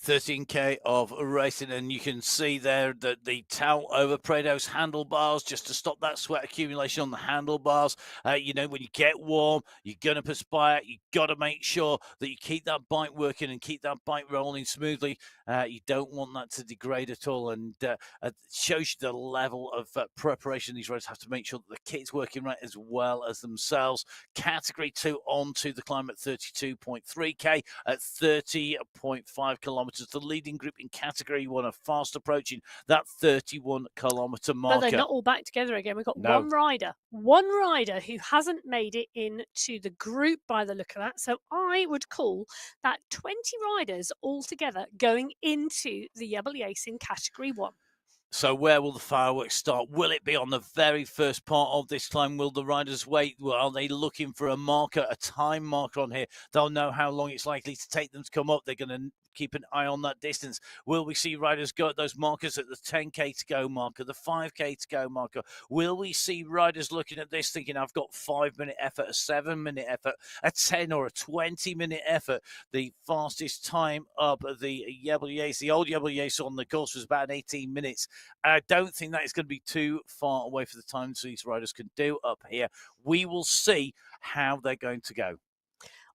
13k of racing, and you can see there that the towel over Prado's handlebars just to stop that sweat accumulation on the handlebars. When you get warm, you're going to perspire. You've got to make sure that you keep that bike working and keep that bike rolling smoothly. You don't want that to degrade at all, and it shows you the level of preparation these riders have to make sure that the kit's working right as well as themselves. Category 2 onto the climb at 32.3k at 30.5 kilometers. The leading group in Category 1 are fast approaching that 31-kilometer marker. But they're not all back together again. We've got one rider who hasn't made it into the group by the look of that. So I would call that 20 riders all together going into the Yebeliers in Category 1. So where will the fireworks start? Will it be on the very first part of this climb? Will the riders wait? Well, are they looking for a marker, a time marker on here? They'll know how long it's likely to take them to come up. They're going to keep an eye on that distance. Will we see riders go at those markers at the 10k to go marker, the 5k to go marker? Will we see riders looking at this thinking, I've got 5-minute effort, a 7-minute effort, a 10 or a 20-minute effort? The fastest time up the Yebeliers, the old Yebeliers on the course was about 18 minutes. I don't think that is going to be too far away for the times these riders can do up here. We will see how they're going to go.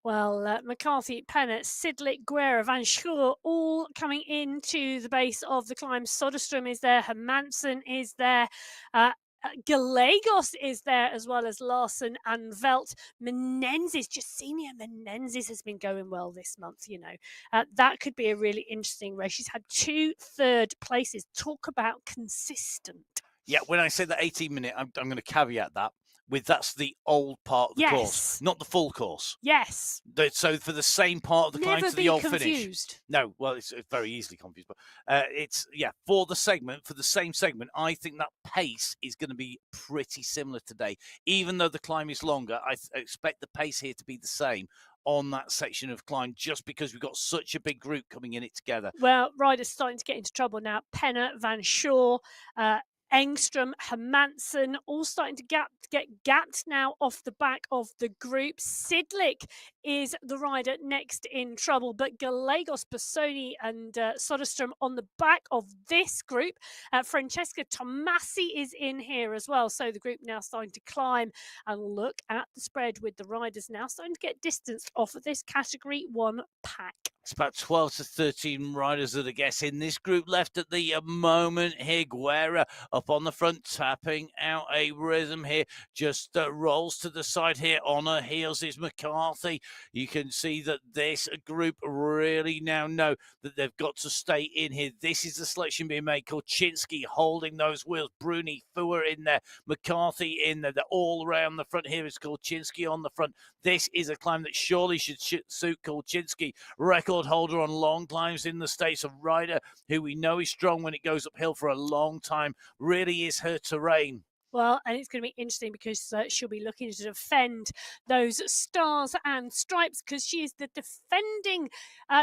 Well, McCarthy, Penner, Sidlick, Guerra, Van Schoor all coming into the base of the climb. Soderstrom is there, Hermansen is there, Gallegos is there, as well as Larson and Velt. Menenzes, Jacinia Menenzes has been going well this month, you know. That could be a really interesting race. She's had 2 third places. Talk about consistent. Yeah, when I say the 18-minute, I'm going to caveat that with that's the old part of the course, not the full course. Yes. So for the same part of the climb to the old confused. finish. No, well, it's very easily confused, but it's for the same segment. I think that pace is going to be pretty similar today, even though the climb is longer. I expect the pace here to be the same on that section of climb, just because we've got such a big group coming in it together. Well, riders starting to get into trouble now. Penner, Van Schoor, Engstrom, Hermansen, all starting to get gapped now off the back of the group. Sidlick is the rider next in trouble, but Gallegos, Bassoni and Soderstrom on the back of this group. Francesca Tomasi is in here as well. So the group now starting to climb, and look at the spread with the riders now starting to get distanced off of this Category 1 pack. It's about 12 to 13 riders that I guess in this group left at the moment here. Guerra up on the front, tapping out a rhythm here. Just rolls to the side here. On her heels is McCarthy. You can see that this group really now know that they've got to stay in here. This is the selection being made. Kolchinsky holding those wheels. Bruni, Fuhr in there. McCarthy in there. They're all around the front here. It's Kolchinsky on the front. This is a climb that surely should suit Kolchinsky. Record holder on long climbs in the States, a rider who we know is strong when it goes uphill for a long time. Really is her terrain. Well, and it's going to be interesting because she'll be looking to defend those stars and stripes, because she is the defending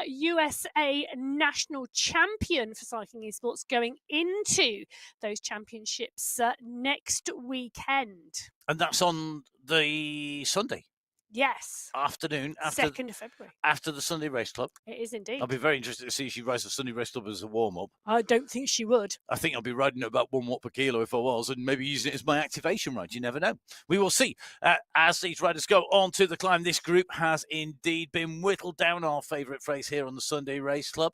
USA national champion for cycling esports going into those championships next weekend. And that's on the Sunday. Yes. Afternoon. 2nd of February. After the Sunday Race Club. It is indeed. I'll be very interested to see if she rides the Sunday Race Club as a warm-up. I don't think she would. I think I'll be riding at about 1 watt per kilo if I was, and maybe using it as my activation ride. You never know. We will see. As these riders go on to the climb, this group has indeed been whittled down, our favourite phrase here on the Sunday Race Club.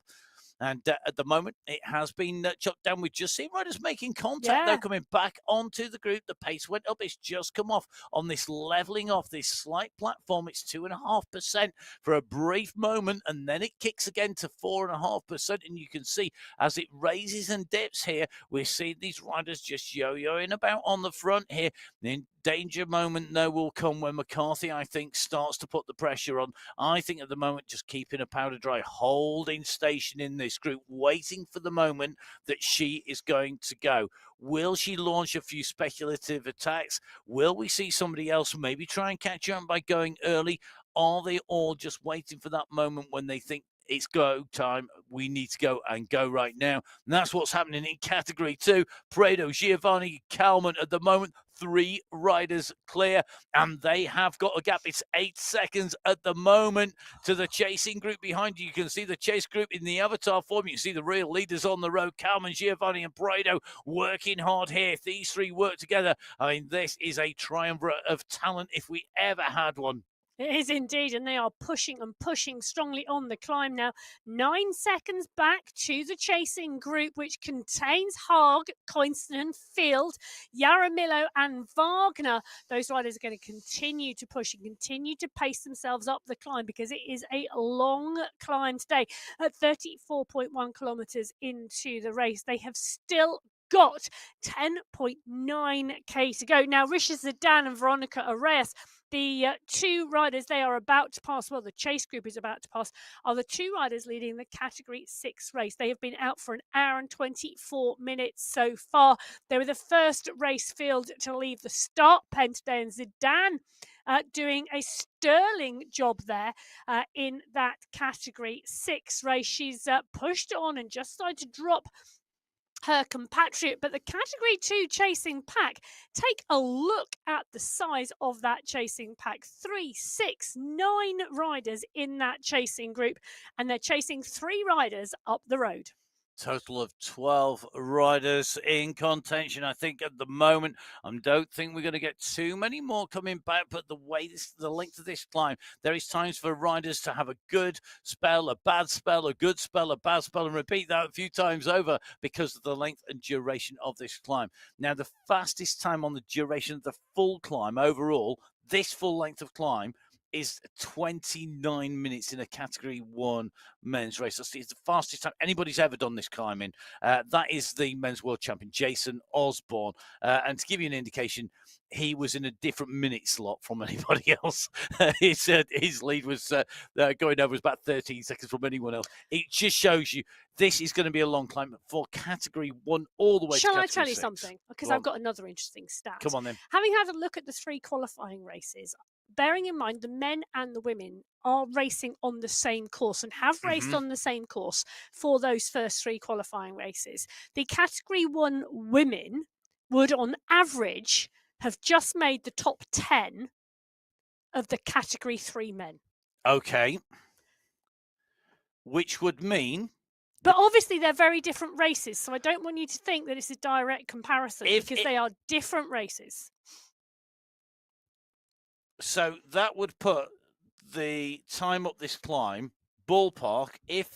And at the moment, it has been chopped down. We've just seen riders making contact. They're coming back onto the group. The pace went up. It's just come off on this levelling off, this slight platform. It's 2.5% for a brief moment, and then it kicks again to 4.5%. And you can see as it raises and dips here, we're seeing these riders just yo-yoing about on the front here. Then danger moment, though, will come when McCarthy, I think, starts to put the pressure on. I think at the moment, just keeping a powder dry, holding station in this group, waiting for the moment that she is going to go. Will she launch a few speculative attacks? Will we see somebody else maybe try and catch her by going early? Are they all just waiting for that moment when they think it's go time, we need to go and go right now? And that's what's happening in Category 2. Prado, Giovanni, Kalman at the moment, 3 riders clear, and they have got a gap. It's 8 seconds at the moment to the chasing group behind you. You can see the chase group in the avatar form. You can see the real leaders on the road, Kalman, Giovanni and Prado, working hard here. If these 3 work together, I mean, this is a triumvirate of talent if we ever had one. It is indeed, and they are pushing and pushing strongly on the climb now. 9 seconds back to the chasing group, which contains Haag, Coinston, Field, Yaramillo and Wagner. Those riders are going to continue to push and continue to pace themselves up the climb, because it is a long climb today. At 34.1 kilometres into the race, they have still got 10.9k to go. Now, Risha Zidane and Veronica Arias, the 2 riders they are about to pass, well, the chase group is about to pass, are the 2 riders leading the Category 6 race. They have been out for an hour and 24 minutes so far. They were the first race field to leave the start pen today, and Zidane doing a sterling job there in that Category 6 race. She's pushed on and just started to drop her compatriot, but the Category 2 chasing pack, take a look at the size of that chasing pack. 3, 6, 9 riders in that chasing group, and they're chasing 3 riders up the road. Total of 12 riders in contention, I think, at the moment. I don't think we're going to get too many more coming back, but the length of this climb, there is times for riders to have a good spell, a bad spell, a good spell, a bad spell, and repeat that a few times over because of the length and duration of this climb. Now, the fastest time on the duration of the full climb overall, this full length of climb, is 29 minutes in a Category 1 men's race. That's the fastest time anybody's ever done this climbing. That is the men's world champion, Jason Osborne. And to give you an indication, he was in a different minute slot from anybody else. His lead was going over was about 13 seconds from anyone else. It just shows you this is going to be a long climb for Category 1 all the way to Shall Category I tell you 6. something? Because I've got another interesting stat. Come on then. Having had a look at the 3 qualifying races, bearing in mind the men and the women are racing on the same course and have raced on the same course for those first 3 qualifying races, the Category 1 women would on average have just made the top 10 of the Category 3 men. Okay. Which would mean... But obviously they're very different races, so I don't want you to think that it's a direct comparison because they are different races. So that would put the time up this climb, ballpark, if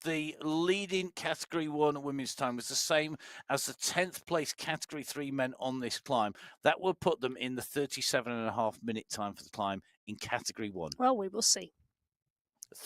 the leading Category 1 women's time was the same as the 10th place Category 3 men on this climb, that would put them in the 37.5-minute time for the climb in Category 1. Well, we will see.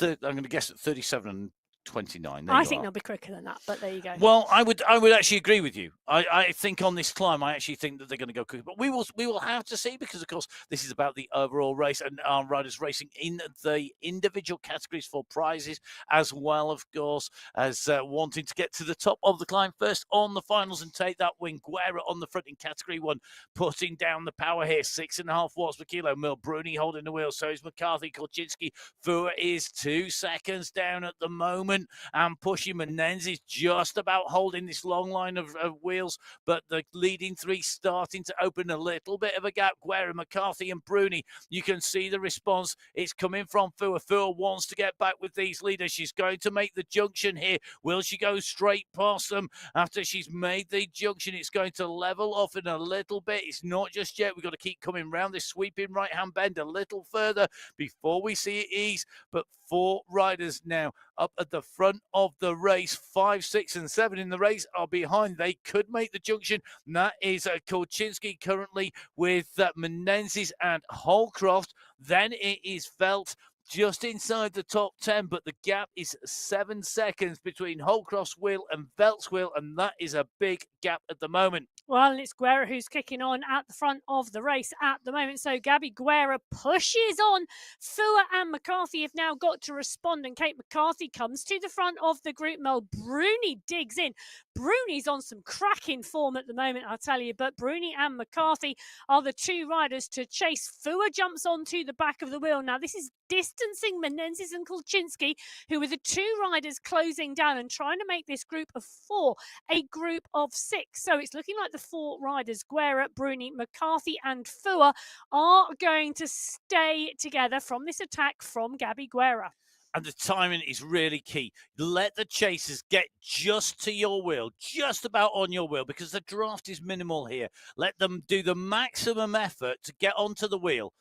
I'm going to guess at 37 29. I think they'll be quicker than that, but there you go. Well, I would actually agree with you. I think on this climb, I actually think that they're going to go quicker. But we will have to see because, of course, this is about the overall race and our riders racing in the individual categories for prizes, as well, of course, as wanting to get to the top of the climb first on the finals and take that win. Guerra on the front in Category 1, putting down the power here, 6.5 watts per kilo. Bruni holding the wheel. So is McCarthy. Kolczynski. Fua is 2 seconds down at the moment. And pushing Menendez just about holding this long line of wheels, but the leading 3 starting to open a little bit of a gap. Guerra, McCarthy and Bruni, you can see the response. It's coming from Fua. Fua wants to get back with these leaders. She's going to make the junction here. Will she go straight past them after she's made the junction? It's going to level off in a little bit. It's not just yet. We've got to keep coming round this sweeping right-hand bend a little further before we see it ease. But 4 riders now up at the front of the race. 5, 6, and 7 in the race are behind. They could make the junction. And that is Kolczynski currently with Menendez and Holcroft. Then it is Felt just inside the top 10, but the gap is 7 seconds between Holcroft's wheel and Velt's wheel, and that is a big gap at the moment. Well, and it's Guerra who's kicking on at the front of the race at the moment. So Gabby Guerra pushes on. Fua and McCarthy have now got to respond, and Kate McCarthy comes to the front of the group. Mel Bruni digs in. Bruni's on some cracking form at the moment, I'll tell you, but Bruni and McCarthy are the 2 riders to chase. Fua jumps onto the back of the wheel. Now, this is distancing Menendez and Kolczynski, who are the 2 riders closing down and trying to make this group of 4 a group of 6. So it's looking like the 4 riders, Guerra, Bruni, McCarthy and Fua, are going to stay together from this attack from Gabby Guerra. And the timing is really key. Let the chasers get just to your wheel, just about on your wheel, because the draft is minimal here. Let them do the maximum effort to get onto the wheel.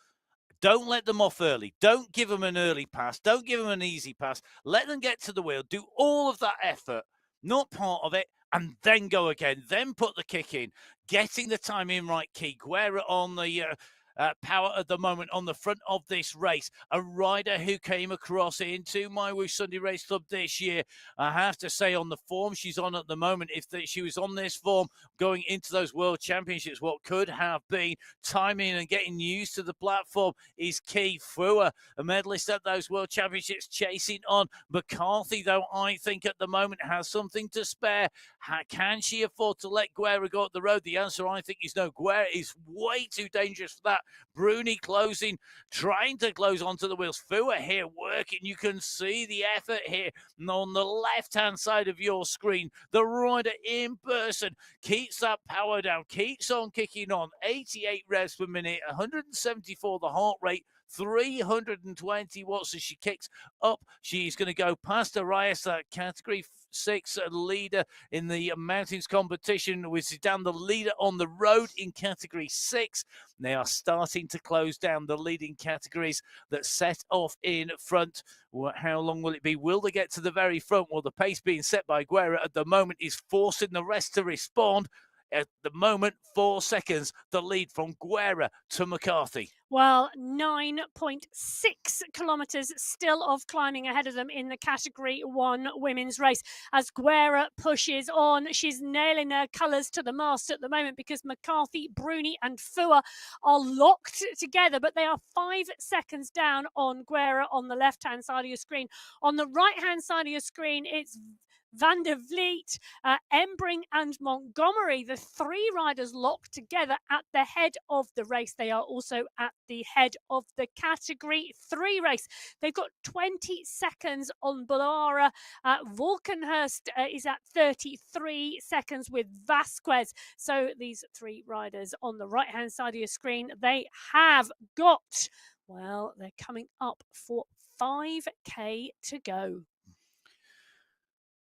Don't let them off early. Don't give them an early pass. Don't give them an easy pass. Let them get to the wheel. Do all of that effort, not part of it, and then go again. Then put the kick in. Getting the time in right key. Guerra on the power at the moment on the front of this race. A rider who came across into MyWhoosh Sunday Race Club this year. I have to say, on the form she's on at the moment, if she was on this form going into those World Championships, what could have been timing and getting used to the platform is key. Fua, a medalist at those World Championships, chasing on. McCarthy, though, I think at the moment has something to spare. Can she afford to let Guerra go up the road? The answer, I think, is no. Guerra is way too dangerous for that. Bruni closing, trying to close onto the wheels. Fua here working. You can see the effort here on the left-hand side of your screen. The rider in person keeps that power down, keeps on kicking on. 88 revs per minute, 174 the heart rate, 320 watts as she kicks up. She's going to go past Arias, that Category 6 leader in the mountains competition, with Zidane the leader on the road in category 6. They are starting to close down the leading categories that set off in front. How long will it be? Will they get to the very front? Well, the pace being set by Guerra at the moment is forcing the rest to respond. At the moment, 4 seconds, the lead from Guerra to McCarthy. Well, 9.6 kilometres still of climbing ahead of them in the Category 1 women's race. As Guerra pushes on, she's nailing her colours to the mast at the moment, because McCarthy, Bruni and Fua are locked together, but they are 5 seconds down on Guerra on the left-hand side of your screen. On the right-hand side of your screen, it's Van der Vliet, Embring and Montgomery, the 3 riders locked together at the head of the race. They are also at the head of the Category 3 race. They've got 20 seconds on Bolara. Volkenhurst is at 33 seconds with Vasquez. So these 3 riders on the right-hand side of your screen, they have got, well, they're coming up for 5K to go.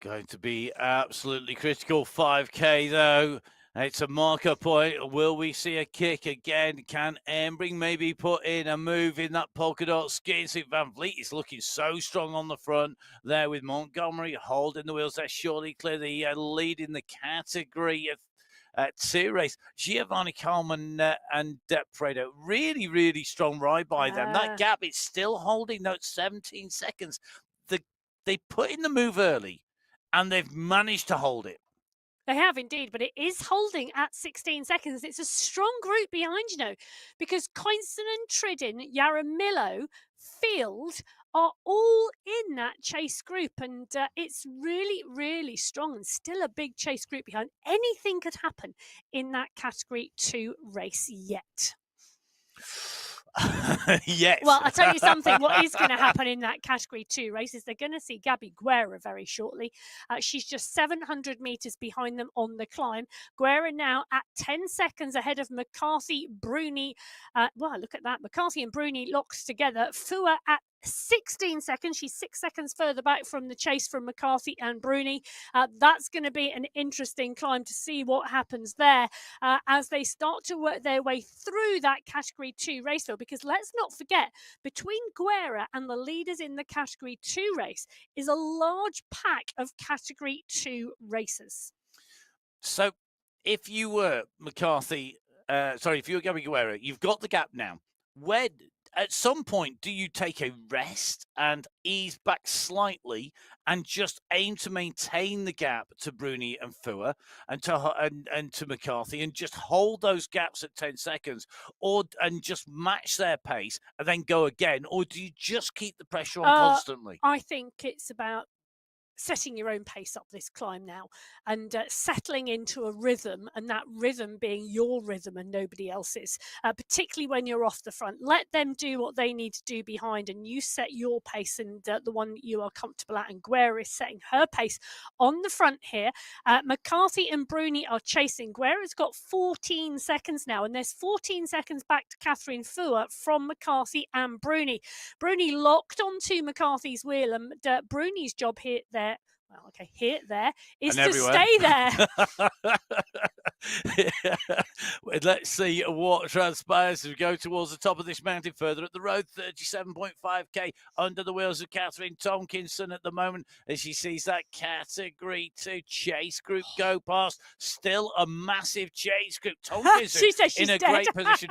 Going to be absolutely critical. 5K though. It's a marker point. Will we see a kick again? Can Embring maybe put in a move in that polka dot skin suit? Van Vliet is looking so strong on the front there, with Montgomery holding the wheels. They're surely clear the lead in the category of 2 race. Giovanni Coleman and Fredo, really strong ride by them. That gap is still holding, though, at 17 seconds. They put in the move early, and they've managed to hold it. They have indeed, but it is holding at 16 seconds. It's a strong group behind, you know, because Coinson and Tridden, Yaramillo, Field are all in that chase group, and it's really strong, and still a big chase group behind. Anything could happen in that Category 2 race yet. Yes. Well, I'll tell you something. What is going to happen in that Category 2 race is they're going to see Gabby Guerra very shortly. She's just 700 metres behind them on the climb. Guerra now at 10 seconds ahead of McCarthy, Bruni. Well, look at that. McCarthy and Bruni locked together. Fua at 16 seconds. She's 6 seconds further back from the chase from McCarthy and Bruni. That's going to be an interesting climb to see what happens there as they start to work their way through that Category 2 race field, because let's not forget, between Guerra and the leaders in the Category 2 race is a large pack of Category 2 racers. So if you were McCarthy, if you were Gabby Guerra, you've got the gap now. Where at some point do you take a rest and ease back slightly and just aim to maintain the gap to Bruni and Fua and to McCarthy, and just hold those gaps at 10 seconds, and just match their pace and then go again? Or do you just keep the pressure on constantly? I think it's about setting your own pace up this climb now, and settling into a rhythm, and that rhythm being your rhythm and nobody else's, particularly when you're off the front. Let them do what they need to do behind, and you set your pace and the one you are comfortable at. And Guerra is setting her pace on the front here. McCarthy and Bruni are chasing. Guerra's got 14 seconds now, and there's 14 seconds back to Catherine Fua from McCarthy and Bruni. Bruni locked onto McCarthy's wheel, and Bruni's job here is to stay there. Let's see what transpires as we go towards the top of this mountain further up the road. 37.5k under the wheels of Catherine Tomkinson at the moment, as she sees that Category 2 chase group go past. Still a massive chase group. Tomkinson she says she's in a dead. great position.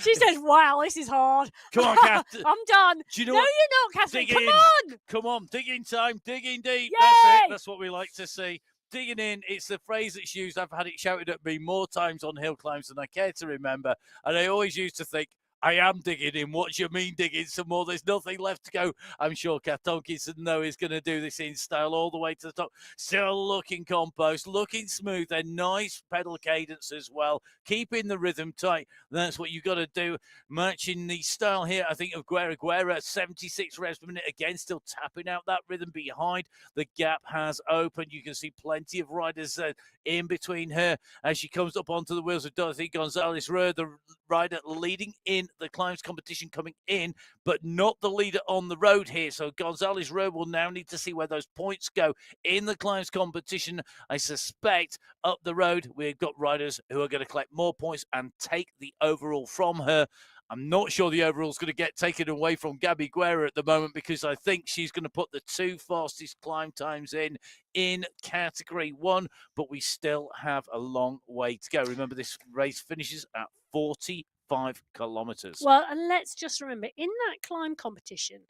She says, wow, this is hard. Come on, Kath. I'm done. Do you know no, what? you're not, Catherine. Dig Come in. on. Come on, digging time, digging deep. Yay! That's it. That's what we like to see. Digging in, it's the phrase that's used. I've had it shouted at me more times on hill climbs than I care to remember. And I always used to think, I am digging in. What do you mean digging some more? There's nothing left to go. I'm sure Kath Tomkinson, though, is going to do this in style all the way to the top. Still looking composed, looking smooth. A nice pedal cadence as well. Keeping the rhythm tight. That's what you've got to do. Matching the style here, I think, of Guerra. Guerra, 76 revs per minute. Again, still tapping out that rhythm behind. The gap has opened. You can see plenty of riders in between her as she comes up onto the wheels of Dorothy Gonzalez. The rider leading in the climbs competition coming in, but not the leader on the road here. So Gonzalez Road will now need to see where those points go in the climbs competition. I suspect up the road we've got riders who are going to collect more points and take the overall from her. I'm not sure the overall is going to get taken away from Gabby Guerra at the moment, because I think she's going to put the 2 fastest climb times in category 1, but we still have a long way to go. Remember, this race finishes at 45 kilometres. Well, and let's just remember, in that climb competition,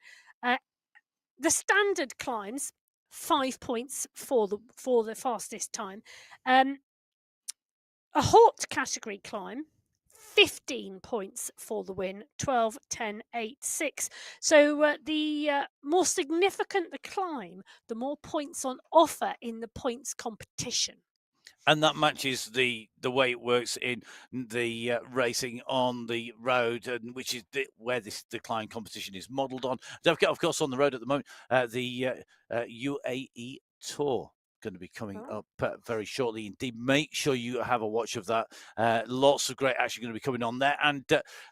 the standard climbs, 5 points for the fastest time. A hot category climb, 15 points for the win, 12, 10, 8, 6. So the more significant the climb, the more points on offer in the points competition. And that matches the way it works in the racing on the road, and which is where the climb competition is modelled on. Don't forget, of course, on the road at the moment, the UAE Tour going to be coming up very shortly indeed. Make sure you have a watch of that. Lots of great action going to be coming on there. And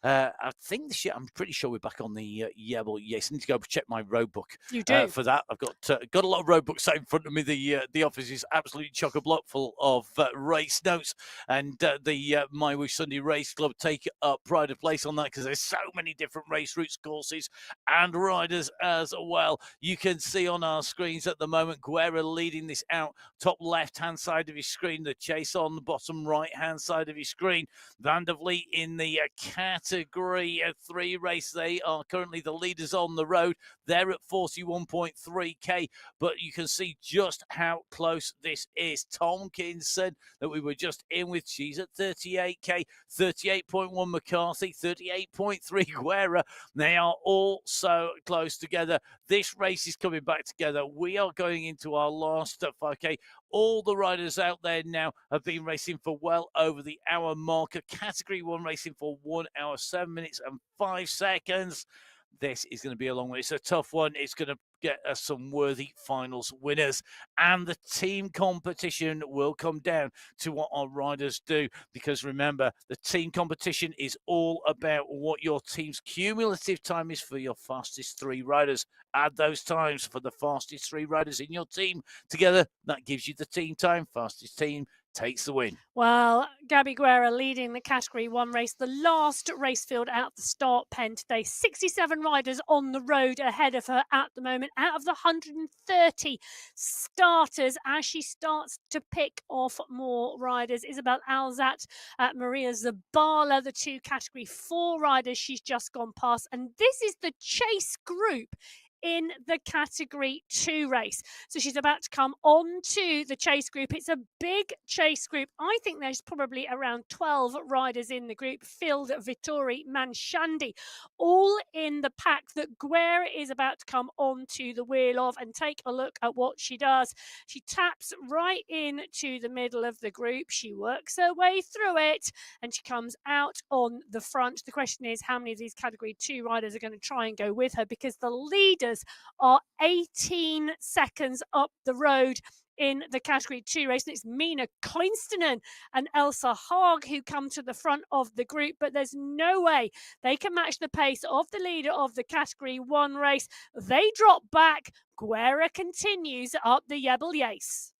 I think this year, I'm pretty sure we're back on the yes. I need to go check my road book. You do for that. I've got a lot of road books out in front of me. The office is absolutely chock-a-block full of race notes, and the MyWhoosh Sunday Race Club take up pride of place on that, because there's so many different race routes, courses, and riders as well. You can see on our screens at the moment Guerra leading this out, top left-hand side of your screen, the chase on the bottom right-hand side of your screen. Van der Vliet in the category 3 race. They are currently the leaders on the road. They're at 41.3k, but you can see just how close this is. Tomkinson, that we were just in with, she's at 38k, 38.1 McCarthy, 38.3 Guerra. They are all so close together. This race is coming back together. We are going into our last 5k. All the riders out there now have been racing for well over the hour marker. Category 1 racing for 1 hour, 7 minutes and 5 seconds. This is going to be a long one. It's a tough one. It's going to get us some worthy finals winners. And the team competition will come down to what our riders do. Because remember, the team competition is all about what your team's cumulative time is for your fastest 3 riders. Add those times for the fastest 3 riders in your team together. That gives you the team time. Fastest team takes the win. Well, Gabby Guerra leading the Category 1 race, the last race field out the start pen today. 67 riders on the road ahead of her at the moment, out of the 130 starters, as she starts to pick off more riders. Isabel Alzat, Maria Zabala, the 2 Category 4 riders she's just gone past. And this is the chase group in the Category 2 race. So she's about to come on to the chase group. It's a big chase group. I think there's probably around 12 riders in the group. Phil, Vittori, Manshandi, all in the pack that Guerra is about to come onto the wheel of, and take a look at what she does. She taps right into the middle of the group. She works her way through it, and she comes out on the front. The question is, how many of these Category 2 riders are going to try and go with her, because the leaders are 18 seconds up the road in the Category 2 race. And it's Mina Koinstinen and Elsa Haag who come to the front of the group, but there's no way they can match the pace of the leader of the Category 1 race. They drop back. Guerra continues up the Jebel Yace.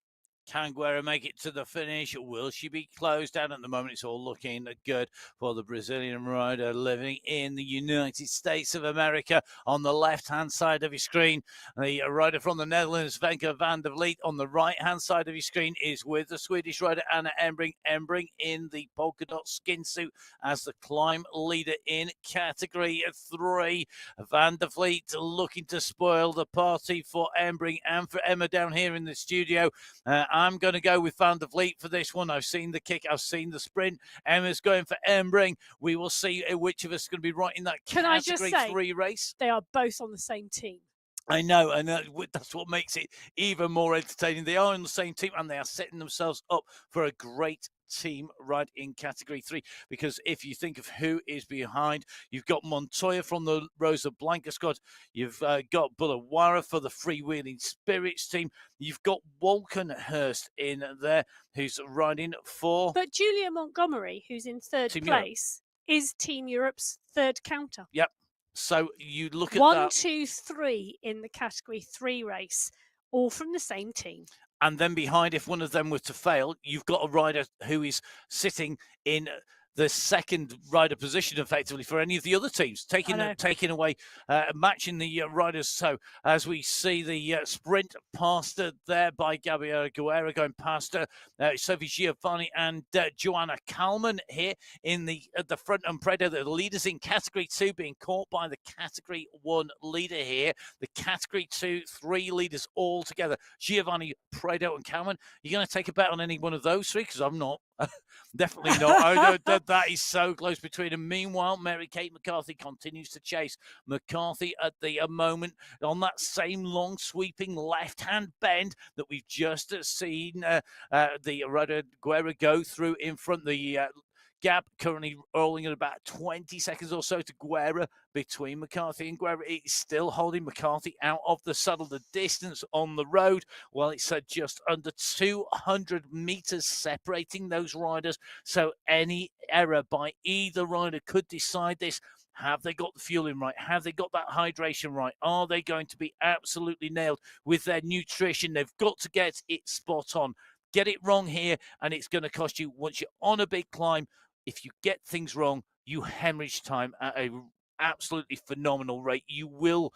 Can Guerra make it to the finish? Will she be closed down? At the moment, it's all looking good for the Brazilian rider living in the United States of America. On the left-hand side of your screen, the rider from the Netherlands, Venka van der Vliet. On the right-hand side of your screen is with the Swedish rider, Anna Embring. Embring in the polka dot skin suit as the climb leader in Category 3. Van der Vliet looking to spoil the party for Embring and for Emma down here in the studio. I'm going to go with Van der Vliet for this one. I've seen the kick. I've seen the sprint. Emma's going for Embring. We will see which of us is going to be right in that Category 3 race. They are both on the same team. I know, and that's what makes it even more entertaining. They are on the same team, and they are setting themselves up for a great team ride in Category 3, because if you think of who is behind, you've got Montoya from the Rosa Blanca squad, you've got Bulawara for the Freewheeling Spirits team, you've got Walkenhurst in there who's riding for... But Julia Montgomery, who's in third place, is Team Europe's third counter. Yep. So you look at 1, that. 2, 3 in the Category 3 race, all from the same team. And then behind, if one of them were to fail, you've got a rider who is sitting in the second rider position effectively for any of the other teams, taking away, matching the riders. So as we see the sprint past there by Gabriela Guerra going past Sophie Giovanni and Joanna Kalman here at the front, and Predo, the leaders in Category 2 being caught by the Category 1 leader here. The Category 2, 3 leaders all together, Giovanni, Predo and Kalman. You're going to take a bet on any one of those three? Because I'm not. Definitely not. I know that is so close between them. Meanwhile, Mary-Kate McCarthy continues to chase. McCarthy at the moment on that same long sweeping left-hand bend that we've just seen the rider Guerra go through in front. The gap currently rolling at about 20 seconds or so to Guerra between McCarthy and Guerra. It's still holding McCarthy out of the saddle. The distance on the road, well, it's just under 200 meters separating those riders. So any error by either rider could decide this. Have they got the fueling right? Have they got that hydration right? Are they going to be absolutely nailed with their nutrition? They've got to get it spot on. Get it wrong here, and it's going to cost you once you're on a big climb. If you get things wrong, you hemorrhage time at an absolutely phenomenal rate. You will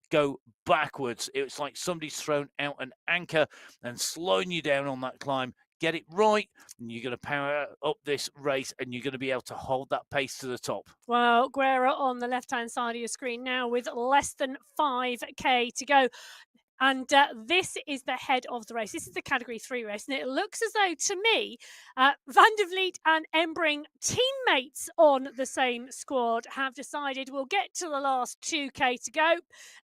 go backwards. It's like somebody's thrown out an anchor and slowing you down on that climb. Get it right, and you're going to power up this race, and you're going to be able to hold that pace to the top. Well, Guerra on the left-hand side of your screen now with less than 5K to go. And this is the head of the race. This is the Category 3 race. And it looks as though, to me, Van der Vliet and Embring, teammates on the same squad, have decided we'll get to the last 2K to go.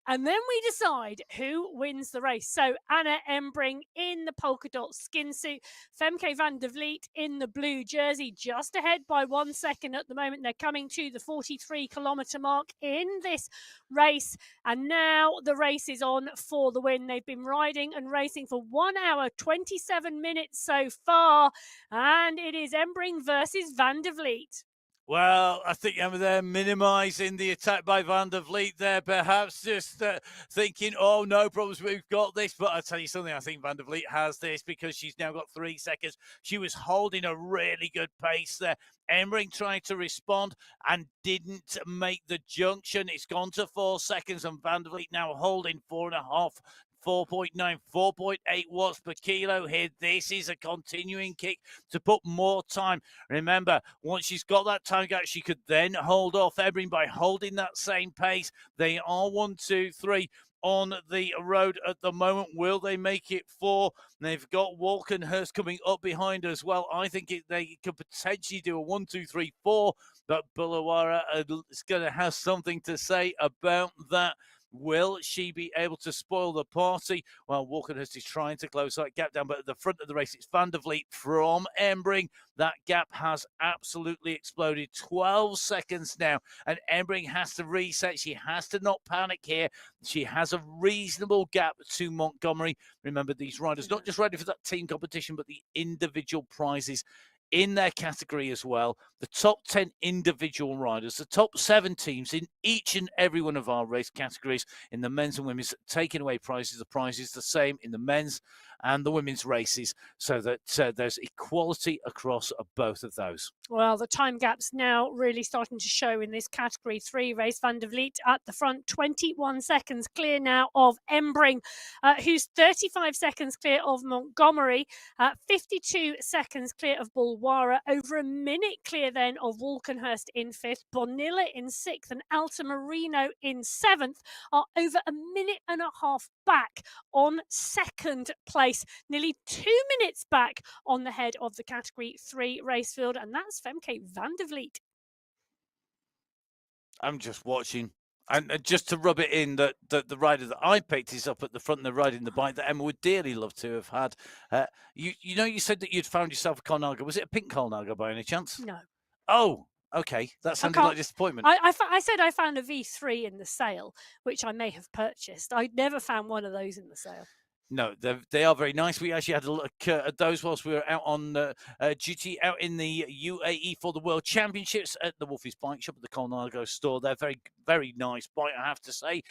And then we decide who wins the race. So Anna Embring in the polka dot skin suit. Femke Van der Vliet in the blue jersey, just ahead by 1 second at the moment. They're coming to the 43-kilometre mark in this race. And now the race is on for the win. They've been riding and racing for 1 hour, 27 minutes so far. And it is Embring versus Van der Vliet. Well, I think they're minimising the attack by Van der Vliet there, perhaps just thinking, oh, no problems, we've got this. But I'll tell you something, I think Van der Vliet has this because she's now got 3 seconds. She was holding a really good pace there. Embring trying to respond and didn't make the junction. It's gone to 4 seconds, and Van der Vliet now holding 4.5. 4.9, 4.8 watts per kilo here. This is a continuing kick to put more time. Remember, once she's got that time gap, she could then hold off Embring by holding that same pace. They are 1, 2, 3 on the road at the moment. Will they make it 4? They've got Walkenhurst coming up behind as well. I think they could potentially do a 1, 2, 3, 4, but Bulawara is going to have something to say about that. Will she be able to spoil the party? Well, Walkenhurst is trying to close that gap down, but at the front of the race, it's Van der Vliet from Embring. That gap has absolutely exploded. 12 seconds now, and Embring has to reset. She has to not panic here. She has a reasonable gap to Montgomery. Remember, these riders not just ready for that team competition, but the individual prizes in their category as well. The top 10 individual riders, the top 7 teams in each and every one of our race categories in the men's and women's, taking away prizes. The prize is the same in the men's and the women's races, so that there's equality across both of those. Well, the time gap's now really starting to show in this Category 3 race. Van der Vliet at the front, 21 seconds clear now of Embring, who's 35 seconds clear of Montgomery, 52 seconds clear of Bulwara, over a minute clear then of Walkenhurst in 5th, Bonilla in 6th, and Alta Marino in 7th are over a minute and a half back on 2nd place. Nearly 2 minutes back on the head of the Category 3 race field, and that's Femke Van der Vliet. I'm just watching. And just to rub it in, that the rider that I picked is up at the front and they're riding the bike that Emma would dearly love to have had. You said that you'd found yourself a Colnago. Was it a pink Colnago by any chance? No. Oh, okay. That sounded like disappointment. I said I found a V3 in the sale, which I may have purchased. I never found one of those in the sale. No, they are very nice. We actually had a look at those whilst we were out on duty out in the UAE for the World Championships at the Wolfies Bike Shop at the Colnago store. They're very, very nice bike, I have to say.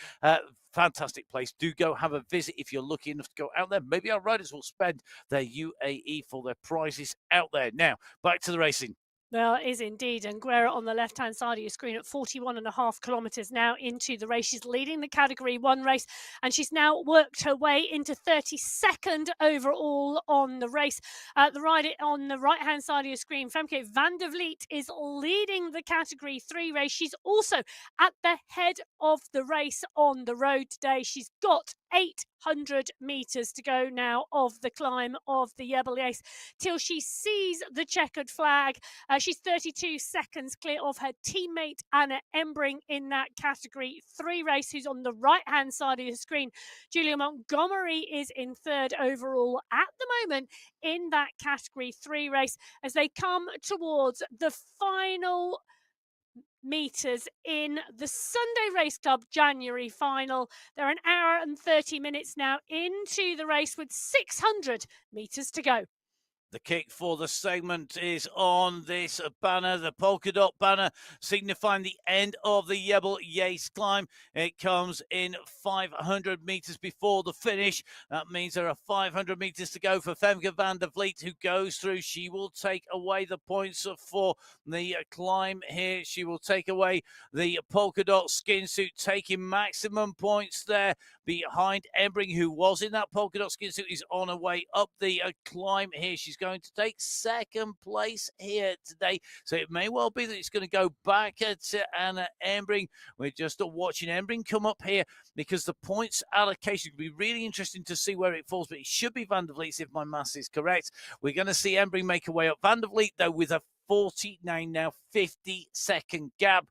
Fantastic place. Do go have a visit if you're lucky enough to go out there. Maybe our riders will spend their UAE for their prizes out there. Now, back to the racing. Well, it is indeed. And Guerra on the left-hand side of your screen at 41.5 kilometres now into the race. She's leading the Category 1 race, and she's now worked her way into 32nd overall on the race. The rider on the right-hand side of your screen, Femke van der Vliet, is leading the Category 3 race. She's also at the head of the race on the road today. She's got 800 metres to go now of the climb of the Jebel Yace till she sees the checkered flag. She's 32 seconds clear of her teammate Anna Embring in that Category 3 race, who's on the right-hand side of the screen. Julia Montgomery is in third overall at the moment in that Category 3 race as they come towards the final meters in the Sunday Race Club January final. They're an hour and 30 minutes now into the race with 600 meters to go. The kick for the segment is on this banner, the polka dot banner, signifying the end of the Jebel Yace climb. It comes in 500 meters before the finish. That means there are 500 meters to go for Femke van der Vliet, who goes through. She will take away the points for the climb here. She will take away the polka dot skin suit, taking maximum points there behind Embring, who was in that polka dot skin suit, is on her way up the climb here. She's going to take second place here today, so it may well be that it's going to go back to Anna Embring. We're just watching Embring come up here because the points allocation will be really interesting to see where it falls, but it should be Van der Vliet if my maths is correct. We're going to see Embring make her way up. Van der Vliet, though, with a 49 now 50-second gap.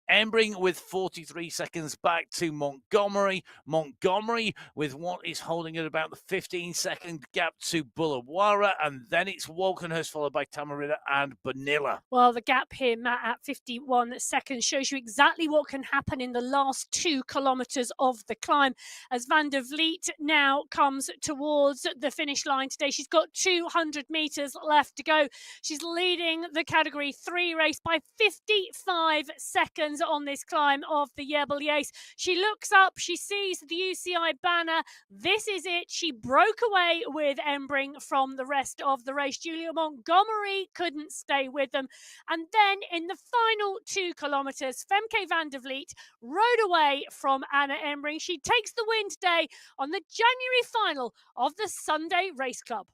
Embring with 43 seconds back to Montgomery. Montgomery with what is holding at about the 15-second gap to Bullawara. And then it's Walkenhurst followed by Tamarina and Bonilla. Well, the gap here, Matt, at 51 seconds shows you exactly what can happen in the last 2 kilometres of the climb as Van der Vliet now comes towards the finish line today. She's got 200 metres left to go. She's leading the Category 3 race by 55 seconds on this climb of the Jebel Yace. She looks up, she sees the UCI banner. This is it. She broke away with Embring from the rest of the race. Julia Montgomery couldn't stay with them. And then in the final 2 kilometres, Femke van der Vliet rode away from Anna Embring. She takes the win today on the January final of the Sunday Race Club.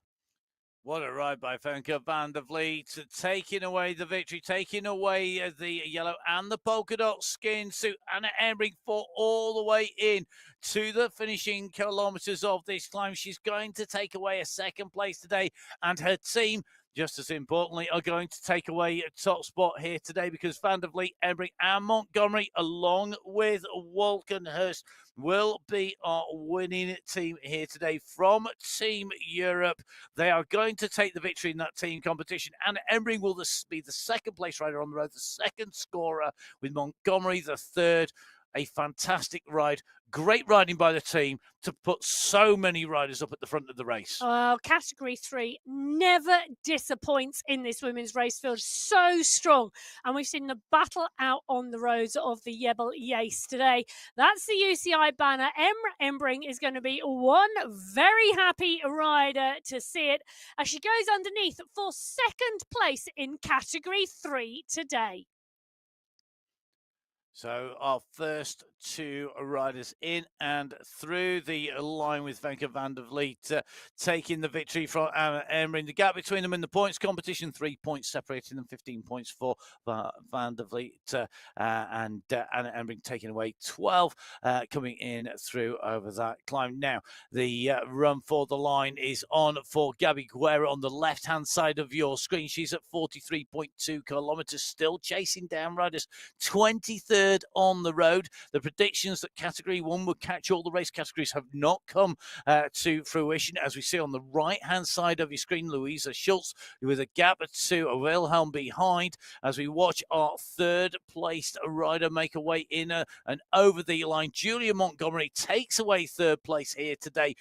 What a ride by Femke van der Vliet, taking away the victory, taking away the yellow and the polka dot skin suit. Anna Embring fought all the way in to the finishing kilometres of this climb. She's going to take away a second place today, and her team, just as importantly, are going to take away a top spot here today because Van der Vliet, Embring and Montgomery, along with Walkenhurst, will be our winning team here today from Team Europe. They are going to take the victory in that team competition, and Embring will be the second place rider on the road, the second scorer, with Montgomery the third. A fantastic ride. Great riding by the team to put so many riders up at the front of the race. Category 3 never disappoints in this women's race field. So strong. And we've seen the battle out on the roads of the Jebel Yace today. That's the UCI banner. Embring is going to be one very happy rider to see it as she goes underneath for second place in Category 3 today. So our first 2 riders in and through the line with Femke van der Vliet taking the victory from Anna Embring. The gap between them in the points competition, 3 points separating them, 15 points for van der Vliet and Anna Embring taking away 12 coming in through over that climb. Now the run for the line is on for Gabby Guerra on the left-hand side of your screen. She's at 43.2 kilometres, still chasing down riders. 23rd third on the road. The predictions that Category 1 would catch all the race categories have not come to fruition. As we see on the right-hand side of your screen, Louisa Schultz with a gap to Wilhelm behind, as we watch our third-placed rider make a way in and over the line. Julia Montgomery takes away third place here today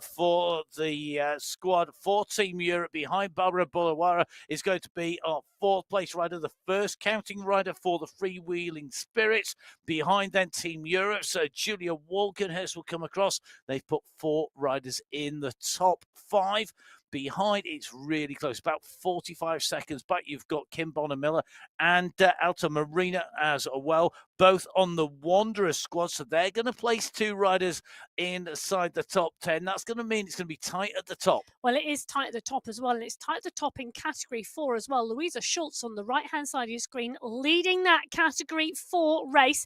for the squad for Team Europe. Behind Barbara Bulawara is going to be our fourth place rider, the first counting rider for the freewheeling spirits. Behind then Team Europe, so Julia Walkenhurst will come across. They've put 4 riders in the top 5. Behind, it's really close, about 45 seconds back. You've got Kim Bonner Miller and Alta Marina as well, both on the Wanderer squad. So they're going to place 2 riders inside the top 10. That's going to mean it's going to be tight at the top. Well, it is tight at the top as well, and it's tight at the top in Category 4 as well. Louisa Schultz on the right-hand side of your screen leading that Category 4 race.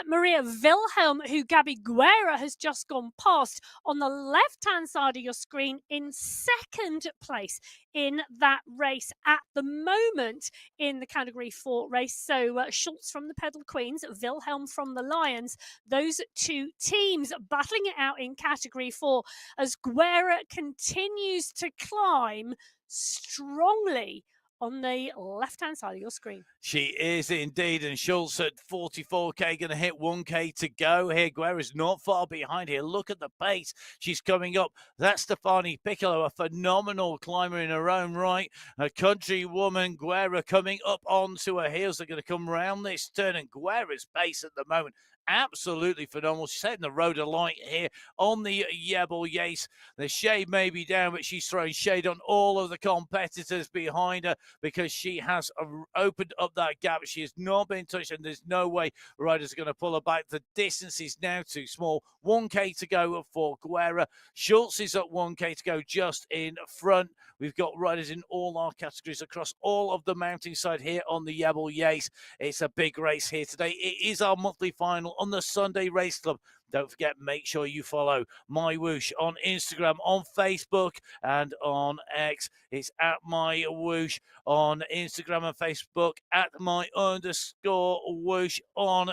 Maria Wilhelm, who Gabby Guerra has just gone past, on the left-hand side of your screen in second place in that race at the moment in the Category 4 race. So Schultz from the Pedal Queens, Wilhelm from the Lions, those 2 teams battling it out in Category 4 as Guerra continues to climb strongly on the left-hand side of your screen. She is indeed, and Schultz at 44k, going to hit 1k to go here. Guerra's not far behind here. Look at the pace she's coming up. That's Stefani Piccolo, a phenomenal climber in her own right. A countrywoman, Guerra, coming up onto her heels. They're going to come round this turn, and Guerra's pace at the moment, absolutely phenomenal. She's setting the road alight here on the Yebel Yates. The shade may be down, but she's throwing shade on all of the competitors behind her because she has opened up that gap. She has not been touched, and there's no way riders are going to pull her back. The distance is now too small. 1k to go for Guerra. Schultz is at 1k to go just in front. We've got riders in all our categories across all of the mountainside here on the Yebel Yates. It's a big race here today. It is our monthly final on the Sunday Race Club. Don't forget, make sure you follow MyWhoosh on Instagram, on Facebook, and on X. It's at MyWhoosh on Instagram and Facebook, at my_whoosh on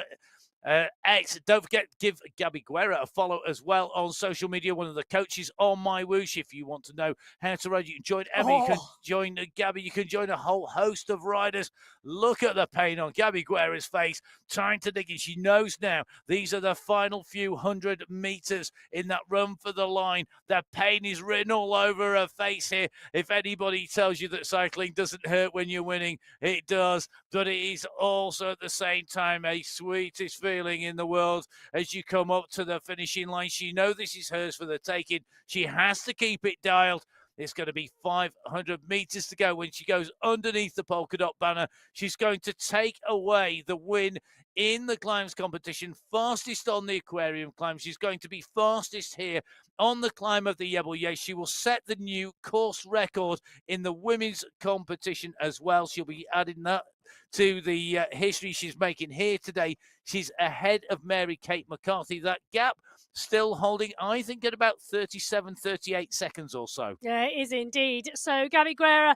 X. Don't forget, give Gabby Guerra a follow as well on social media. One of the coaches on MyWhoosh. If you want to know how to ride, you can join Emma, you can join Gabby, you can join a whole host of riders. Look at the pain on Gabby Guerra's face, trying to dig in. She knows now these are the final few 100 meters in that run for the line. The pain is written all over her face here. If anybody tells you that cycling doesn't hurt when you're winning, it does. But it is also at the same time a sweetest feeling in the world as you come up to the finishing line. She knows this is hers for the taking. She has to keep it dialed. It's going to be 500 meters to go when she goes underneath the polka dot banner. She's going to take away the win in the climbs competition, fastest on the aquarium climb. She's going to be fastest here on the climb of the Yebel Yates. She will set the new course record in the women's competition as well. She'll be adding that to the history she's making here today. She's ahead of Mary Kate McCarthy. That gap still holding, I think, at about 37, 38 seconds or so. Yeah, it is indeed. So Gabby Guerra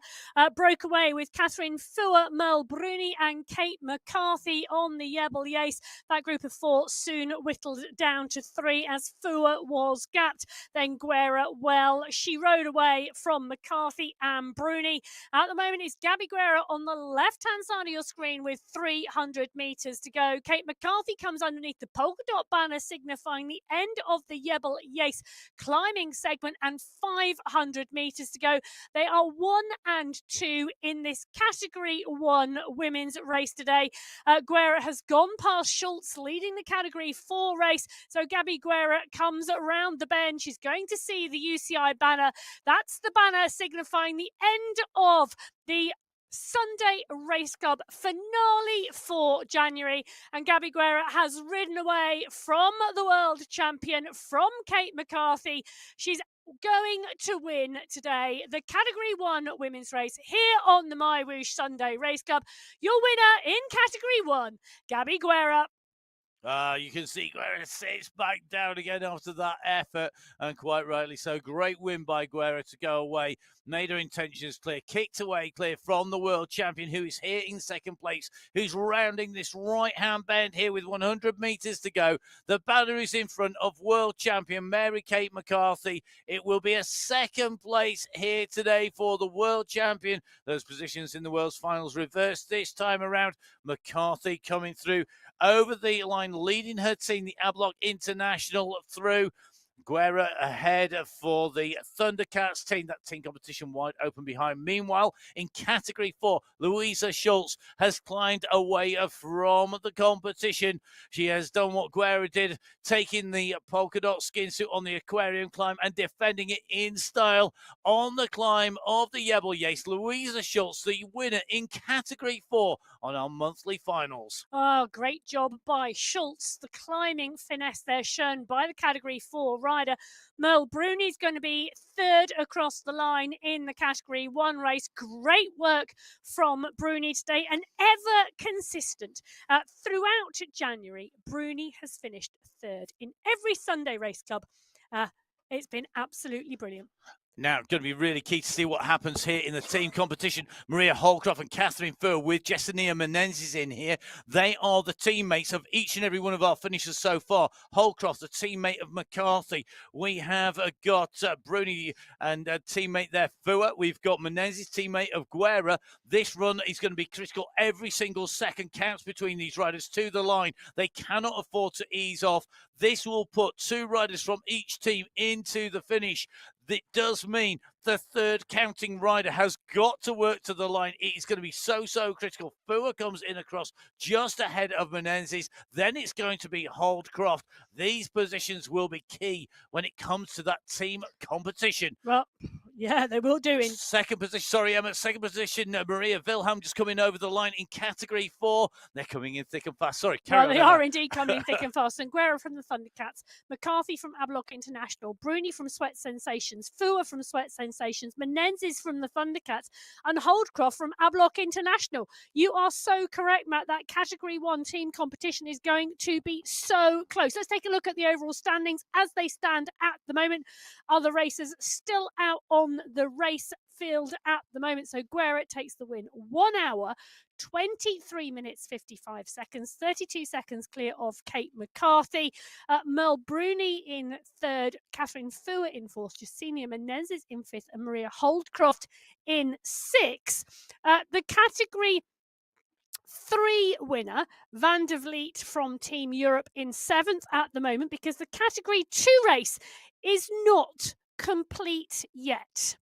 broke away with Catherine Fuhr, Merle Bruni and Kate McCarthy on the Yebel Yates. That group of 4 soon whittled down to 3 as Fuhr was gapped. Then Guerra, well, she rode away from McCarthy and Bruni. At the moment, it's Gabby Guerra on the left-hand side of your screen with 300 meters to go. Kate McCarthy comes underneath the polka dot banner, signifying the end of the Yebel Yates climbing segment, and 500 meters to go. They are 1 and 2 in this Category 1 women's race today. Guerra has gone past Schultz, leading the Category 4 race. So Gabby Guerra comes around the bend. She's going to see the UCI banner. That's the banner signifying the end of the Sunday Race Club finale for January, and Gabby Guerra has ridden away from the world champion, from Kate McCarthy. She's going to win today the Category 1 women's race here on the MyWhoosh Sunday Race Club. Your winner in Category 1, Gabby Guerra. You can see Guerra sits back down again after that effort, and quite rightly so. Great win by Guerra to go away made her intentions clear, kicked away clear from the world champion, who is here in second place, who's rounding this right-hand bend here with 100 metres to go. The banner is in front of world champion Mary-Kate McCarthy. It will be a second place here today for the world champion. Those positions in the world's finals reversed this time around. McCarthy coming through over the line, leading her team, the Ablock International, through. Guerra ahead for the Thundercats team. That team competition wide open behind. Meanwhile, in Category 4, Louisa Schultz has climbed away from the competition. She has done what Guerra did, taking the polka dot skin suit on the aquarium climb and defending it in style on the climb of the Yebel Yates. Louisa Schultz, the winner in Category 4 on our monthly finals. Oh, great job by Schultz. The climbing finesse there shown by the Category 4 rider. Merle Bruni's going to be third across the line in the Category 1 race. Great work from Bruni today, and ever consistent. Throughout January, Bruni has finished third in every Sunday Race Club. It's been absolutely brilliant. Now, going to be really key to see what happens here in the team competition. Maria Holcroft and Catherine Furr with Jessenia Menendez in here. They are the teammates of each and every one of our finishers so far. Holcroft, the teammate of McCarthy. We have got Bruni and teammate there, Furr. We've got Menendez, teammate of Guerra. This run is going to be critical. Every single second counts between these riders to the line. They cannot afford to ease off. This will put two riders from each team into the finish. It does mean the third counting rider has got to work to the line. It is going to be so critical. Fua comes in across just ahead of Menendez. Then it's going to be Holdcroft. These positions will be key when it comes to that team competition. Well, yeah, they will do. In second position, sorry, Emma, second position, Maria Wilhelm just coming over the line in Category 4. They're coming in thick and fast. Sorry, well, they are indeed coming thick and fast. And Guerra from the Thundercats, McCarthy from Ablock International, Bruni from Sweat Sensations, Fua from Sweat Sensations, Menendez from the Thundercats, and Holdcroft from Ablock International. You are so correct, Matt. That Category 1 team competition is going to be so close. Let's take a look at the overall standings as they stand at the moment. Other racers still out on the race field at the moment. So Guerra takes the win. 1 hour, 23 minutes, 55 seconds, 32 seconds clear of Kate McCarthy. Merle Bruni in third, Catherine Fua in fourth, Jessenia Menendez in fifth, and Maria Holdcroft in sixth. The Category 3 winner, Van der Vliet from Team Europe, in seventh at the moment, because the Category 2 race is not complete yet.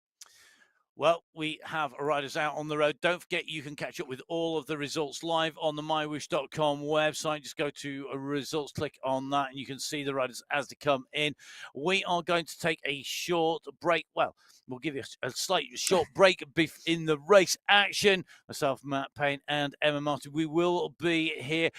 Well, we have riders out on the road. Don't forget, you can catch up with all of the results live on the MyWhoosh.com website. Just go to results, click on that, and you can see the riders as they come in. We are going to take a short break. Well, we'll give you a slight short break in the race action. Myself, Matt Payne, and Emma Martin. We will be here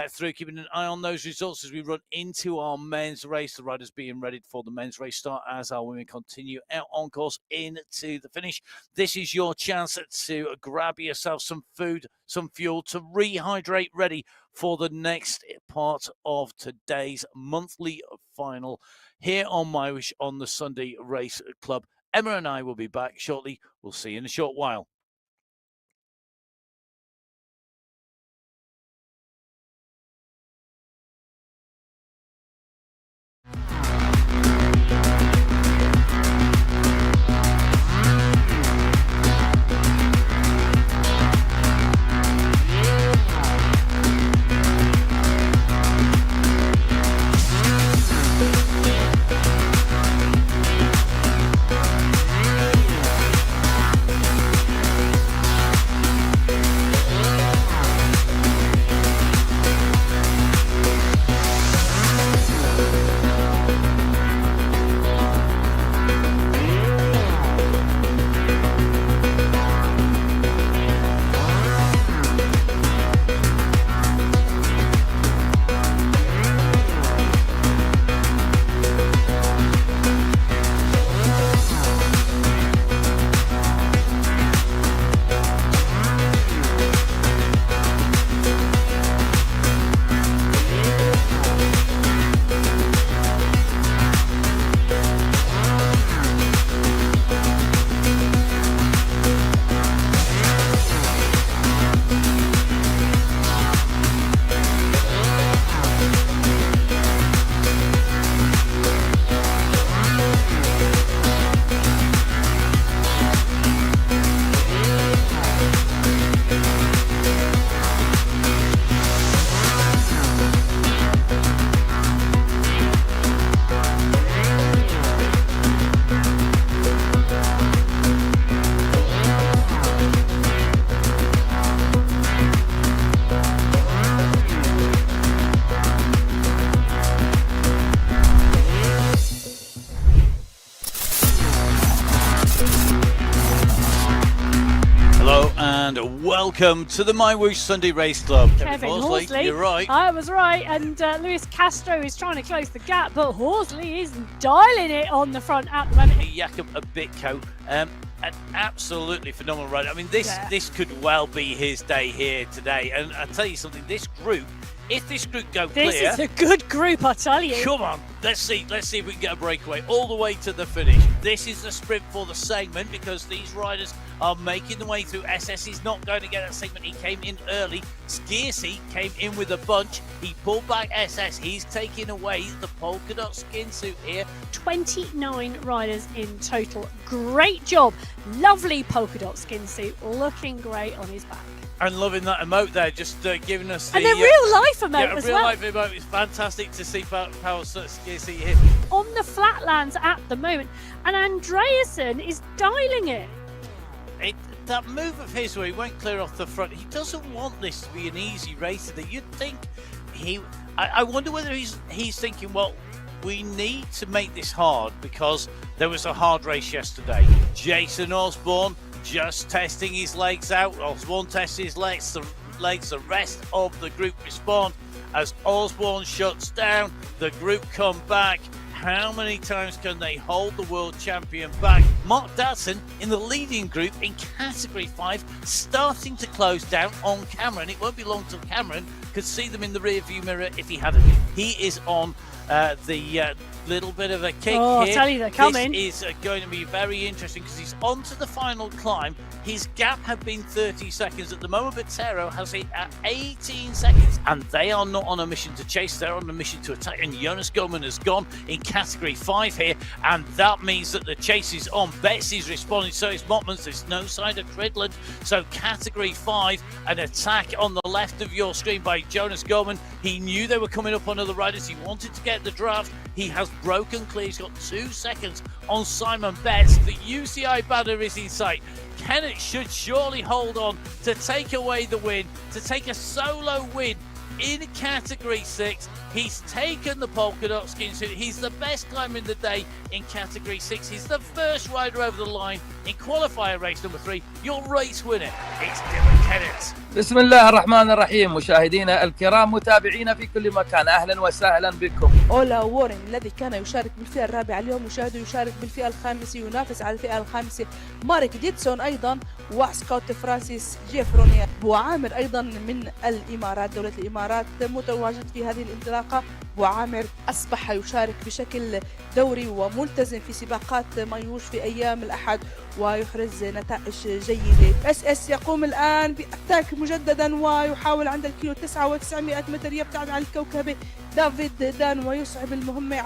through keeping an eye on those results as we run into our men's race. The riders being ready for the men's race start as our women continue out on course into the finish. This is your chance to grab yourself some food, some fuel, to rehydrate, ready for the next part of today's monthly final here on MyWhoosh on the Sunday Race Club. Emma and I will be back shortly. We'll see you in a short while. Welcome to the MyWhoosh Sunday Race Club. Kevin Horsley. You're right. I was right. And Luis Castro is trying to close the gap, but Horsley is dialing it on the front at the moment. Jakob Abitko, an absolutely phenomenal rider. I mean, this could well be his day here today. And I'll tell you something, this group, if this group go clear... This is a good group, I tell you. Come on, let's see if we can get a breakaway all the way to the finish. This is the sprint for the segment because these riders are making the way through. SS is not going to get that segment. He came in early. Skiersey came in with a bunch. He pulled back SS. He's taking away the polka dot skin suit here. 29 riders in total. Great job. Lovely polka dot skin suit. Looking great on his back. And loving that emote there, just giving us the... And a real life emote as well. real life emote. It's fantastic to see Power Skiersey here. On the flatlands at the moment. And Andreasen is dialing it. That move of his where he went clear off the front, he doesn't want this to be an easy race today. You'd think I wonder whether he's thinking, well, we need to make this hard because there was a hard race yesterday. Jason Osborne just testing his legs out. Osborne tests his legs, the rest of the group respond. As Osborne shuts down, the group come back. How many times can they hold the world champion back? Mark Dadson in the leading group in category 5, starting to close down on Cameron. It won't be long till Cameron could see them in the rear view mirror if he hadn't. He is on the little bit of a kick here. I'll tell you, they're coming. This is going to be very interesting because he's on to the final climb. His gap had been 30 seconds at the moment, but Tero has it at 18 seconds. And they are not on a mission to chase, they're on a mission to attack. And Jonas Goman has gone in category 5 here, and that means that the chase is on. Betsy's responding, so is Motmans. There's no sign of Cridland. So category 5, an attack on the left of your screen by Jonas Goman. He knew they were coming up on other riders. He wanted to get the draft. He has broken clear. He's got 2 seconds on Simon Betts. The UCI banner is in sight. Kennett should surely hold on to take away the win, to take a solo win in category 6. He's taken the polka dot skin suit. He's the best climber in the day in category 6. He's the first rider over the line in qualifier race number 3. Your race winner, it's Dylan Kennett. بسم الله الرحمن الرحيم. مشاهدينا الكرام متابعينا في كل مكان، أهلا وسهلا بكم. أولا وورن الذي كان يشارك بالفئة الرابعة اليوم يشارك بالفئة الخامسة، ينافس على الفئة الخامسة مارك ديتسون أيضا، وسكوت فرانسيس جيفرونيا وعامر أيضا من الإمارات. دولة الإمارات متواجد في هذه الانطلاقة. وعامر أصبح يشارك بشكل دوري وملتزم في سباقات مايوش في أيام الأحد ويحرز نتائج جيدة. اس يقوم الآن بأتاك مجددا ويحاول عند الكيلو 9,900 متر يبتعد عن الكوكبة دافيد دان ويصعب المهمة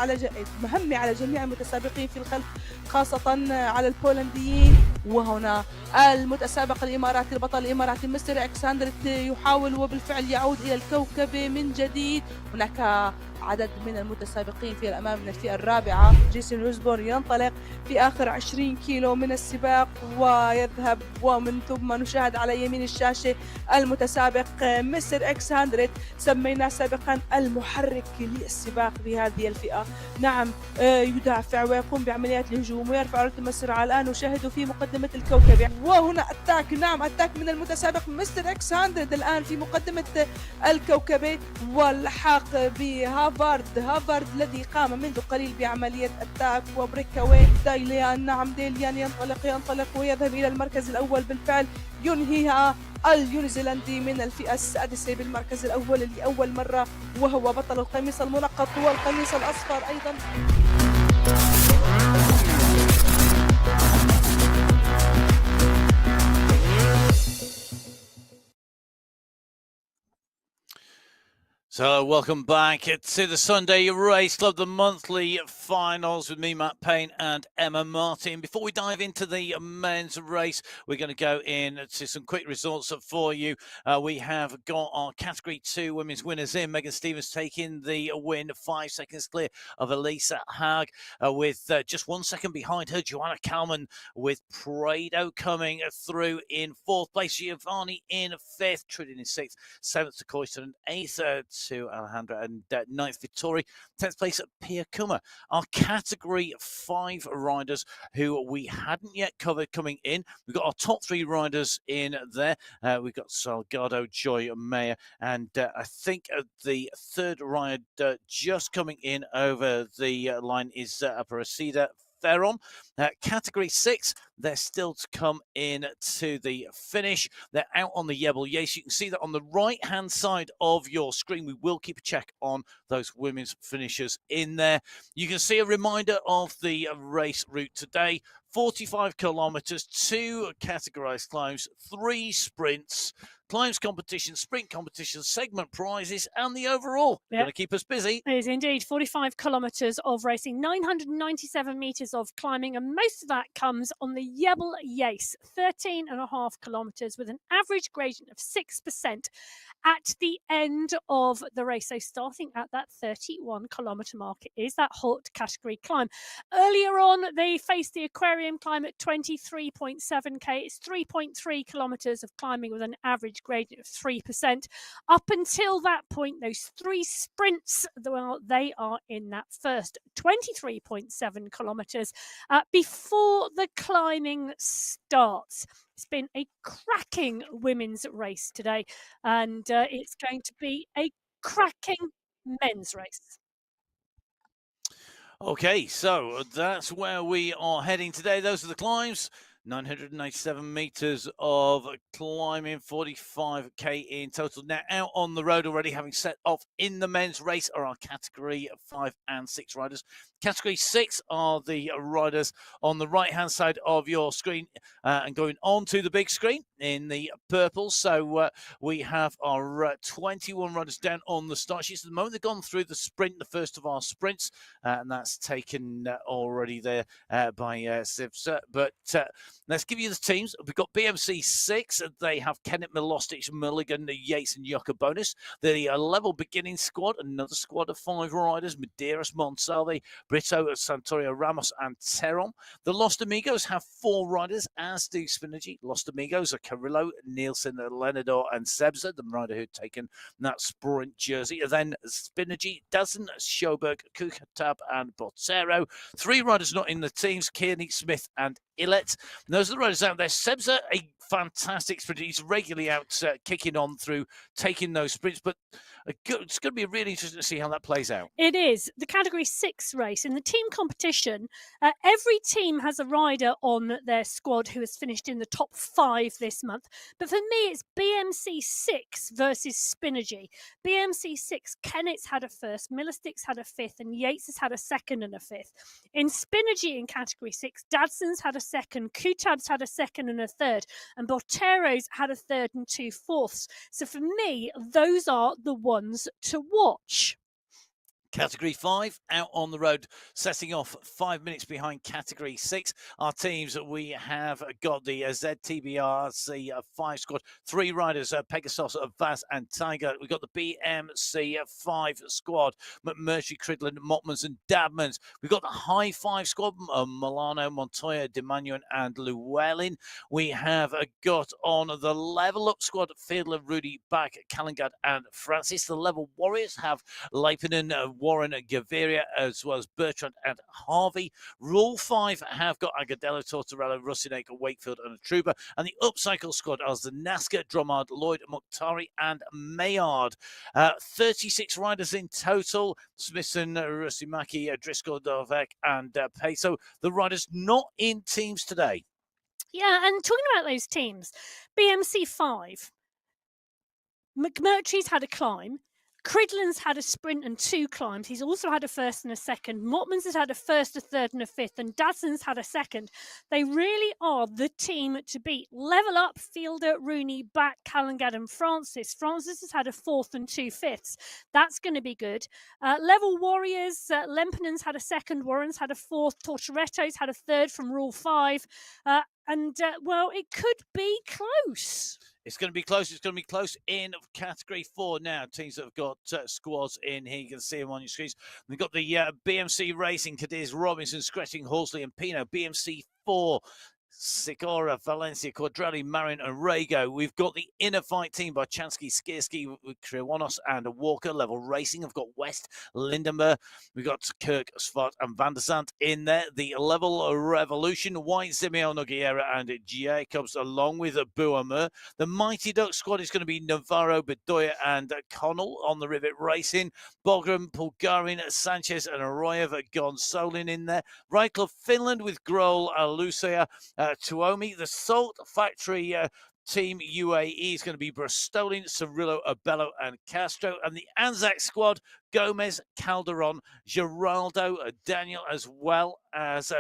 على جميع المتسابقين في الخلف، خاصة على البولنديين. وهنا المتسابق الإماراتي البطل الإماراتي مستر إكساندر يحاول وبالفعل يعود إلى الكوكبة من جديد. هناك عدد من المتسابقين في الأمام من الفئة الرابعة. جيسون روزبورن ينطلق في آخر 20 كيلو من السباق ويذهب، ومن ثم نشاهد على يمين الشاشة المتسابق مستر إكس 100 سميناه سابقا المحرك للسباق بهذه الفئة. نعم، يدافع ويقوم بعمليات الهجوم ويرفع رتم السرعة. الآن نشاهد في مقدمة الكوكب، وهنا أتاك، نعم أتاك من المتسابق مستر إكس 100 الآن في مقدمة الكوكبة، واللحاق هافارد الذي قام منذ قليل بعملية أتاك وبريكاوي. دايليان، نعم ديليان ينطلق ويذهب إلى المركز الأول. بالفعل ينهيها النيوزيلندي من الفئة السادسة بالمركز الأول لأول مرة، وهو بطل القميص المنقط والقميص الأصفر أيضا. So welcome back to the Sunday Race Club, the monthly finals with me, Matt Payne, and Emma Martin. Before we dive into the men's race, we're going to go into some quick results for you. We have got our Category 2 women's winners in. Megan Stevens taking the win, 5 seconds clear of Elisa Haag, with just 1 second behind her, Joanna Kalman, with Prado coming through in 4th place, Giovanni in 5th, Tridin in 6th, 7th to Coyston, 8th to Alejandra, and 9th Vittori, 10th place at Pia Kummer. Our Category 5 riders who we hadn't yet covered coming in. We've got our top 3 riders in there. We've got Salgado, Joy, Mayer, and I think the third rider just coming in over the line is Aparecida Ferron. Category 6, they're still to come in to the finish. They're out on the Yebel Yace. You can see that on the right-hand side of your screen. We will keep a check on those women's finishers in there. You can see a reminder of the race route today. 45 kilometers, 2 categorized climbs, 3 sprints, climbs competition, sprint competition, segment prizes, and the overall. Yep. Going to keep us busy. It is indeed 45 kilometres of racing, 997 metres of climbing, and most of that comes on the Yebel Yace, 13.5 kilometres with an average gradient of 6% at the end of the race. So starting at that 31 kilometre mark, it is that hot category climb. Earlier on, they faced the aquarium climb at 23.7k. It's 3.3 kilometres of climbing with an average gradient of 3%. Up until that point, those 3 sprints, well, they are in that first 23.7 kilometres before the climbing starts. It's been a cracking women's race today, and it's going to be a cracking men's race. Okay, so that's where we are heading today. Those are the climbs. 997 meters of climbing, 45k in total. Now out on the road already, having set off in the men's race, are our category 5 and 6 riders. Category 6 are the riders on the right hand side of your screen and going on to the big screen in the purple. So we have our 21 riders down on the start sheets at the moment. They've gone through the sprint, the first of our sprints, and that's taken already there by Sivsa. But let's give you the teams. We've got BMC 6. They have Kenneth Milostic, Mulligan, Yates, and Bonus. The level beginning squad, another squad of 5 riders: Medeiros, Monsalve, Brito, Santorio, Ramos, and Teron. The Lost Amigos have 4 riders, as do Spinergy. Lost Amigos are Carrillo, Nielsen, Lenador, and Sebza, the rider who'd taken that sprint jersey. And then Spinergy, Dazen, Schoberg, Kukatab, and Botero. 3 riders not in the teams: Kearney, Smith, and Illet. And those are the riders out there. Sebza, a fantastic sprinter. He's regularly out kicking on through taking those sprints, but it's going to be really interesting to see how that plays out. It is. The Category 6 race. In the team competition, every team has a rider on their squad who has finished in the top 5 this month. But for me, it's BMC 6 versus Spinergy. BMC 6, Kennett's had a first, Milostic's had a 5th, and Yates has had a 2nd and a 5th. In Spinergy in Category 6, Dadson's had a 2nd, Kutab's had a 2nd and a 3rd, and Botero's had a 3rd and 2 4ths. So for me, those are the ones to watch. Category 5 out on the road, setting off 5 minutes behind Category 6. Our teams, we have got the ZTBRC 5 squad, 3 riders, Pegasus, Vaz, and Tiger. We've got the BMC 5 squad, McMurtry, Cridland, Motmans, and Dabmans. We've got the High 5 squad, Milano, Montoya, Demanion, and Llewellyn. We have got on the Level Up squad, Fiedler, Rudy, Back, Callangard, and Francis. The Level Warriors have Leipinen, Warren, Gaviria, as well as Bertrand and Harvey. Rule 5 have got Agadello, Tortorella, Russinek, Wakefield, and a Trooper. And the Upcycle squad are the Nasker, Dromard, Lloyd, Mukhtari, and Mayard. 36 riders in total: Smithson, Rusimaki, Driscoll, Dovek, and Peso. The riders not in teams today. Yeah, and talking about those teams, BMC 5, McMurtry's had a climb. Cridland's had a sprint and 2 climbs. He's also had a 1st and a 2nd. Motmans has had a 1st, a 3rd, and a 5th. And Dadson's had a 2nd. They really are the team to beat. Level Up, Fielder, Rooney, Back, Callangad, and Francis. Francis has had a 4th and 2 5ths. That's going to be good. Level Warriors, Lempinen's had a 2nd. Warren's had a 4th. Tortoretto's had a 3rd from Rule 5. Well, it could be close. It's going to be close. It's going to be close in Category 4 now. Teams that have got squads in here. You can see them on your screens. We've got the BMC Racing, Cadiz, Robinson, Scretching, Horsley, and Pino. BMC 4, Sikora, Valencia, Quadrelli, Marin, and Rego. We've got the Inner Fight team by Chansky, Skierski, Kriwanos, and Walker. Level Racing. I've got West, Lindenberg. We've got Kirk, Svart, and Van der Sant in there. The Level Revolution, White, Simeon, Nogueira, and Jacobs, along with Buamer. The Mighty Duck squad is going to be Navarro, Bedoya, and Connell on the Rivet Racing. Bogram, Bulgarin, Sanchez, and Arroyev, Gonsolin in there. Right Club Finland with Grohl, Lucia, Tuomi. The Salt Factory team UAE is going to be Bristolin, Cirillo, Abello, and Castro. And the Anzac squad, Gomez, Calderon, Geraldo, Daniel, as well as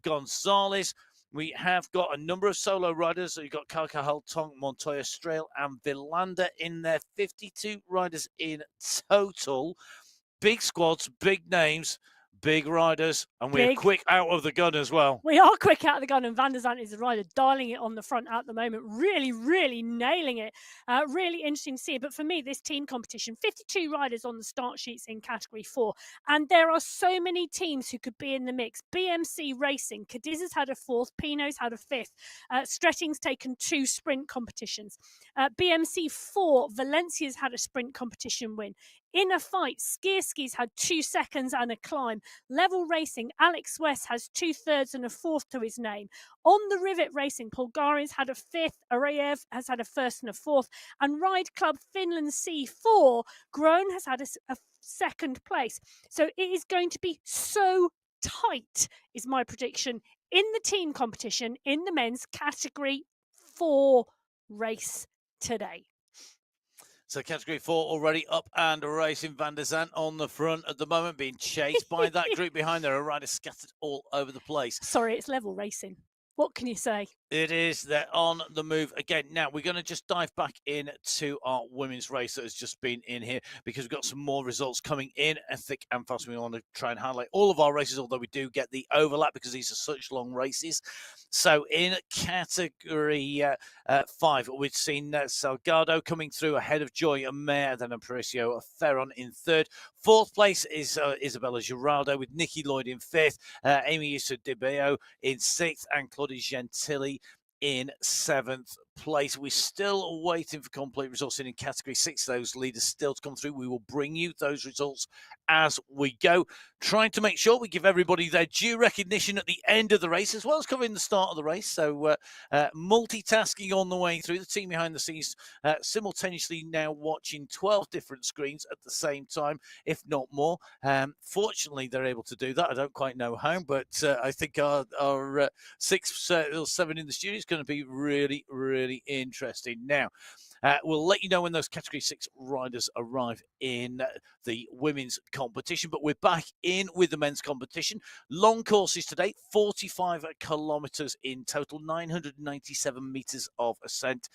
Gonzalez. We have got a number of solo riders. We've got Carcajal, Tong, Montoya, Strail, and Villander in there. 52 riders in total. Big squads, big names, big riders, and we're quick out of the gun as well. We are quick out of the gun, and Van der Zandt is the rider dialing it on the front at the moment. Really, really nailing it. Really interesting to see. But for me, this team competition, 52 riders on the start sheets in Category 4. And there are so many teams who could be in the mix. BMC Racing, Cadiz has had a 4th, Pino's had a 5th. Stretting's taken 2 sprint competitions. BMC 4, Valencia's had a sprint competition win. Inner Fight, Skierski's had 2 seconds and a climb. Level Racing, Alex West has 2/3 and a 4th to his name. On the Rivet Racing, Polgarin's had a 5th, Arayev has had a 1st and a 4th, and Ride Club Finland C4, Groen has had a 2nd place. So it is going to be so tight, is my prediction, in the team competition in the men's Category 4 race today. So Category 4 already up and racing. Van der Zandt on the front at the moment, being chased by that group behind. There are riders scattered all over the place. Sorry, it's Level Racing. What can you say? It is. They're on the move again. Now, we're going to just dive back into our women's race that has just been in here, because we've got some more results coming in thick and fast. We want to try and highlight all of our races, although we do get the overlap because these are such long races. So in Category 5, we've seen Salgado coming through ahead of Joy and Mare, then Aparicio Ferron in 3rd. 4th place is Isabella Giraldo, with Nikki Lloyd in 5th, Amy Issa DeBeo in 6th, and Claudia Gentili in 7th place. We're still waiting for complete results in Category 6. Those leaders still to come through. We will bring you those results as we go, trying to make sure we give everybody their due recognition at the end of the race, as well as covering the start of the race. So multitasking on the way through. The team behind the scenes simultaneously now watching 12 different screens at the same time, if not more. Fortunately, they're able to do that. I don't quite know how, but I think our 6 or 7 in the studio is going to be really, really interesting. Now, we'll let you know when those Category 6 riders arrive in the women's competition, but we're back in with the men's competition. Long courses today, 45 kilometres in total, 997 metres of ascent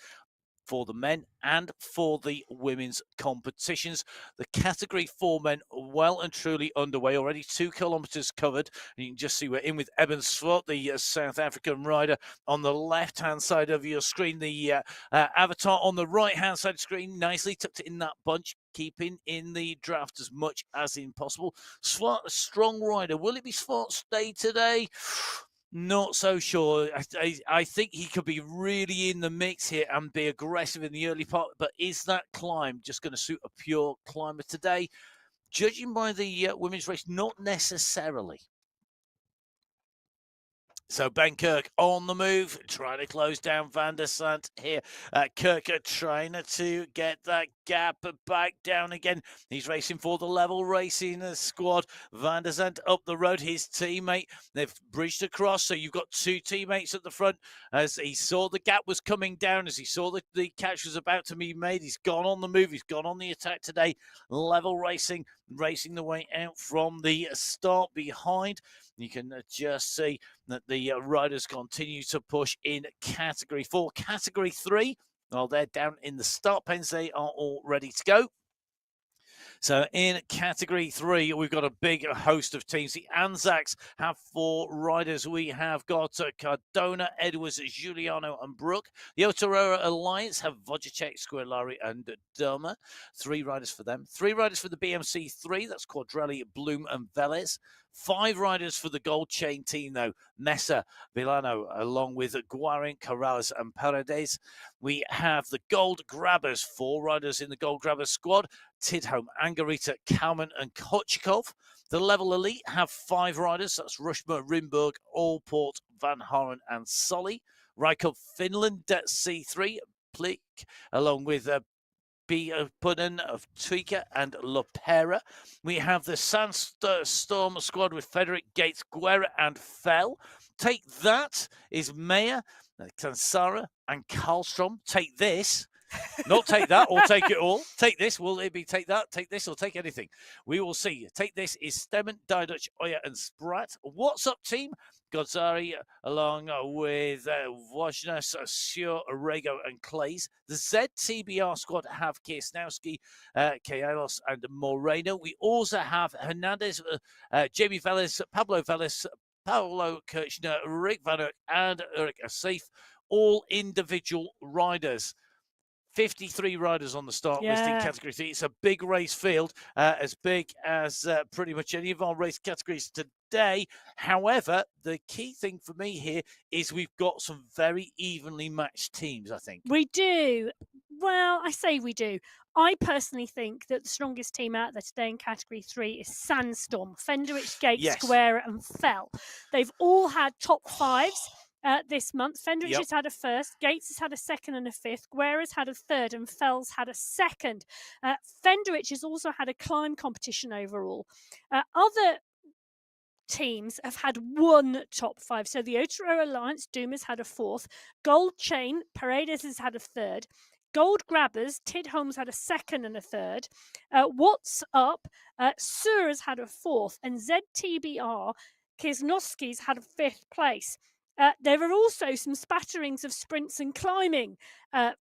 for the men and for the women's competitions. The Category 4 men well and truly underway, already 2 kilometres covered. And you can just see we're in with Eben Svart, the South African rider, on the left-hand side of your screen. The avatar on the right-hand side of the screen, nicely tucked in that bunch, keeping in the draft as much as possible. Svart, a strong rider. Will it be Svart's day today? Not so sure. I think he could be really in the mix here and be aggressive in the early part, but is that climb just going to suit a pure climber today? Judging by the women's race, not necessarily. So Ben Kirk on the move, trying to close down Van der Sant here. Kirk trying to get that gap back down again. He's racing for the Level Racing squad. Van der Sant up the road, his teammate. They've bridged across, so you've got 2 teammates at the front. As he saw the gap was coming down, as he saw the catch was about to be made, he's gone on the move. He's gone on the attack today. Level Racing, racing the way out from the start behind. You can just see that the riders continue to push in Category 4. Category 3, well, they're down in the start pens. They are all ready to go. So in Category 3, we've got a big host of teams. The Anzacs have 4 riders. We have got Cardona, Edwards, Giuliano, and Brook. The Otoroa Alliance have Wojciech, Squilari, and Doma. 3 riders for them. 3 riders for the BMC 3. That's Quadrelli, Bloom, and Velez. 5 riders for the gold chain team, though. Mesa, Villano, along with Guarin, Corrales, and Paredes. We have the gold grabbers, 4 riders in the gold grabbers squad. Tidholm, Angarita, Kalman, and Kochikov. The level elite have 5 riders. That's Rushmer, Rimburg, Allport, Van Horen, and Solly. Rykov, Finland, C3, Plick, along with Punnen of Tweaker and Lopera. We have the Sandstorm squad with Frederick, Gates, Guerra, and Fell. Take that is Meyer, Kansara, and Karlstrom. Take this. Not take that or take it all. Take this. Will it be take that, take this, or take anything? We will see. Take this is Stemmen, Diduch, Oya, and Sprat. What's up, team? Godzari, along with Wojnas, Sjur, Rego, and Clays. The ZTBR squad have Kiesnowski, Kaelos, and Moreno. We also have Hernandez, Jamie Velez, Pablo Velez, Paolo Kirchner, Rick Van Eyck, and Eric Asif, all individual riders. 53 riders on the start list in Category 3. It's a big race field, as big as pretty much any of our race categories today. However, the key thing for me here is we've got some very evenly matched teams, I think. We do. Well, I say we do. I personally think that the strongest team out there today in Category 3 is Sandstorm, Fenderich, Gates, Guerra, and Fell. They've all had top 5s. This month. Fenderich has had a first, Gates has had a second and a fifth, Guerra's had a third, and Fell's had a second. Fenderich has also had a climb competition overall. Other teams have had 1 top 5. So the Otero Alliance, Doom has had a 4th. Gold Chain, Paredes has had a 3rd. Gold Grabbers, Tidholm's had a 2nd and a 3rd. What's Up, Sur has had a 4th. And ZTBR, Kisnowski's had a 5th place. There are also some spatterings of sprints and climbing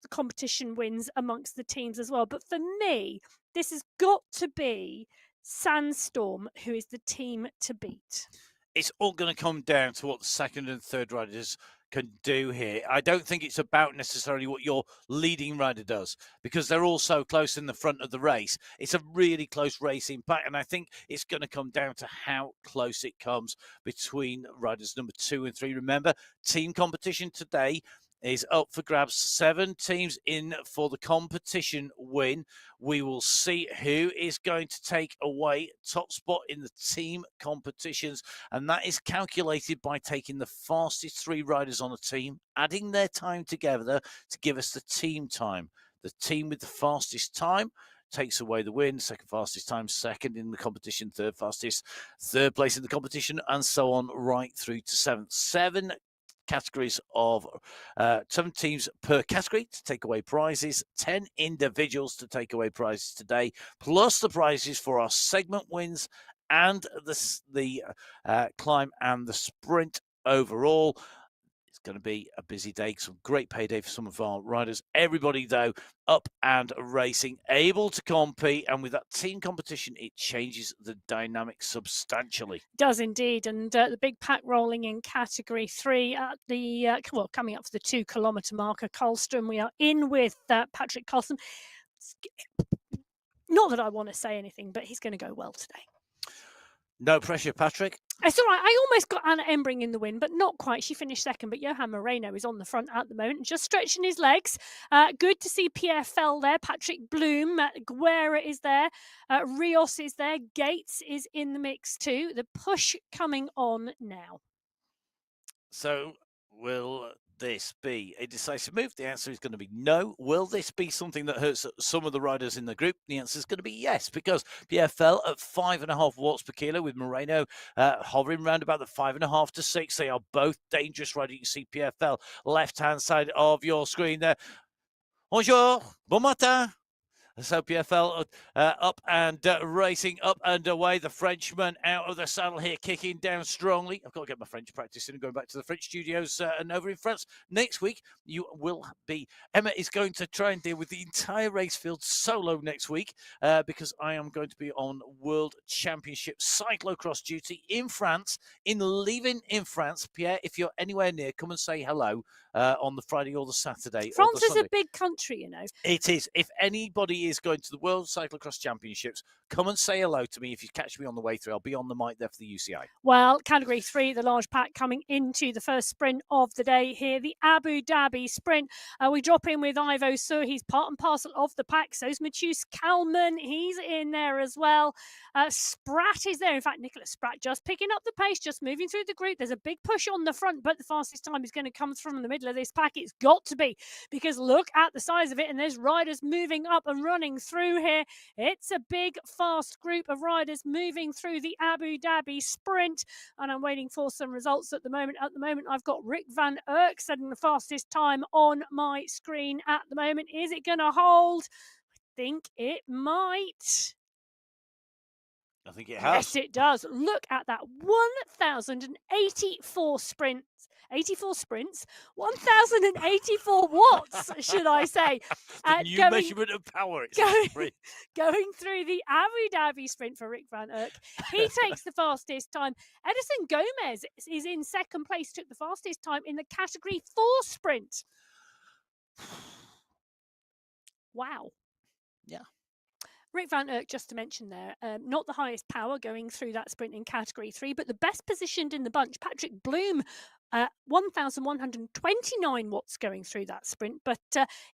competition wins amongst the teams as well. But for me, this has got to be Sandstorm, who is the team to beat. It's all going to come down to what the second and third riders can do here. I don't think it's about necessarily what your leading rider does, because they're all so close in the front of the race. It's a really close racing pack, and I think it's going to come down to how close it comes between riders number 2 and 3. Remember, team competition today is up for grabs. 7 teams in for the competition win. We will see who is going to take away top spot in the team competitions, and that is calculated by taking the fastest 3 riders on a team, adding their time together to give us the team time. The team with the fastest time takes away the win. Second fastest time, second in the competition, third fastest, third place in the competition, and so on right through to 7th. 7 categories of 7 teams per category to take away prizes, 10 individuals to take away prizes today, plus the prizes for our segment wins and the climb and the sprint overall. It's going to be a busy day, some great payday for some of our riders. Everybody, though, up and racing, able to compete. And with that team competition, it changes the dynamic substantially. Does indeed. And the big pack rolling in Category 3 at the, coming up for the 2 kilometre marker. Karlstrom, we are in with Patrick Karlstrom. Not that I want to say anything, but he's going to go well today. No pressure, Patrick. It's all right. I almost got Anna Embring in the win, but not quite. She finished second, but Johan Moreno is on the front at the moment, just stretching his legs. Good to see Pierre Fell there, Patrick Bloom, Guerra is there, Rios is there, Gates is in the mix too. The push coming on now. So will this be a decisive move? The answer is going to be no. Will this be something that hurts some of the riders in the group? The answer is going to be yes, because Pierre fell at 5.5 watts per kilo, with Moreno hovering around about the 5.5 to 6. They are both dangerous riders. You can see Pierre fell left-hand side of your screen there. Bonjour, bon matin. So Pierre fell up and racing, up and away. The Frenchman out of the saddle here, kicking down strongly. I've got to get my French practice in and going back to the French studios and over in France. Next week, you will be... Emma is going to try and deal with the entire race field solo next week because I am going to be on World Championship cyclocross duty in France, in Leaving in France. Pierre, if you're anywhere near, come and say hello. on the Friday or the Saturday or France the is Sunday. a big country, you know. It is. If anybody is going to the World Cyclocross Championships, come and say hello to me. If you catch me on the way through, I'll be on the mic there for the UCI. Well, Category 3, the large pack coming into the first sprint of the day here, the Abu Dhabi sprint. We drop in with Ivo Sur. He's part and parcel of the pack. So's Mathieu Kalman. He's in there as well. Spratt is there. In fact, Nicholas Spratt just picking up the pace, just moving through the group. There's a big push on the front, but the fastest time is going to come from the middle of this pack. It's got to be, because look at the size of it, and there's riders moving up and running through here. It's a big, fast group of riders moving through the Abu Dhabi sprint, and I'm waiting for some results at the moment. At the moment, I've got Rick van Erck setting the fastest time on my screen at the moment. Is it going to hold? I think it might. I think it has. Yes, it does. Look at that. 1,084 sprints. 84 sprints, 1,084 watts, should I say. The new measurement of power. Going through the Abu Dhabi sprint for Rick van Erck. He takes the fastest time. Edison Gomez is in second place, took the fastest time in the Category 4 sprint. Wow. Yeah. Rick van Erck, just to mention there, not the highest power going through that sprint in Category 3, but the best positioned in the bunch, Patrick Bloom, 1,129 watts going through that sprint. But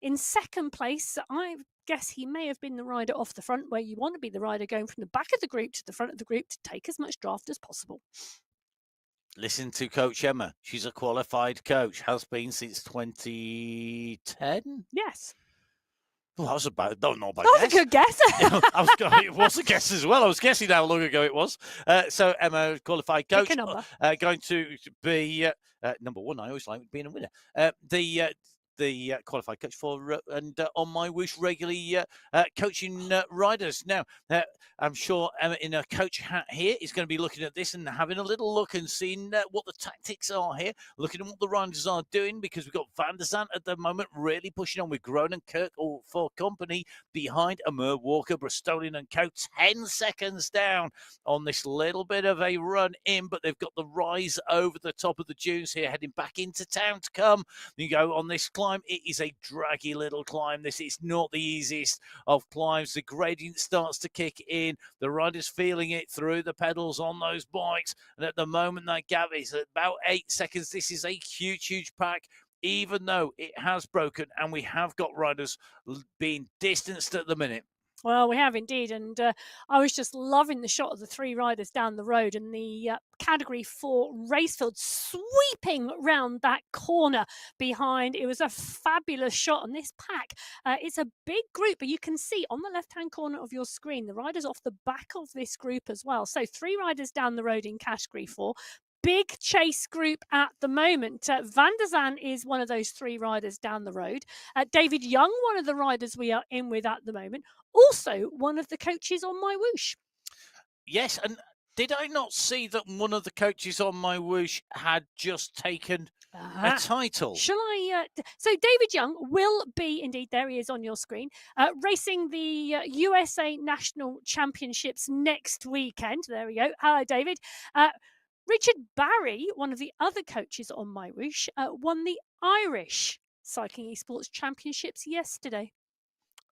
in second place, I guess he may have been the rider off the front, where you want to be the rider going from the back of the group to the front of the group to take as much draft as possible. Listen to Coach Emma. She's a qualified coach, has been since 2010. Yes. Well, that was about, don't know about that was a good guess. It was a guess as well. I was guessing how long ago it was. So Emma, qualified coach, Pick a number. Going to be number one. I always like being a winner. The qualified coach for and on MyWhoosh regularly coaching riders. Now, I'm sure Emma in her coach hat here is going to be looking at this and having a little look and seeing what the tactics are here, looking at what the riders are doing, because we've got Van der Zandt at the moment really pushing on with Groen and Kirk all for company behind Amur Walker, Bristolian and Co. 10 seconds down on this little bit of a run in, but they've got the rise over the top of the dunes here, heading back into town to come. You go on this climb. It is a draggy little climb. This is not the easiest of climbs. The gradient starts to kick in. The rider's feeling it through the pedals on those bikes. And at the moment, that gap is about 8 seconds. This is a huge, huge pack, even though it has broken and we have got riders being distanced at the minute. Well, we have indeed, and I was just loving the shot of the three riders down the road and the Category 4 racefield sweeping round that corner behind. It was a fabulous shot on this pack. It's a big group, but you can see on the left-hand corner of your screen, the riders off the back of this group as well. So 3 riders down the road in Category 4. Big chase group at the moment. Van der Zandt is one of those 3 riders down the road. David Young, one of the riders we are in with at the moment. Also, one of the coaches on MyWhoosh. Yes, and did I not see that one of the coaches on MyWhoosh had just taken a title? Shall I? So David Young will be, indeed, there he is on your screen, racing the USA National Championships next weekend. There we go. Hello, David. Richard Barry, one of the other coaches on MyWhoosh, won the Irish Cycling Esports Championships yesterday.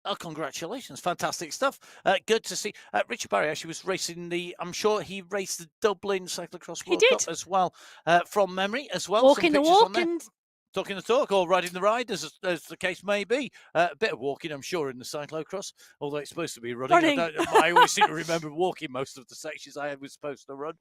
Oh, congratulations. Fantastic stuff. Good to see. Richard Barry actually was racing I'm sure he raced the Dublin Cyclocross World Cup as well, from memory as well. Walking the walk and talking the talk, or riding the ride, as the case may be. A bit of walking, I'm sure, in the cyclocross, although it's supposed to be running. I always seem to remember walking most of the sections I was supposed to run.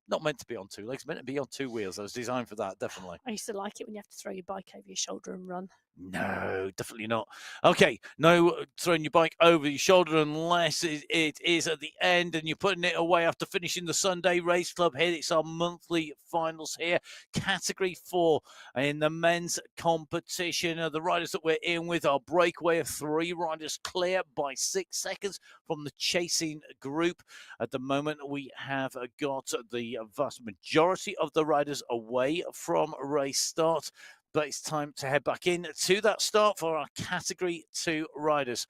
Not meant to be on 2 legs, meant to be on 2 wheels. I was designed for that, definitely. I used to like it when you have to throw your bike over your shoulder and run. No, definitely not. Okay, no throwing your bike over your shoulder unless it is at the end and you're putting it away after finishing the Sunday Race Club here. It's our monthly finals here. Category 4 in the men's competition. The riders that we're in with are breakaway of 3 riders clear by 6 seconds from the chasing group. At the moment, we have got the vast majority of the riders away from race start. But it's time to head back in to that start for our Category 2 riders.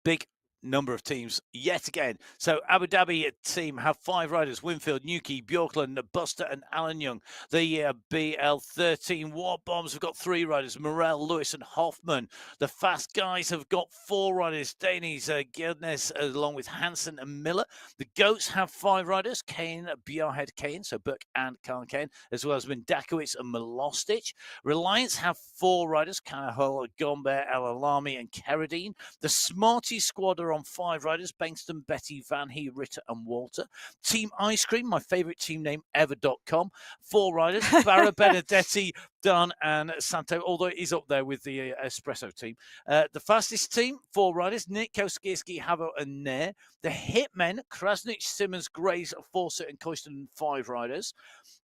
Big number of teams yet again. So Abu Dhabi team have 5 riders: Winfield, Newkey, Bjorklund, Buster and Alan Young. The BL13 War Bombs have got 3 riders: Morel, Lewis and Hoffman. The Fast Guys have got 4 riders: Danes, Gildness, along with Hansen and Miller. The Goats have 5 riders: Kane, Bjarhead Kane, so Burke and Khan Kane, as well as Mindakowicz and Milostich. Reliance have 4 riders: Kahol, Gombe, El Alami and Keradine. The Smarties squad are on 5 riders: Bankston, Betty, Van He, Ritter and Walter. Team Ice Cream, my favourite team name ever.com. 4 riders: Barra, Benedetti, Dunn and Santo, although it is up there with the Espresso team. The Fastest team, 4 riders: Nick Koskierski, Havo and Nair. The Hitmen, Krasnich, Simmons, Grays, Fawcett and Coyston, 5 riders.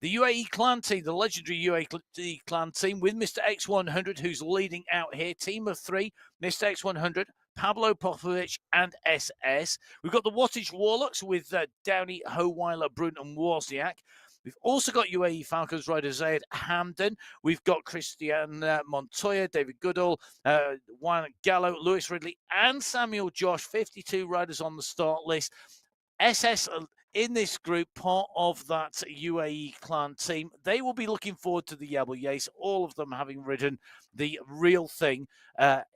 The UAE Clan team, the legendary UAE Clan team with Mr. X100, who's leading out here. Team of 3, Mr. X100, Pablo Popovich and SS. We've got the Wattage Warlocks with Downey, Howeiler, Brun and Wozniak. We've also got UAE Falcons rider Zaid Hamden. We've got Christian Montoya, David Goodall, Juan Gallo, Lewis Ridley and Samuel Josh. 52 riders on the start list. SS in this group, part of that UAE Clan team. They will be looking forward to the Yabble Yates, all of them having ridden the real thing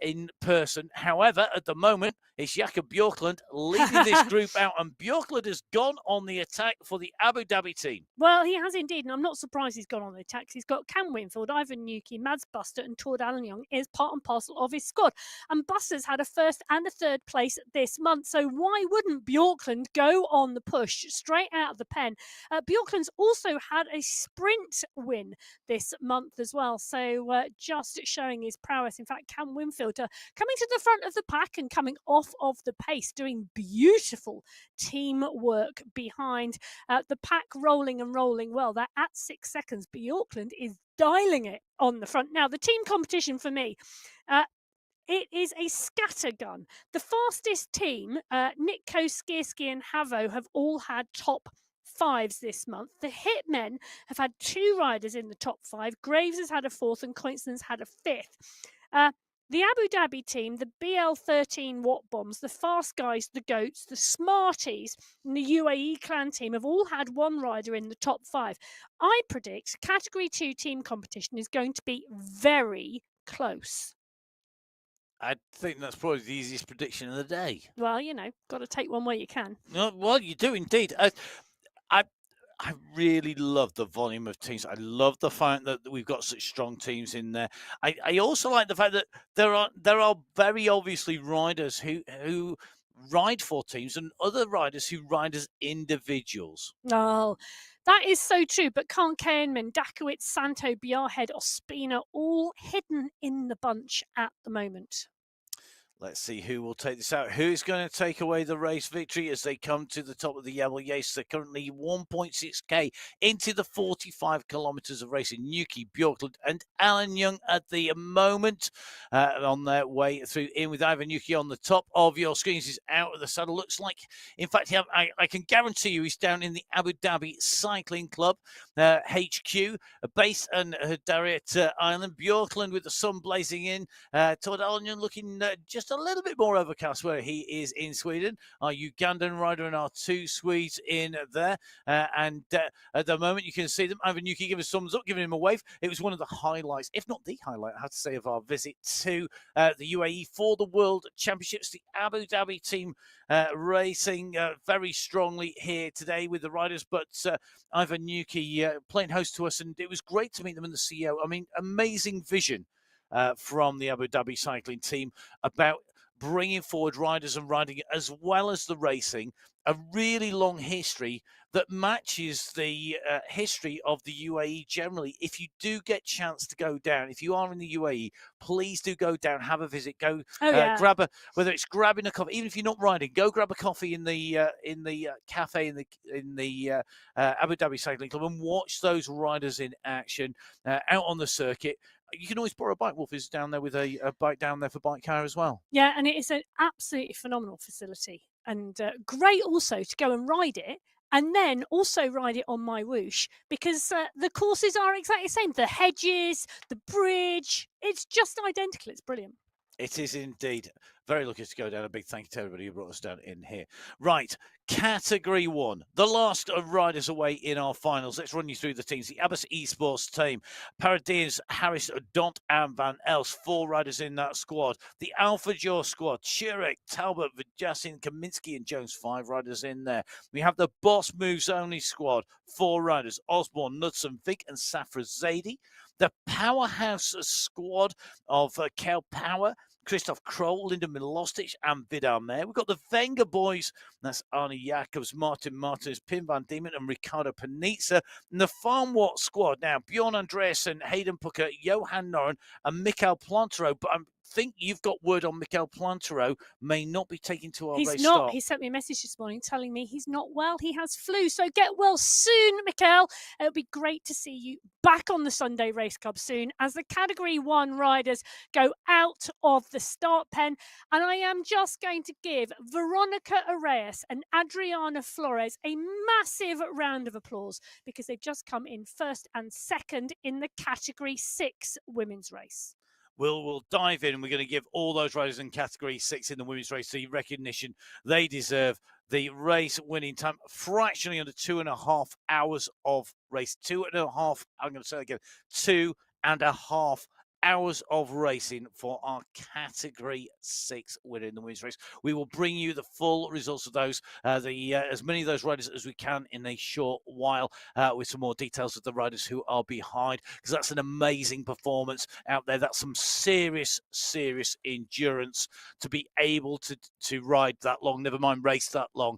in person. However, at the moment, it's Jakob Bjorklund leading this group out, and Bjorklund has gone on the attack for the Abu Dhabi team. Well, he has indeed, and I'm not surprised he's gone on the attack. He's got Cam Winfield, Ivan Newkey, Mads Buster and Tord Allen Young is part and parcel of his squad. And Buster's had a 1st and a 3rd place this month, so why wouldn't Bjorklund go on the push straight out of the pen? Bjorklund's also had a sprint win this month as well, so just showing his prowess. In fact, Cam Winfield coming to the front of the pack and coming off of the pace, doing beautiful teamwork behind the pack, rolling and rolling well. They're at 6 seconds. Bjorklund is dialing it on the front. Now, the team competition for me, it is a scattergun. The fastest team, Nick Koskierski and Havo, have all had top 5s this month. The Hitmen have had 2 riders in the top 5. Graves has had a 4th and Coinston's had a 5th. The Abu Dhabi team, the BL13 Watt Bombs, the Fast Guys, the Goats, the Smarties, and the UAE Clan team have all had 1 rider in the top 5. I predict Category 2 team competition is going to be very close. I think that's probably the easiest prediction of the day. Well, you know, got to take one where you can. Well, you do indeed. I really love the volume of teams. I love the fact that we've got such strong teams in there. I also like the fact that there are very obviously riders who ride for teams and other riders who ride as individuals. Oh, that is so true. But Khan Kainman, Dakowitz, Santo, Bjarhead, Ospina, all hidden in the bunch at the moment. Let's see who will take this out. Who's going to take away the race victory as they come to the top of the Yabble Yates? They're currently 1.6k into the 45 kilometres of racing. Newkey, Bjorklund and Alan Young at the moment on their way through, in with Ivan Newkey on the top of your screens. He's out of the saddle. Looks like, in fact, I can guarantee you he's down in the Abu Dhabi Cycling Club HQ, based on Darriet Island. Bjorklund with the sun blazing in. Tord Alan Young looking just a little bit more overcast where he is in Sweden. Our Ugandan rider and our 2 Swedes in there. And at the moment, you can see them. Ivan Newkey giving us thumbs up, giving him a wave. It was one of the highlights, if not the highlight, I have to say, of our visit to the UAE for the World Championships. The Abu Dhabi team racing very strongly here today with the riders, but Ivan Newkey playing host to us, and it was great to meet them and the CEO. I mean, amazing vision from the Abu Dhabi cycling team about bringing forward riders and riding as well as the racing. A really long history that matches the history of the UAE generally. If you do get chance to go down, if you are in the UAE, please do go down, have a visit, go grab whether it's grabbing a coffee, even if you're not riding, go grab a coffee in the cafe in the Abu Dhabi Cycling Club and watch those riders in action out on the circuit. You can always borrow a bike. Wolf is down there with a bike down there for bike hire as well. Yeah, and it is an absolutely phenomenal facility, and great also to go and ride it, and then also ride it on MyWhoosh, because the courses are exactly the same. The hedges, the bridge, it's just identical. It's brilliant. It is indeed. Very lucky to go down. A big thank you to everybody who brought us down in here. Right, Category 1. The last riders away in our finals. Let's run you through the teams. The Abbas Esports team. Paradines, Harris, Dont and Van Els. 4 riders in that squad. The Alpha Jaw squad. Chirek, Talbot, Vajasin, Kaminsky and Jones. 5 riders in there. We have the Boss Moves Only squad. 4 riders. Osborne, Knudsen, Vic and Safra Zaidi. The Powerhouse squad of Kel Power, Christoph Kroll, Linda Milostic, and Vidar Mayer. We've got the Wenger boys. That's Arnie Jacobs, Martin Martins, Pim van Diemen, and Ricardo Panizza. And the Farm Watt squad now, Bjorn Andreasen, Hayden Pucker, Johan Noren, and Mikael Plantero. But I think you've got word on Mikael Plantero may not be taking to our race He's not. start. He sent me a message this morning telling me he's not well. He has flu. So get well soon, Mikael. It'll be great to see you back on the Sunday Race Club soon as the Category 1 riders go out of the start pen. And I am just going to give Veronica Arrayas and Adriana Flores a massive round of applause because they've just come in first and second in the Category 6 women's race. We'll dive in and we're going to give all those riders in Category 6 in the women's race the recognition they deserve. The race winning time, fractionally under 2.5 hours of race. 2.5, I'm going to say it again, 2.5 hours of racing for our Category 6 winner in the women's race. We will bring you the full results of those, as many of those riders as we can in a short while, with some more details of the riders who are behind, because that's an amazing performance out there. That's some serious endurance to be able to ride that long, never mind race that long.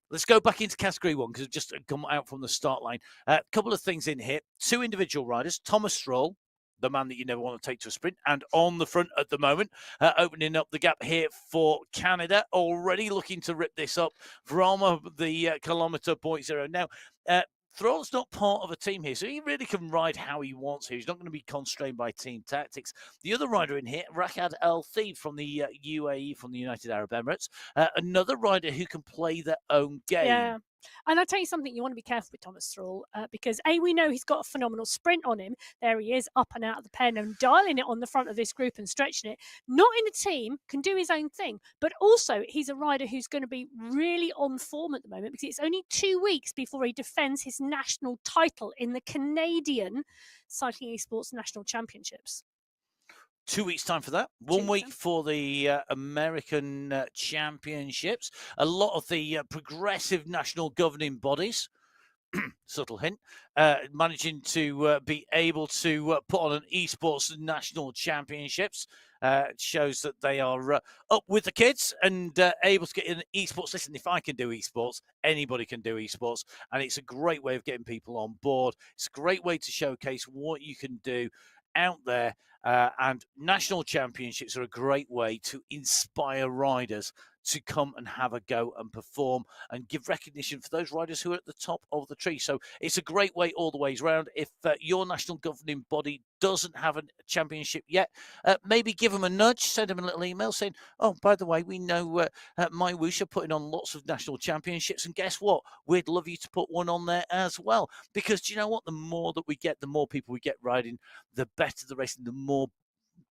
Let's go back into Category 1 because we've just come out from the start line. A couple of things in here. 2 individual riders, Thomas Stroll, the man that you never want to take to a sprint, and on the front at the moment, opening up the gap here for Canada, already looking to rip this up from the kilometre 0.0. Now, Thrall's not part of a team here, so he really can ride how he wants here. He's not going to be constrained by team tactics. The other rider in here, Rashad Al Thib from the UAE, from the United Arab Emirates, another rider who can play their own game. Yeah. And I'll tell you something, you want to be careful with Thomas Thrall because we know he's got a phenomenal sprint on him. There he is, up and out of the pen and dialing it on the front of this group and stretching it. Not in a team, can do his own thing. But also, he's a rider who's going to be really on form at the moment because it's only 2 weeks before he defends his national title in the Canadian Cycling Esports National Championships. 2 weeks' time for that. 1 week for the American Championships. A lot of the progressive national governing bodies, subtle hint, managing to be able to put on an esports national championships. Shows that they are up with the kids and able to get in esports. Listen, if I can do esports, anybody can do esports. And it's a great way of getting people on board. It's a great way to showcase what you can do out there. And national championships are a great way to inspire riders to come and have a go and perform and give recognition for those riders who are at the top of the tree. So it's a great way all the ways around. If your national governing body doesn't have a championship yet, maybe give them a nudge, send them a little email saying, oh, by the way, we know MyWhoosh are putting on lots of national championships, and guess what? We'd love you to put one on there as well. Because do you know what? The more that we get, the more people we get riding, the better the racing, the more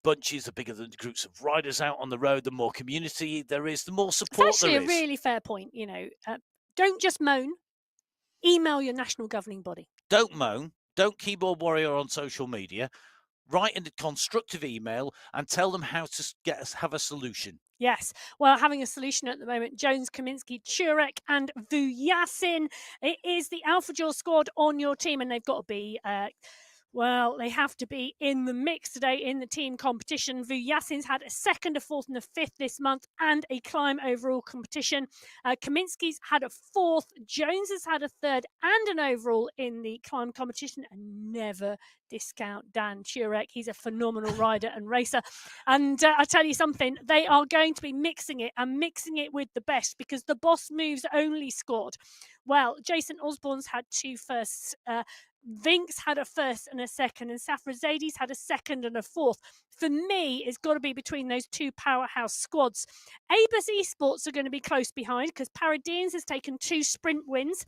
bunches, the bigger the groups of riders out on the road, the more community there is, the more support there is. It's actually a really fair point. Don't just moan. Email your national governing body. Don't moan. Don't keyboard warrior on social media. Write a constructive email and tell them how to have a solution. Yes. Well, having a solution at the moment, Jones, Kaminsky, Churek and Vujasin. It is the Alpha Jaw squad on your team, and they've got to be... they have to be in the mix today in the team competition. Vujasin's had a 2nd, a 4th and a 5th this month and a climb overall competition. Kaminsky's had a 4th. Jones has had a 3rd and an overall in the climb competition. And never discount Dan Turek. He's a phenomenal rider and racer. And I tell you something, they are going to be mixing it with the best because the Boss Moves Only squad. Well, Jason Osborne's had 2 firsts. Vinks had a 1st and a 2nd, and Safra Zaidis had a 2nd and a 4th. For me, it's got to be between those 2 powerhouse squads. Abus Esports are going to be close behind because Paradines has taken 2 sprint wins.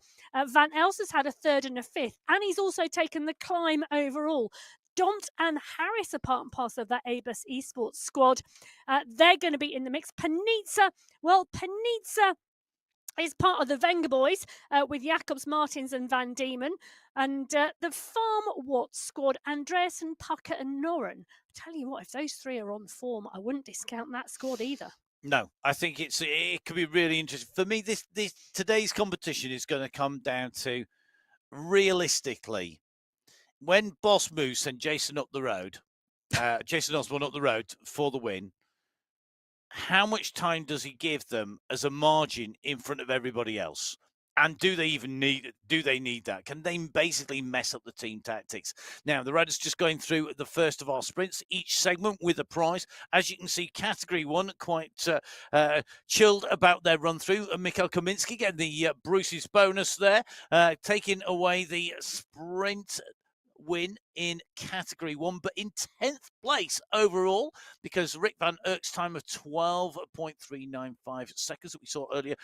Van Els has had a 3rd and a 5th, and he's also taken the climb overall. Dont and Harris are part and parcel of that ABUS esports squad. They're going to be in the mix. Panizza is part of the Wenger boys with Jacobs, Martins and Van Diemen. And the Farm Watts squad, Andreasen, Pucker and Noren. I tell you what, if those three are on form, I wouldn't discount that squad either. No, I think it could be really interesting. For me, this today's competition is going to come down to, realistically, when Boss Moose sent Jason up the road, Jason Osborne up the road for the win, how much time does he give them as a margin in front of everybody else? And do they need that? Can they basically mess up the team tactics? Now, the riders just going through the first of our sprints, each segment with a prize. As you can see, category 1 quite chilled about their run through. And Mikhail Kaminski getting the Bruce's bonus there, taking away the sprint win in category 1, but in 10th place overall, because Rick Van Erk's time of 12.395 seconds that we saw earlier,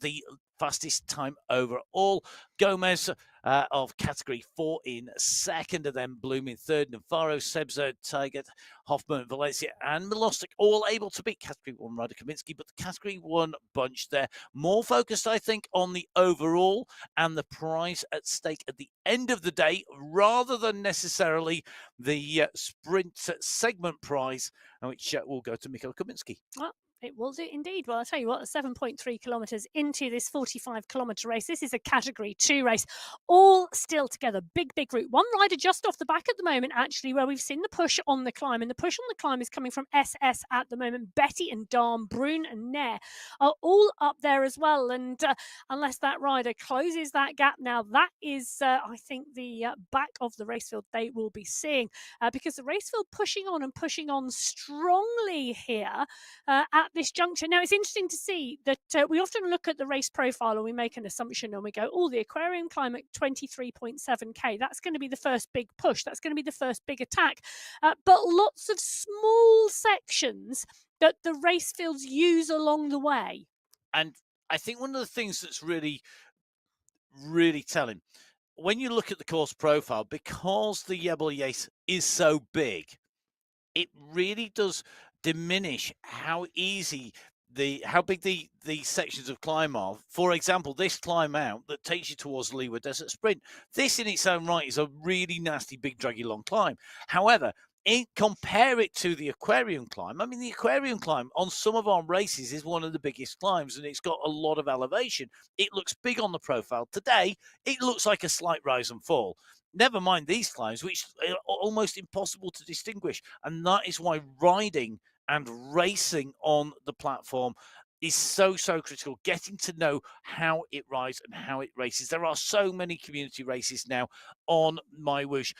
the fastest time overall. Gomez of category 4 in second, and then Bloom in third. Navarro, Sebza, Tiger, Hoffman, Valencia, and Milostic all able to beat category 1 rider Kaminski, but the category 1 bunch there more focused, I think, on the overall and the prize at stake at the end of the day, rather than necessarily the sprint segment prize, which will go to Mikhail Kaminski. Well, it will do indeed. Well, I'll tell you what, 7.3 kilometres into this 45-kilometre race. This is a Category 2 race, all still together. Big route. One rider just off the back at the moment, actually, where we've seen the push on the climb. And the push on the climb is coming from SS at the moment. Betty and Darm, Brun and Nair are all up there as well. And unless that rider closes that gap now, that is, I think, the back of the racefield they will be seeing. Because the racefield pushing on strongly here at this juncture. Now, it's interesting to see that we often look at the race profile and we make an assumption and we go, oh, the aquarium climb at 23.7k, that's going to be the first big push. That's going to be the first big attack. But lots of small sections that the race fields use along the way. And I think one of the things that's really telling, when you look at the course profile, because the Jebel Yates is so big, it really does diminish how big the sections of climb are. For example, this climb out that takes you towards the Leeward Desert Sprint, this in its own right is a really nasty, big, draggy, long climb. However, compare it to the aquarium climb. I mean, the aquarium climb on some of our races is one of the biggest climbs, and it's got a lot of elevation. It looks big on the profile. Today, it looks like a slight rise and fall. Never mind these climbs, which are almost impossible to distinguish. And that is why riding and racing on the platform is so critical. Getting to know how it rides and how it races. There are so many community races now on MyWhoosh.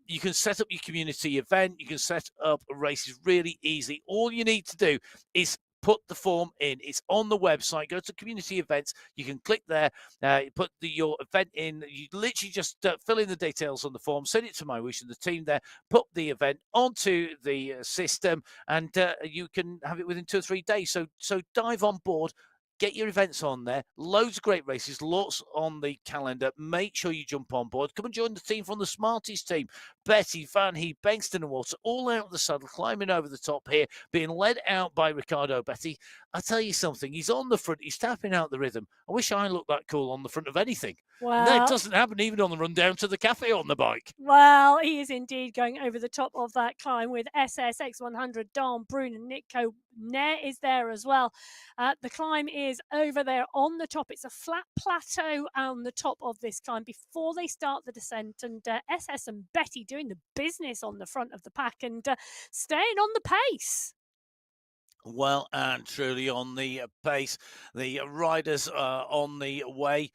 You can set up your community event. You can set up races really easy. All you need to do is put the form in. It's on the website. Go to community events. You can click there, put your event in. You literally just fill in the details on the form, send it to MyWhoosh and the team there, put the event onto the system, and you can have it within 2 or 3 days. So dive on board. Get your events on there. Loads of great races, lots on the calendar. Make sure you jump on board. Come and join the team from the Smarties team. Betty, Van Heep, Bengston and Walter, all out of the saddle, climbing over the top here, being led out by Ricardo Betty. I'll tell you something. He's on the front. He's tapping out the rhythm. I wish I looked that cool on the front of anything. Well, no, it doesn't happen even on the run down to the cafe on the bike. Well, he is indeed going over the top of that climb with SSX 100, Dom, Brun and Nico. Nair is there as well. The climb is over there on the top. It's a flat plateau on the top of this climb before they start the descent. And SS and Betty doing the business on the front of the pack and staying on the pace. Well and truly on the pace. The riders are on the way.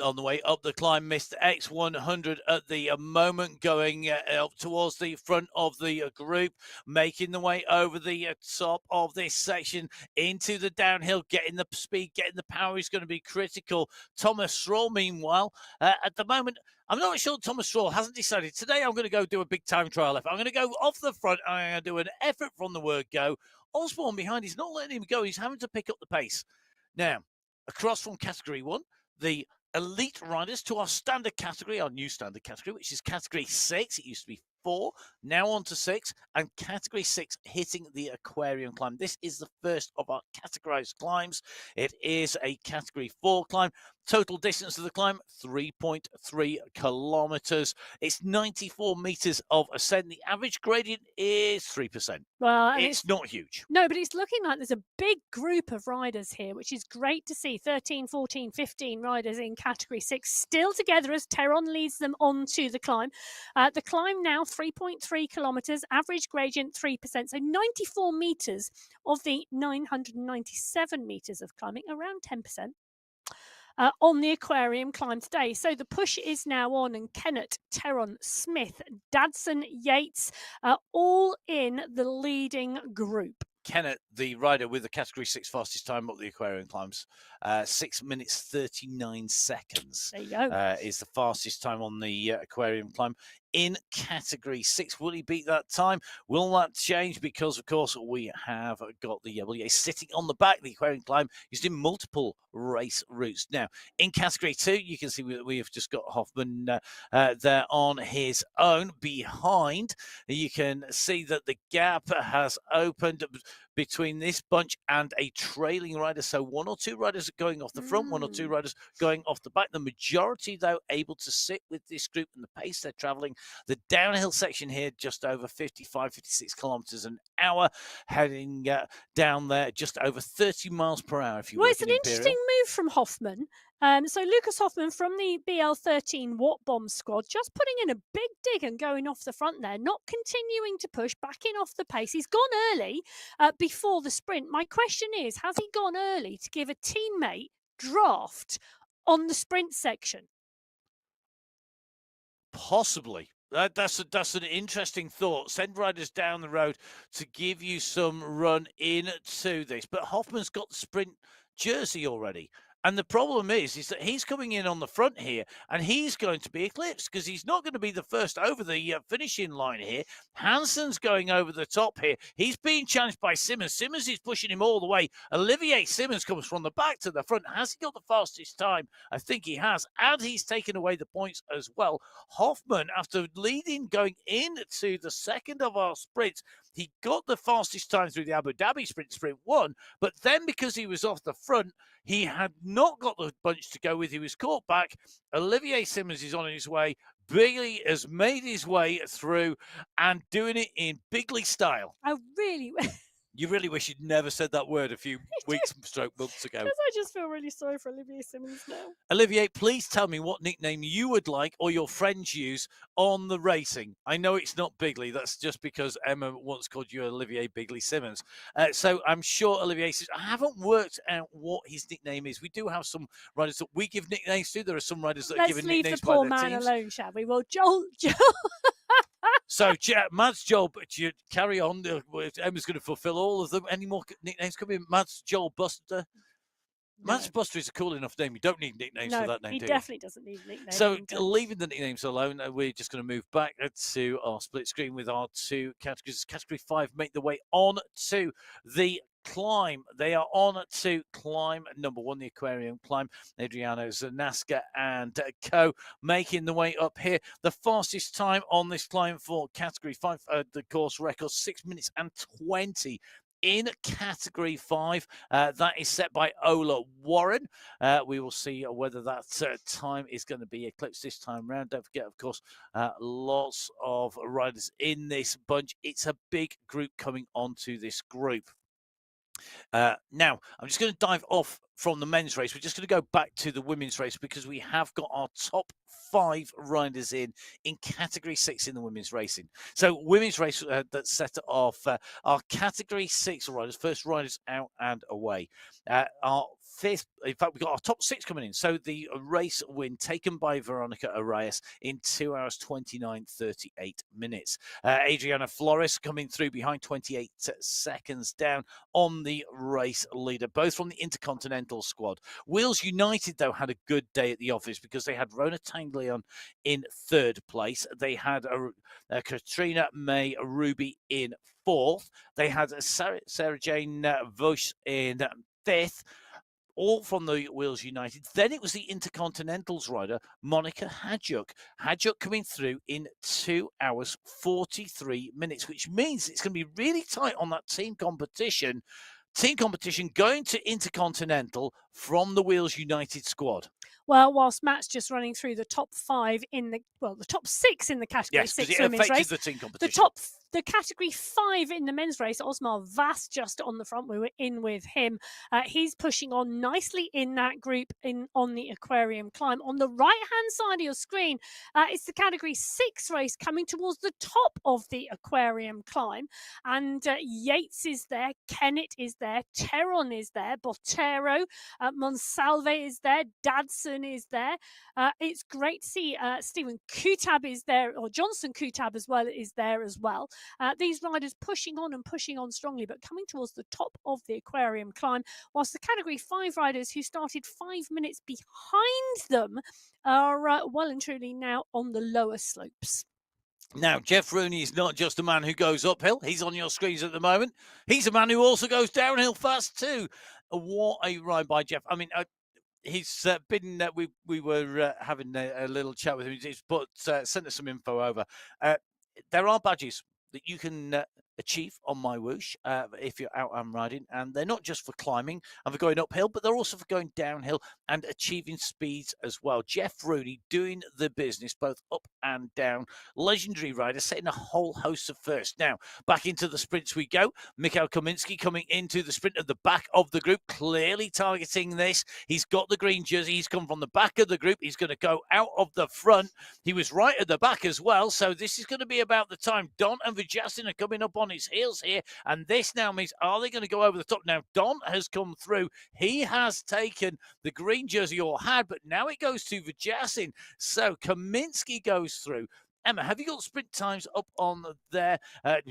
On the way up the climb, Mr. X100 at the moment, going up towards the front of the group, making the way over the top of this section into the downhill, getting the speed, getting the power is going to be critical. Thomas Stroll, meanwhile, at the moment, I'm not sure Thomas Stroll hasn't decided. Today, I'm going to go do a big time trial effort. I'm going to go off the front. I'm going to do an effort from the word go. Osborne behind, he's not letting him go. He's having to pick up the pace. Now, across from category 1, the elite riders to our standard category, our new standard category, which is category 6. It used to be 4, now on to 6, and category 6 hitting the aquarium climb. This is the first of our categorized climbs. It is a category 4 climb. Total distance of the climb, 3.3 kilometers. It's 94 meters of ascent. The average gradient is 3%. Well, It's not huge. No, but it's looking like there's a big group of riders here, which is great to see. 13, 14, 15 riders in category 6 still together as Teron leads them on to the climb. The climb now 3.3 kilometers, average gradient 3%. So 94 meters of the 997 meters of climbing, around 10%. On the aquarium climb today. So the push is now on, and Kennett, Teron, Smith, Dadson, Yates are all in the leading group. Kennett, the rider with the category 6 fastest time up the aquarium climbs, 6 minutes 39 seconds. There you go. Is the fastest time on the aquarium climb in category 6. Will he beat that time? Will that change? Because, of course, we have got the WA sitting on the back. The aquarium climb used in multiple race routes. Now, in category 2, you can see we have just got Hoffman there on his own. Behind, you can see that the gap has opened between this bunch and a trailing rider. So 1 or 2 riders are going off the front, 1 or 2 riders going off the back. The majority, though, able to sit with this group and the pace they're traveling. The downhill section here, just over 55, 56 kilometers an hour, heading down there just over 30 miles per hour. If you Well, work it's in an Imperial. interesting move from Hoffman. So Lucas Hoffman from the BL13 Watt Bomb squad, just putting in a big dig and going off the front there, not continuing to push, backing off the pace. He's gone early before the sprint. My question is, has he gone early to give a teammate draft on the sprint section? Possibly. That's an interesting thought. Send riders down the road to give you some run into this. But Hoffman's got the sprint jersey already. And the problem is that he's coming in on the front here, and he's going to be eclipsed because he's not going to be the first over the finishing line here. Hansen's going over the top here. He's being challenged by Simmons. Simmons is pushing him all the way. Olivier Simmons comes from the back to the front. Has he got the fastest time? I think he has. And he's taken away the points as well. Hoffman, after leading going into the second of our sprints, he got the fastest time through the Abu Dhabi sprint 1, but then because he was off the front, he had not got the bunch to go with. He was caught back. Olivier Simmons is on his way. Bigley has made his way through and doing it in Bigley style. I really... You really wish you'd never said that word a few weeks, months ago. Because I just feel really sorry for Olivier Simmons now. Olivier, please tell me what nickname you would like or your friends use on the racing. I know it's not Bigley. That's just because Emma once called you Olivier Bigley Simmons. So I'm sure Olivier says, I haven't worked out what his nickname is. We do have some riders that we give nicknames to. There are some riders that are given nicknames by their teams. Let's leave the poor man alone, shall we? Well, Joel... So, Mads Joel, you carry on. Emma's going to fulfill all of them. Any more nicknames coming? Mads Joel Buster. No. Mads Buster is a cool enough name. You don't need nicknames for that name, he do definitely doesn't need a nickname. So, leaving the nicknames alone, we're just going to move back to our split screen with our 2 categories. Category 5 make the way on to the climb. They are on to climb number 1, the aquarium climb. Adriano Zanaska and co making the way up here. The fastest time on this climb for category 5, the course record, 6 minutes and 20. In category 5, that is set by Ola Warren. We will see whether that time is going to be eclipsed this time round. Don't forget, of course, lots of riders in this bunch. It's a big group coming onto this group. Now, I'm just going to dive off from the men's race. We're just going to go back to the women's race because we have got our top 5 riders in category 6 in the women's racing. So women's race that set off our category 6 riders, first riders out and away. Our 5th, in fact, we've got our top 6 coming in. So the race win taken by Veronica Arias in 2 hours, 29, 38 minutes. Adriana Flores coming through behind, 28 seconds down on the race leader, both from the Intercontinental squad. Wheels United, though, had a good day at the office because they had Rona Tanglion in 3rd place. They had Katrina May Ruby in 4th. They had Sarah Jane Vosch in 5th. all from the Wheels United. Then it was the Intercontinentals rider, Monica Hadjuk. Hadjuk coming through in 2 hours, 43 minutes, which means it's going to be really tight on that team competition. Team competition going to Intercontinental from the Wheels United squad. Well, whilst Matt's just running through the top 5 in the top 6 in the category Yes, 6 because it women's affected race. the team competition. The category 5 in the men's race, Osmar Vass just on the front. We were in with him. He's pushing on nicely in that group on the aquarium climb. On the right-hand side of your screen, it's the category 6 race coming towards the top of the aquarium climb. And Yates is there, Kennett is there, Teron is there, Botero, Monsalve is there, Dadson is there. It's great to see Stephen Kutab is there, or Johnson Kutab as well is there as well. These riders pushing on strongly, but coming towards the top of the aquarium climb, whilst the category 5 riders who started 5 minutes behind them are well and truly now on the lower slopes. Now, Jeff Rooney is not just a man who goes uphill. He's on your screens at the moment. He's a man who also goes downhill fast too. What a ride by Jeff. I mean, he's been, we were having a little chat with him. He's sent us some info over. There are badges that you can achieve on MyWhoosh if you're out and riding, and they're not just for climbing and for going uphill, but they're also for going downhill and achieving speeds as well. Jeff Rooney doing the business both up and down. Legendary rider, setting a whole host of firsts. Now back into the sprints we go. Mikhail Kaminski coming into the sprint at the back of the group, clearly targeting this. He's got the green jersey. He's come from the back of the group. He's going to go out of the front. He was right at the back as well, so this is going to be about the time. Don and Vijastin are coming up on his heels here, and this now means, are they going to go over the top? Now Don has come through. He has taken the green jersey, or had, but now it goes to Vijastin. So Kaminski goes through. Emma, have you got sprint times up on there?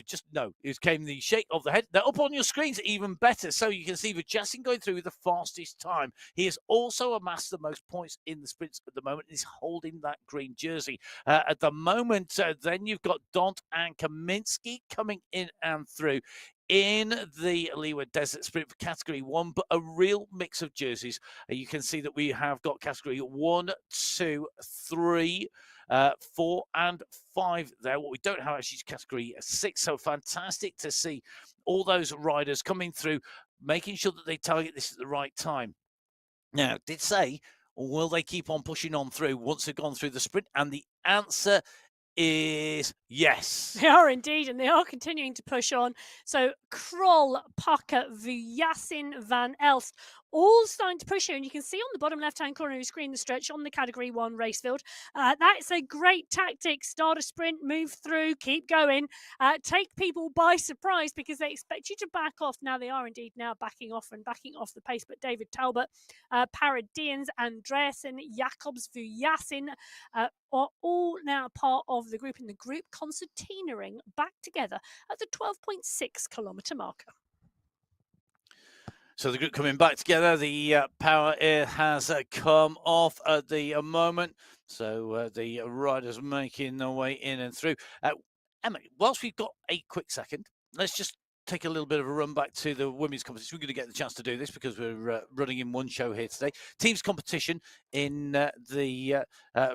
Just no, it came the shake of the head. They're up on your screens, even better. So you can see Vijastin going through with the fastest time. He has also amassed the most points in the sprints at the moment. He's holding that green jersey. At the moment, then you've got Dont and Kaminski coming in and through in the Liwa Desert Sprint for Category 1, but a real mix of jerseys. You can see that we have got Category 1, 2, 3, 4 and 5 there. What we don't have actually is Category 6, so fantastic to see all those riders coming through, making sure that they target this at the right time. Now, did say, will they keep on pushing on through once they've gone through the sprint? And the answer is yes. They are indeed, and they are continuing to push on. So Kroll, Pucker, Vujasin, Van Elst, all starting to push here. And you can see on the bottom left-hand corner of your screen the stretch on the Category 1 race field. That's a great tactic. Start a sprint, move through, keep going. Take people by surprise because they expect you to back off. Now they are indeed now backing off the pace. But David Talbot, Paradians, Andreasen, Jacobs, Vujasin are all now part of the group, in the group concertinaing back together at the 12.6 kilometre marker. So the group coming back together. The power air has come off at the moment. So the riders making their way in and through. Emma, whilst we've got a quick second, let's just take a little bit of a run back to the women's competition. We're going to get the chance to do this because we're running in one show here today. Teams competition in the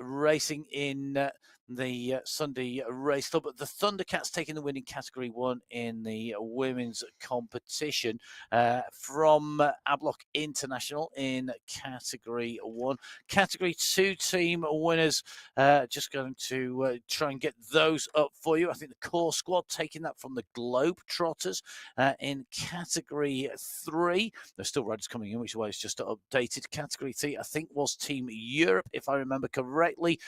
racing in the Sunday Race Club. The Thundercats taking the win in Category 1 in the women's competition from Ablock International in Category 1. Category 2 team winners, just going to try and get those up for you. I think the core squad taking that from the Globetrotters in Category 3. There's still riders coming in, which is why it's just updated. Category 3, I think, was Team Europe, if I remember correctly,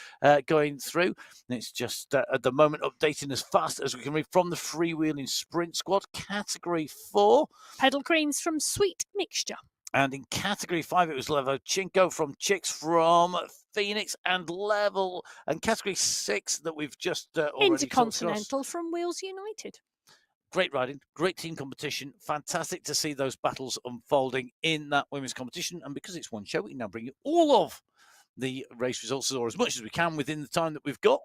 going through. And it's just at the moment updating as fast as we can read from the freewheeling sprint squad. Category 4. Pedal Greens from Sweet Mixture. And in Category 5, it was Levochenko from Chicks from Phoenix and Level. And Category 6 that we've just already Intercontinental from Wheels United. Great riding, great team competition. Fantastic to see those battles unfolding in that women's competition. And because it's one show, we can now bring you all of the race results, or as much as we can within the time that we've got,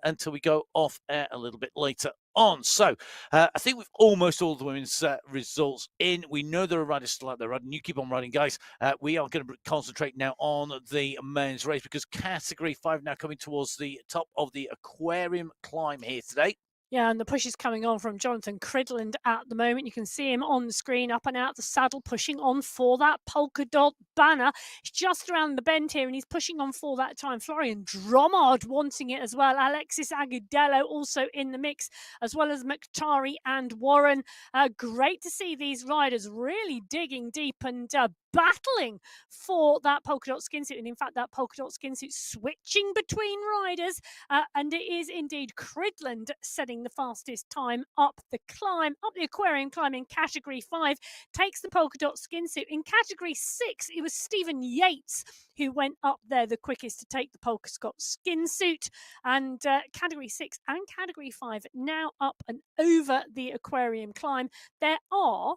until we go off air a little bit later on. So I think with almost all the women's results in, we know there are riders still out there riding. You keep on riding, guys. We are going to concentrate now on the men's race because Category 5 now coming towards the top of the aquarium climb here today. Yeah, and the push is coming on from Jonathan Cridland at the moment. You can see him on the screen, up and out the saddle, pushing on for that polka dot banner. He's just around the bend here, and he's pushing on for that time. Florian Dromard wanting it as well. Alexis Agudelo also in the mix, as well as Mkhitaryan and Warren. Great to see these riders really digging deep and battling for that polka dot skin suit. And in fact, that polka dot skin suit switching between riders. And it is indeed Cridland setting the fastest time up the aquarium climb in Category 5, takes the polka dot skin suit. In Category 6, it was Stephen Yates who went up there the quickest to take the polka dot skin suit. And Category 6 and Category 5 now up and over the aquarium climb. There are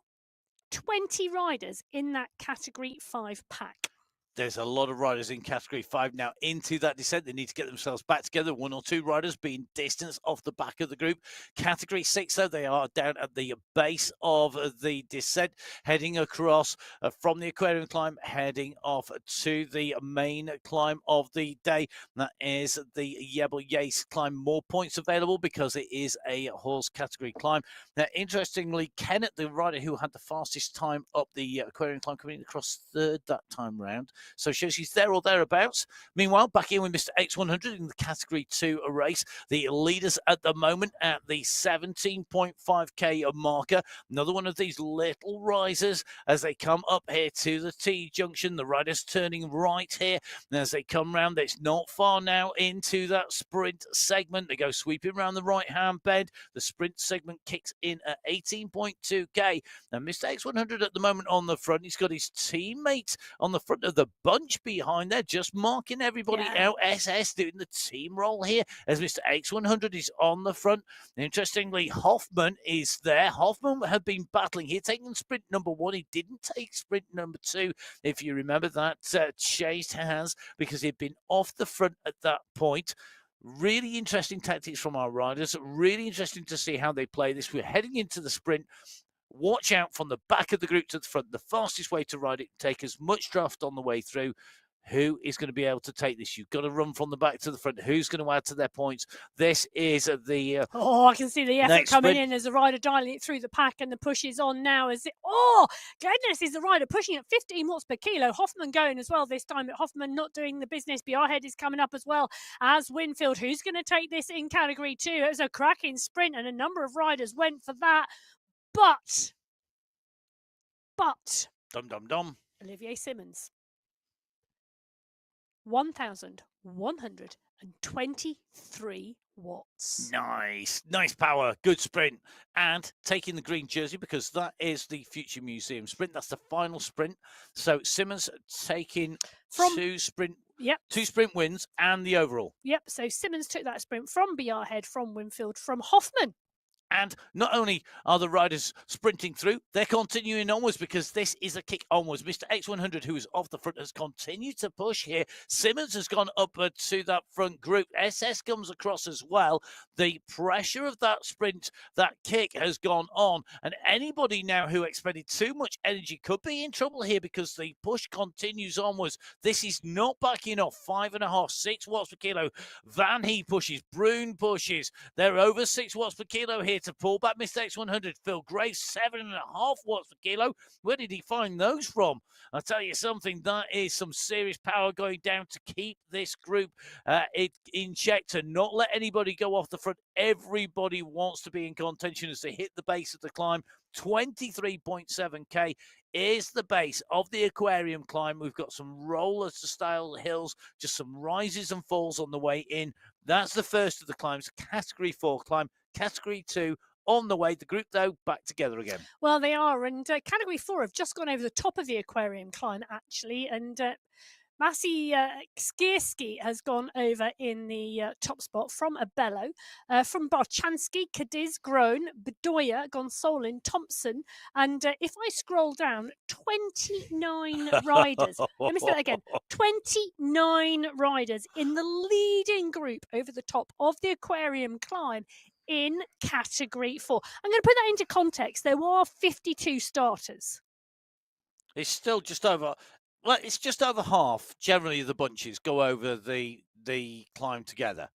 20 riders in that Category 5 pack. There's a lot of riders in Category 5 now into that descent. They need to get themselves back together. One or two riders being distanced off the back of the group. Category 6, though, they are down at the base of the descent, heading across from the aquarium climb, heading off to the main climb of the day. That is the Yebel Yace climb. More points available because it is a horse category climb. Now, interestingly, Kenneth, the rider who had the fastest time up the aquarium climb, coming across third that time round. So shows he's there or thereabouts. Meanwhile, back in with Mr. X100 in the Category 2 race. The leaders at the moment at the 17.5k marker. Another one of these little risers as they come up here to the T-junction. The riders turning right here. And as they come round, it's not far now into that sprint segment. They go sweeping around the right-hand bend. The sprint segment kicks in at 18.2k. Now, Mr. X100 at the moment on the front. He's got his teammate on the front of the bunch behind there, just marking everybody out. SS doing the team roll here as Mr. X100 is on the front. Interestingly, Hoffman is there. Hoffman had been battling here, taking sprint number 1. He didn't take sprint number 2. If you remember that, chased hands because he'd been off the front at that point. Really interesting tactics from our riders. Really interesting to see how they play this. We're heading into the sprint. Watch out from the back of the group to the front. The fastest way to ride it, take as much draft on the way through. Who is going to be able to take this? You've got to run from the back to the front. Who's going to add to their points? This is the... I can see the effort coming in as the rider dialing it through the pack, and the push is on now. Goodness, is the rider pushing at 15 watts per kilo. Hoffman going as well this time, but Hoffman not doing the business. Bjarhead is coming up as well as Winfield. Who's going to take this in Category 2? It was a cracking sprint, and a number of riders went for that. But Olivier Simmons, 1,123 watts. Nice power, good sprint, and taking the green jersey because that is the Future Museum sprint. That's the final sprint. So Simmons taking two sprint wins and the overall. Yep. So Simmons took that sprint from Bjarhead, from Winfield, from Hoffman. And not only are the riders sprinting through, they're continuing onwards because this is a kick onwards. Mr. X100, who is off the front, has continued to push here. Simmons has gone up to that front group. SS comes across as well. The pressure of that sprint, that kick has gone on. And anybody now who expended too much energy could be in trouble here because the push continues onwards. This is not backing off. 5.5, 6 watts per kilo. Van He pushes. Brune pushes. They're over 6 watts per kilo here to pull back Mr. X100. Phil Grace, 7.5 watts per kilo. Where did he find those from? I'll tell you something, that is some serious power going down to keep this group in check, to not let anybody go off the front. Everybody wants to be in contention as they hit the base of the climb. 23.7k is the base of the aquarium climb. We've got some roller style hills, just some rises and falls on the way in. That's the first of the climbs. Category 4 climb. Category 2 on the way. The group, though, back together again. Well, they are. And Category 4 have just gone over the top of the aquarium climb, actually. And Maciej Skierski has gone over in the top spot from Abello. From Barchanski, Cadiz, Groen, Bedoya, Gonsolin, Thompson. And if I scroll down, 29 riders. Let me say that again. 29 riders in the leading group over the top of the aquarium climb in Category 4. I'm going to put that into context. There are 52 starters. It's still just over. Well, it's just over half. Generally, the bunches go over the climb together.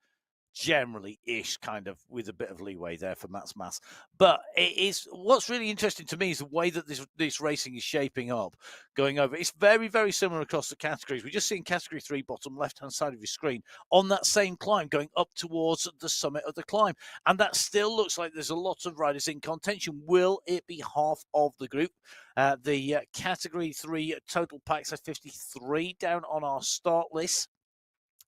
Generally ish, kind of, with a bit of leeway there for Matt's mass. But it is, what's really interesting to me is the way that this racing is shaping up, going over. It's very, very similar across the categories. We just see in category 3, bottom left hand side of your screen, on that same climb going up towards the summit of the climb, and that still looks like there's a lot of riders in contention. Will it be half of the group? The category 3 total packs are 53 down on our start list.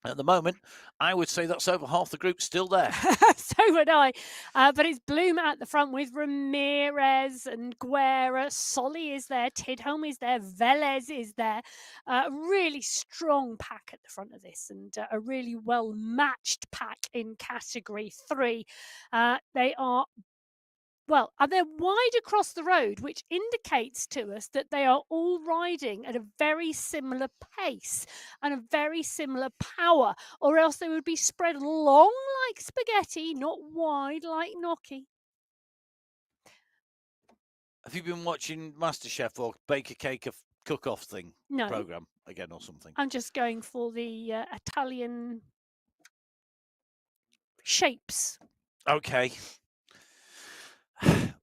At the moment, I would say that's over half the group still there. So would I. But it's Bloom at the front with Ramirez and Guerra. Solly is there. Tidholm is there. Velez is there. A really strong pack at the front of this, and a really well-matched pack in Category 3. They are they're wide across the road, which indicates to us that they are all riding at a very similar pace and a very similar power, or else they would be spread long like spaghetti, not wide like gnocchi. Have you been watching MasterChef or Bake a Cake of cook-off thing No, program again or something? I'm just going for the Italian shapes. Okay.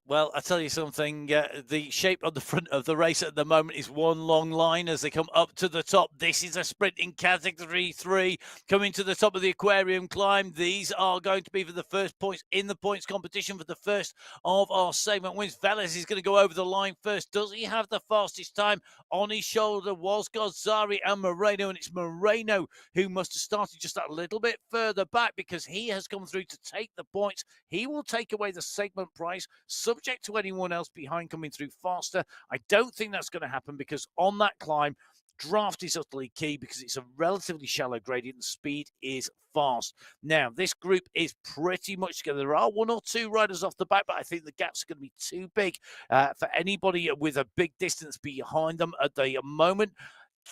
Well, I tell you something, the shape on the front of the race at the moment is one long line as they come up to the top. This is a sprint in Category 3, coming to the top of the aquarium climb. These are going to be for the first points in the points competition for the first of our segment wins. Velez is going to go over the line first. Does he have the fastest time? On his shoulder was Gozzari and Moreno, and it's Moreno who must have started just a little bit further back because he has come through to take the points. He will take away the segment prize, subject to anyone else behind coming through faster. I don't think that's going to happen because on that climb, draft is utterly key because it's a relatively shallow gradient and speed is fast. Now, this group is pretty much together. There are one or two riders off the back, but I think the gaps are going to be too big for anybody with a big distance behind them at the moment.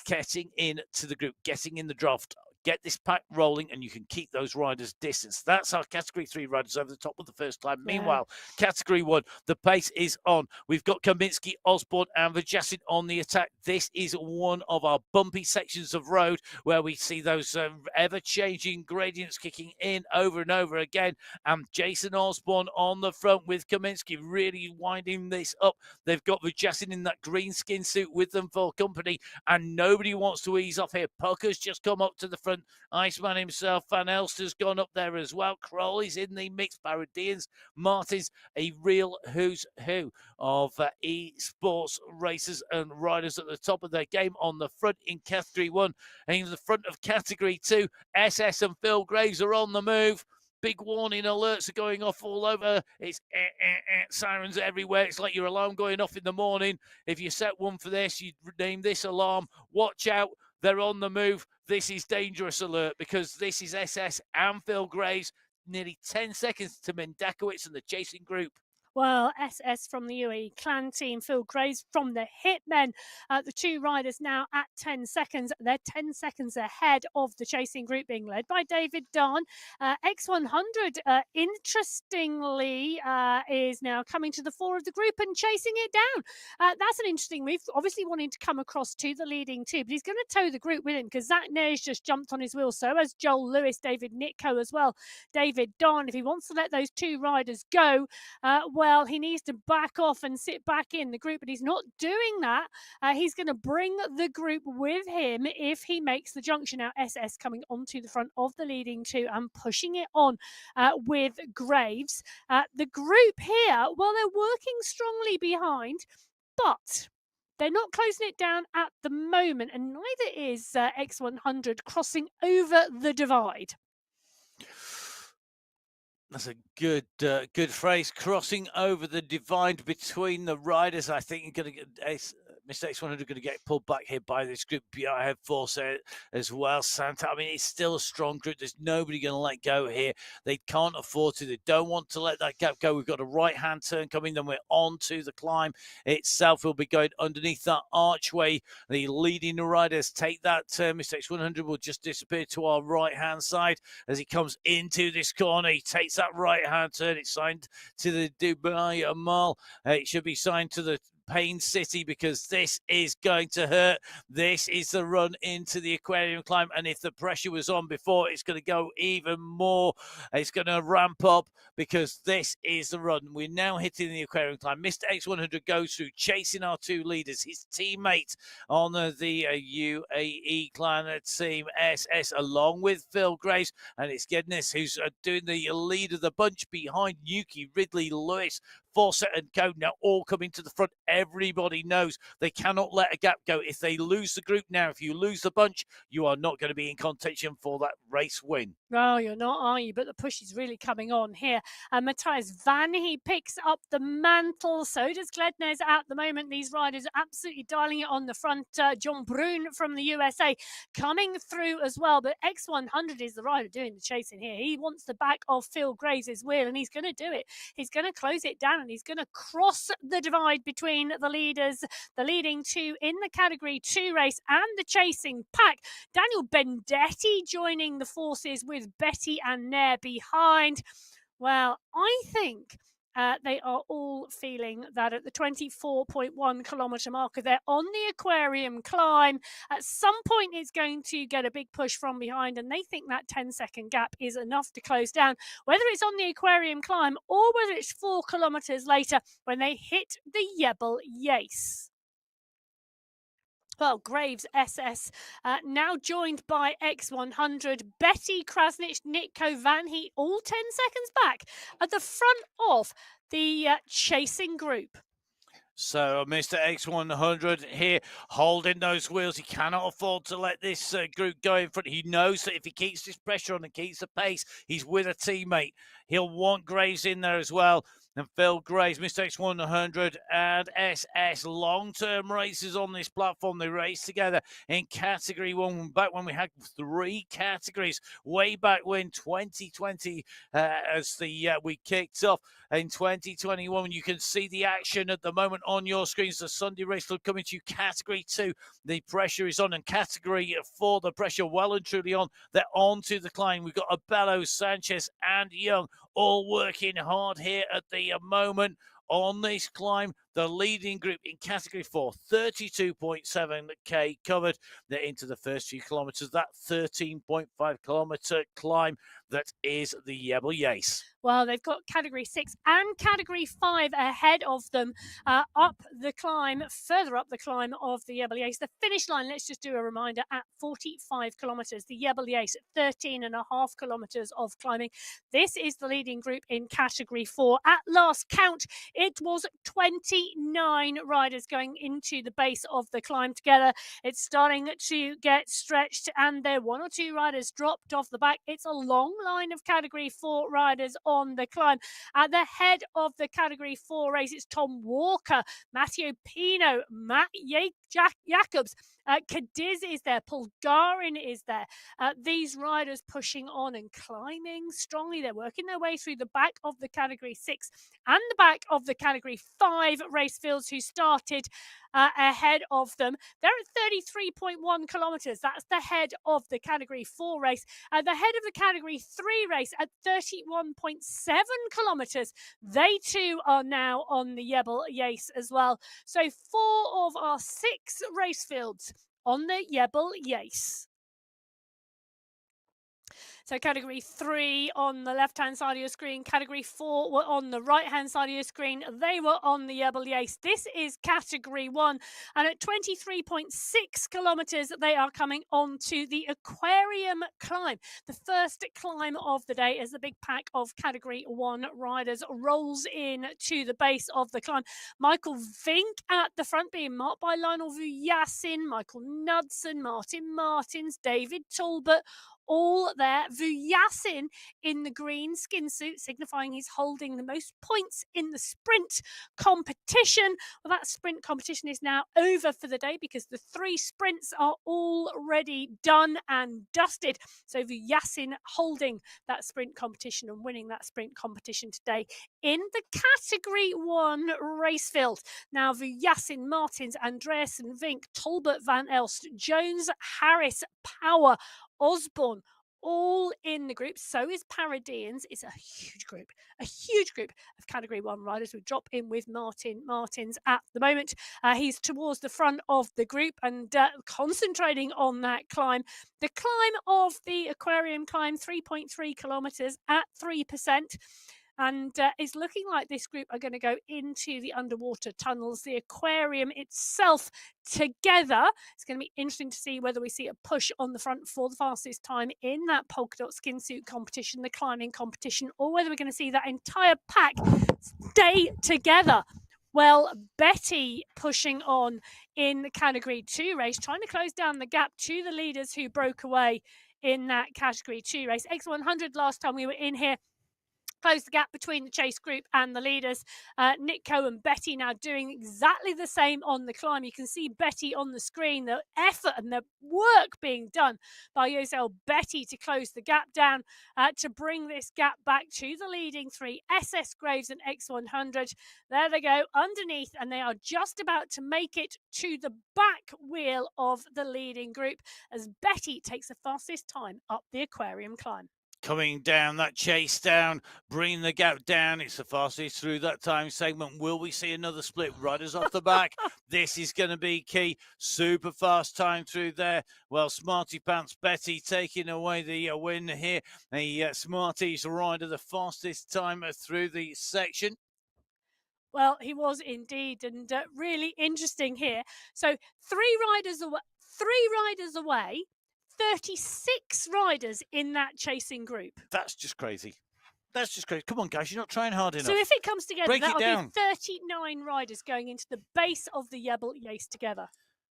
Getting into the group, getting in the draft, get this pack rolling, and you can keep those riders distance. That's our Category 3 riders over the top of the first climb. Yeah. Meanwhile, Category 1, the pace is on. We've got Kaminsky, Osborne, and Vajasin on the attack. This is one of our bumpy sections of road where we see those ever-changing gradients kicking in over and over again. And Jason Osborne on the front with Kaminsky really winding this up. They've got Vajasin in that green skin suit with them for company, and nobody wants to ease off here. Pucker's just come up to the front. Iceman himself, Van Elster's gone up there as well. Crowley's in the mix. Paradians, Martin's, a real who's who of esports racers and riders at the top of their game on the front in Category 1. And in the front of Category 2, SS and Phil Graves are on the move. Big warning alerts are going off all over. It's sirens everywhere. It's like your alarm going off in the morning. If you set one for this, you name this alarm. Watch out. They're on the move. This is dangerous alert because this is SS and Phil Graves. Nearly 10 seconds to Mendakowicz and the chasing group. Well, SS from the UAE clan team, Phil Graves from the Hitmen. The two riders now at 10 seconds. They're 10 seconds ahead of the chasing group being led by David Don. X100, interestingly, is now coming to the fore of the group and chasing it down. That's an interesting move. Obviously wanting to come across to the leading two, but he's going to tow the group with him because Zach Nair's just jumped on his wheel. So has Joel Lewis, David Nitko as well. David Don, if he wants to let those two riders go, well, he needs to back off and sit back in the group, but he's not doing that. He's going to bring the group with him if he makes the junction. Now, SS coming onto the front of the leading two and pushing it on with Graves. The group here, well, they're working strongly behind, but they're not closing it down at the moment, and neither is X100 crossing over the divide. That's a good phrase. Crossing over the divide between the riders. I think you're going to get Mr. X100 going to get pulled back here by this group. Ahead force as well. Santa, I mean, it's still a strong group. There's nobody going to let go here. They can't afford to. They don't want to let that gap go. We've got a right-hand turn coming. Then we're on to the climb itself. We'll be going underneath that archway. The leading riders take that turn. Mr. X100 will just disappear to our right-hand side as he comes into this corner. He takes that right-hand turn. It's signed to the Dubai Mall. It should be signed to the Pain City because this is going to hurt. This is the run into the aquarium climb, and if the pressure was on before, it's going to go even more. It's going to ramp up because this is the run. We're now hitting the aquarium climb. Mr. X100 goes through, chasing our two leaders, his teammate on the UAE clan team SS, along with Phil Graves, and it's Gedness who's doing the lead of the bunch behind Yuki, Ridley, Lewis, Fawcett and Co. Now all coming to the front. Everybody knows they cannot let a gap go. If they lose the group now, if you lose the bunch, you are not going to be in contention for that race win. No, you're not, are you? But the push is really coming on here. Matthias Van, he picks up the mantle. So does Glednes at the moment. These riders are absolutely dialing it on the front. John Brune from the USA coming through as well. But X100 is the rider doing the chasing here. He wants the back of Phil Graves' wheel, and he's going to do it. He's going to close it down, and he's going to cross the divide between the leaders, the leading two in the Category 2 race, and the chasing pack. Daniel Bendetti joining the forces with Betty and Nair behind. Well, I think they are all feeling that at the 24.1 kilometre marker, they're on the aquarium climb. At some point, it's going to get a big push from behind, and they think that 10-second gap is enough to close down. Whether it's on the aquarium climb or whether it's 4 kilometres later when they hit the Jebel Yace. Well, Graves SS now joined by X100, Betty Krasnich, Nick Kovanhi, all 10 seconds back at the front of the chasing group. So Mr. X100 here holding those wheels. He cannot afford to let this group go in front. He knows that if he keeps this pressure on and keeps the pace, he's with a teammate. He'll want Graves in there as well. And Phil Graves, Mr. X100 and SS, long-term races on this platform. They race together in Category 1, back when we had 3 categories, way back when 2020, as we kicked off in 2021. You can see the action at the moment on your screens. The Sunday race club coming to you, Category 2. The pressure is on, and Category 4, the pressure well and truly on. They're on to the climb. We've got Abello, Sanchez, and Young all working hard here at the moment on this climb. The leading group in Category 4, 32.7k covered. They're into the first few kilometres. That 13.5 kilometre climb that is the Jebel Yace. Well, they've got Category 6 and Category 5 ahead of them, up the climb, further up the climb of the Jebel Yace. The finish line, let's just do a reminder, at 45 kilometres. The Jebel Yace at 13.5 kilometres of climbing. This is the leading group in Category 4. At last count, it was 29 riders going into the base of the climb together. It's starting to get stretched, and there 1 or 2 riders dropped off the back. It's a long line of Category 4 riders on the climb. At the head of the Category 4 race, it's Tom Walker, Matteo Pino, Matt Jacobs, Cadiz is there, Polgarin is there. These riders pushing on and climbing strongly. They're working their way through the back of the Category 6 and the back of the Category 5 race fields who started ahead of them. They're at 33.1 kilometres. That's the head of the Category 4 race. The head of the Category 3 race at 31.7 kilometres. They too are now on the Jebel Yace as well. So 4 of our 6 race fields on the Jebel Yace. So Category 3 on the left-hand side of your screen, Category 4 were on the right-hand side of your screen. They were on the Jebel Yace. This is Category 1. And at 23.6 kilometres, they are coming on to the Aquarium climb. The first climb of the day as the big pack of Category 1 riders rolls in to the base of the climb. Michael Vink at the front, being marked by Lionel Vuyassin, Michael Knudsen, Martin Martins, David Talbot, all there. Vuyasin in the green skin suit, signifying he's holding the most points in the sprint competition. Well, that sprint competition is now over for the day because the 3 sprints are already done and dusted. So Vuyasin holding that sprint competition and winning that sprint competition today in the Category 1 race field. Now, Vuyasin, Martins, Andreasen, Vink, Tolbert, Van Elst, Jones, Harris, Power, Osborne, all in the group. So is Paradeans. It's a huge group of Category 1 riders who drop in with Martins at the moment. He's towards the front of the group and concentrating on that climb. The climb of the Aquarium climb, 3.3 kilometres at 3%. And it's looking like this group are going to go into the underwater tunnels. The Aquarium itself together. It's going to be interesting to see whether we see a push on the front for the fastest time in that polka dot skin suit competition, the climbing competition, or whether we're going to see that entire pack stay together. Well, Betty pushing on in the Category 2 race, trying to close down the gap to the leaders who broke away in that Category 2 race. X100 last time we were in here, close the gap between the chase group and the leaders. Nico and Betty now doing exactly the same on the climb. You can see Betty on the screen, the effort and the work being done by Yosel Betty to close the gap down, to bring this gap back to the leading 3, SS Graves and X100. There they go underneath, and they are just about to make it to the back wheel of the leading group as Betty takes the fastest time up the Aquarium climb. Coming down that chase down, bringing the gap down. It's the fastest through that time segment. Will we see another split? Riders off the back. This is going to be key. Super fast time through there. Well, Smarty Pants Betty taking away the win here. The Smarties rider, the fastest time through the section. Well, he was indeed, and really interesting here. So 3 riders away, 36 riders in that chasing group. That's just crazy. That's just crazy. Come on, guys, you're not trying hard enough. So if it comes together, that'll be 39 riders going into the base of the Yebel Yace together.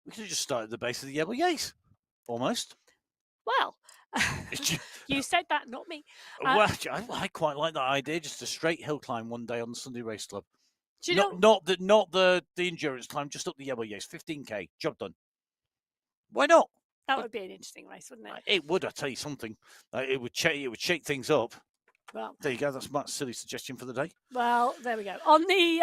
We could have just started at the base of the Yebel Yace, almost. Well, you said that, not me. Well, I quite like that idea. Just a straight hill climb one day on the Sunday Race Club. Do you not the endurance climb, just up the Yebel Yace, 15k, job done. Why not? That would be an interesting race, wouldn't it? It would. I tell you something. It would shake things up. Well, there you go. That's Matt's silly suggestion for the day. Well, there we go. On the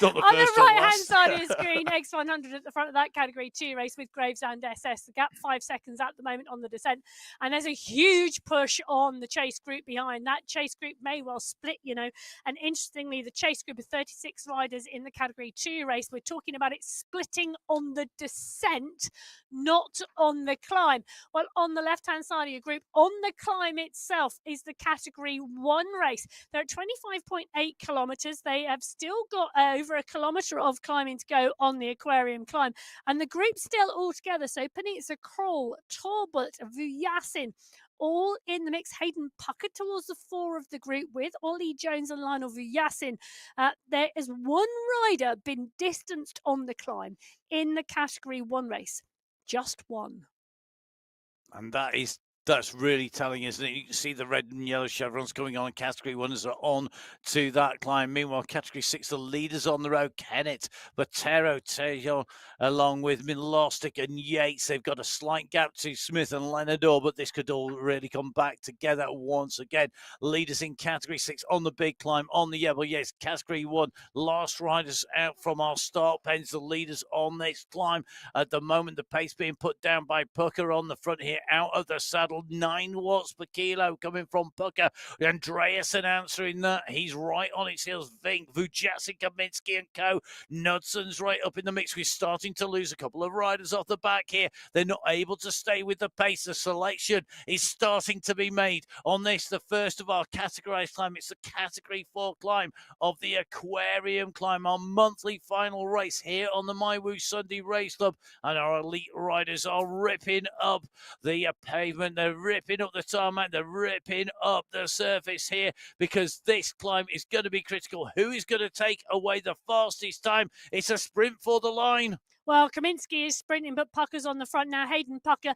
right-hand side of the screen, X100 at the front of that Category 2 race with Graves and SS. The gap 5 seconds at the moment on the descent. And there's a huge push on the chase group behind. That chase group may well split, you know. And interestingly, the chase group of 36 riders in the Category 2 race, we're talking about it splitting on the descent, not on the climb. Well, on the left-hand side of your group, on the climb itself is the Category 1 race. They're at 25.8 kilometres. They have still got over a kilometre of climbing to go on the Aquarium climb. And the group's still all together. So Panitza, Kroll, Torbert, Vuyasin, all in the mix. Hayden Pucker towards the 4 of the group with Ollie Jones and Lionel Vuyasin. There is 1 rider been distanced on the climb in the Category 1 race. Just 1. And that's really telling, isn't it? You can see the red and yellow chevrons coming on in Category 1 as they're on to that climb. Meanwhile, Category 6, the leaders on the road, Kennett, Botero, Tejo, along with Milostic and Yates. They've got a slight gap to Smith and Lenador, but this could all really come back together once again. Leaders in Category 6 on the big climb, on the Yebel Yates. Category 1, last riders out from our start pens, the leaders on this climb. At the moment, the pace being put down by Pucker on the front here, out of the saddle. 9 watts per kilo coming from Pucker. Andreasen answering that. He's right on its heels. Vink, Vujacic, Kaminsky and co. Knudsen's right up in the mix. We're starting to lose a couple of riders off the back here. They're not able to stay with the pace. The selection is starting to be made on this, the first of our categorized climb. It's the Category 4 climb of the Aquarium climb, our monthly final race here on the MyWhoosh Sunday Race Club. And our elite riders are ripping up the pavement. They're ripping up the tarmac. They're ripping up the surface here because this climb is going to be critical. Who is going to take away the fastest time? It's a sprint for the line. Well, Kaminsky is sprinting, but Pucker's on the front now. Hayden Pucker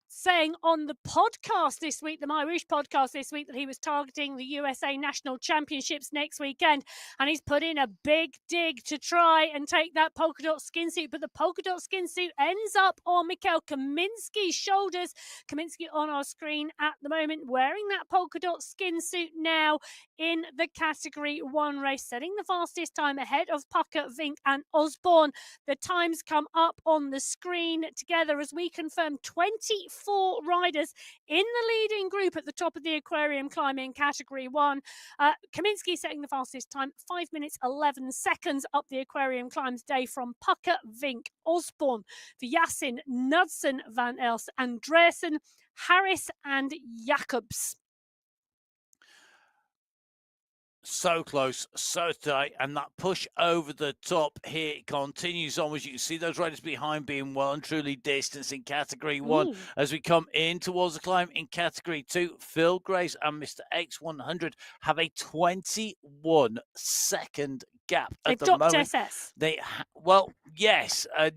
saying on the podcast this week, the MyWhoosh podcast this week, that he was targeting the USA National Championships next weekend, and he's put in a big dig to try and take that polka dot skin suit, but the polka dot skin suit ends up on Mikhail Kaminsky's shoulders. Kaminsky on our screen at the moment, wearing that polka dot skin suit now in the Category 1 race, setting the fastest time ahead of Pucker, Vink and Osborne. The times come up on the screen together as we confirm 24 riders in the leading group at the top of the aquarium climb in Category 1. Kaminsky setting the fastest time, 5 minutes 11 seconds up the aquarium climbs day from Pucker, Vink, Osborne, Vyasin, Knudsen, Van Els, Andreasen, Harris and Jacobs. So close, so tight, and that push over the top here continues on. As you can see, those riders behind being well and truly distanced in Category 1. As we come in towards the climb in Category 2, Phil Grace and Mr. X100 have a 21-second gap at the moment. They've dropped SS. Well, yes. I'm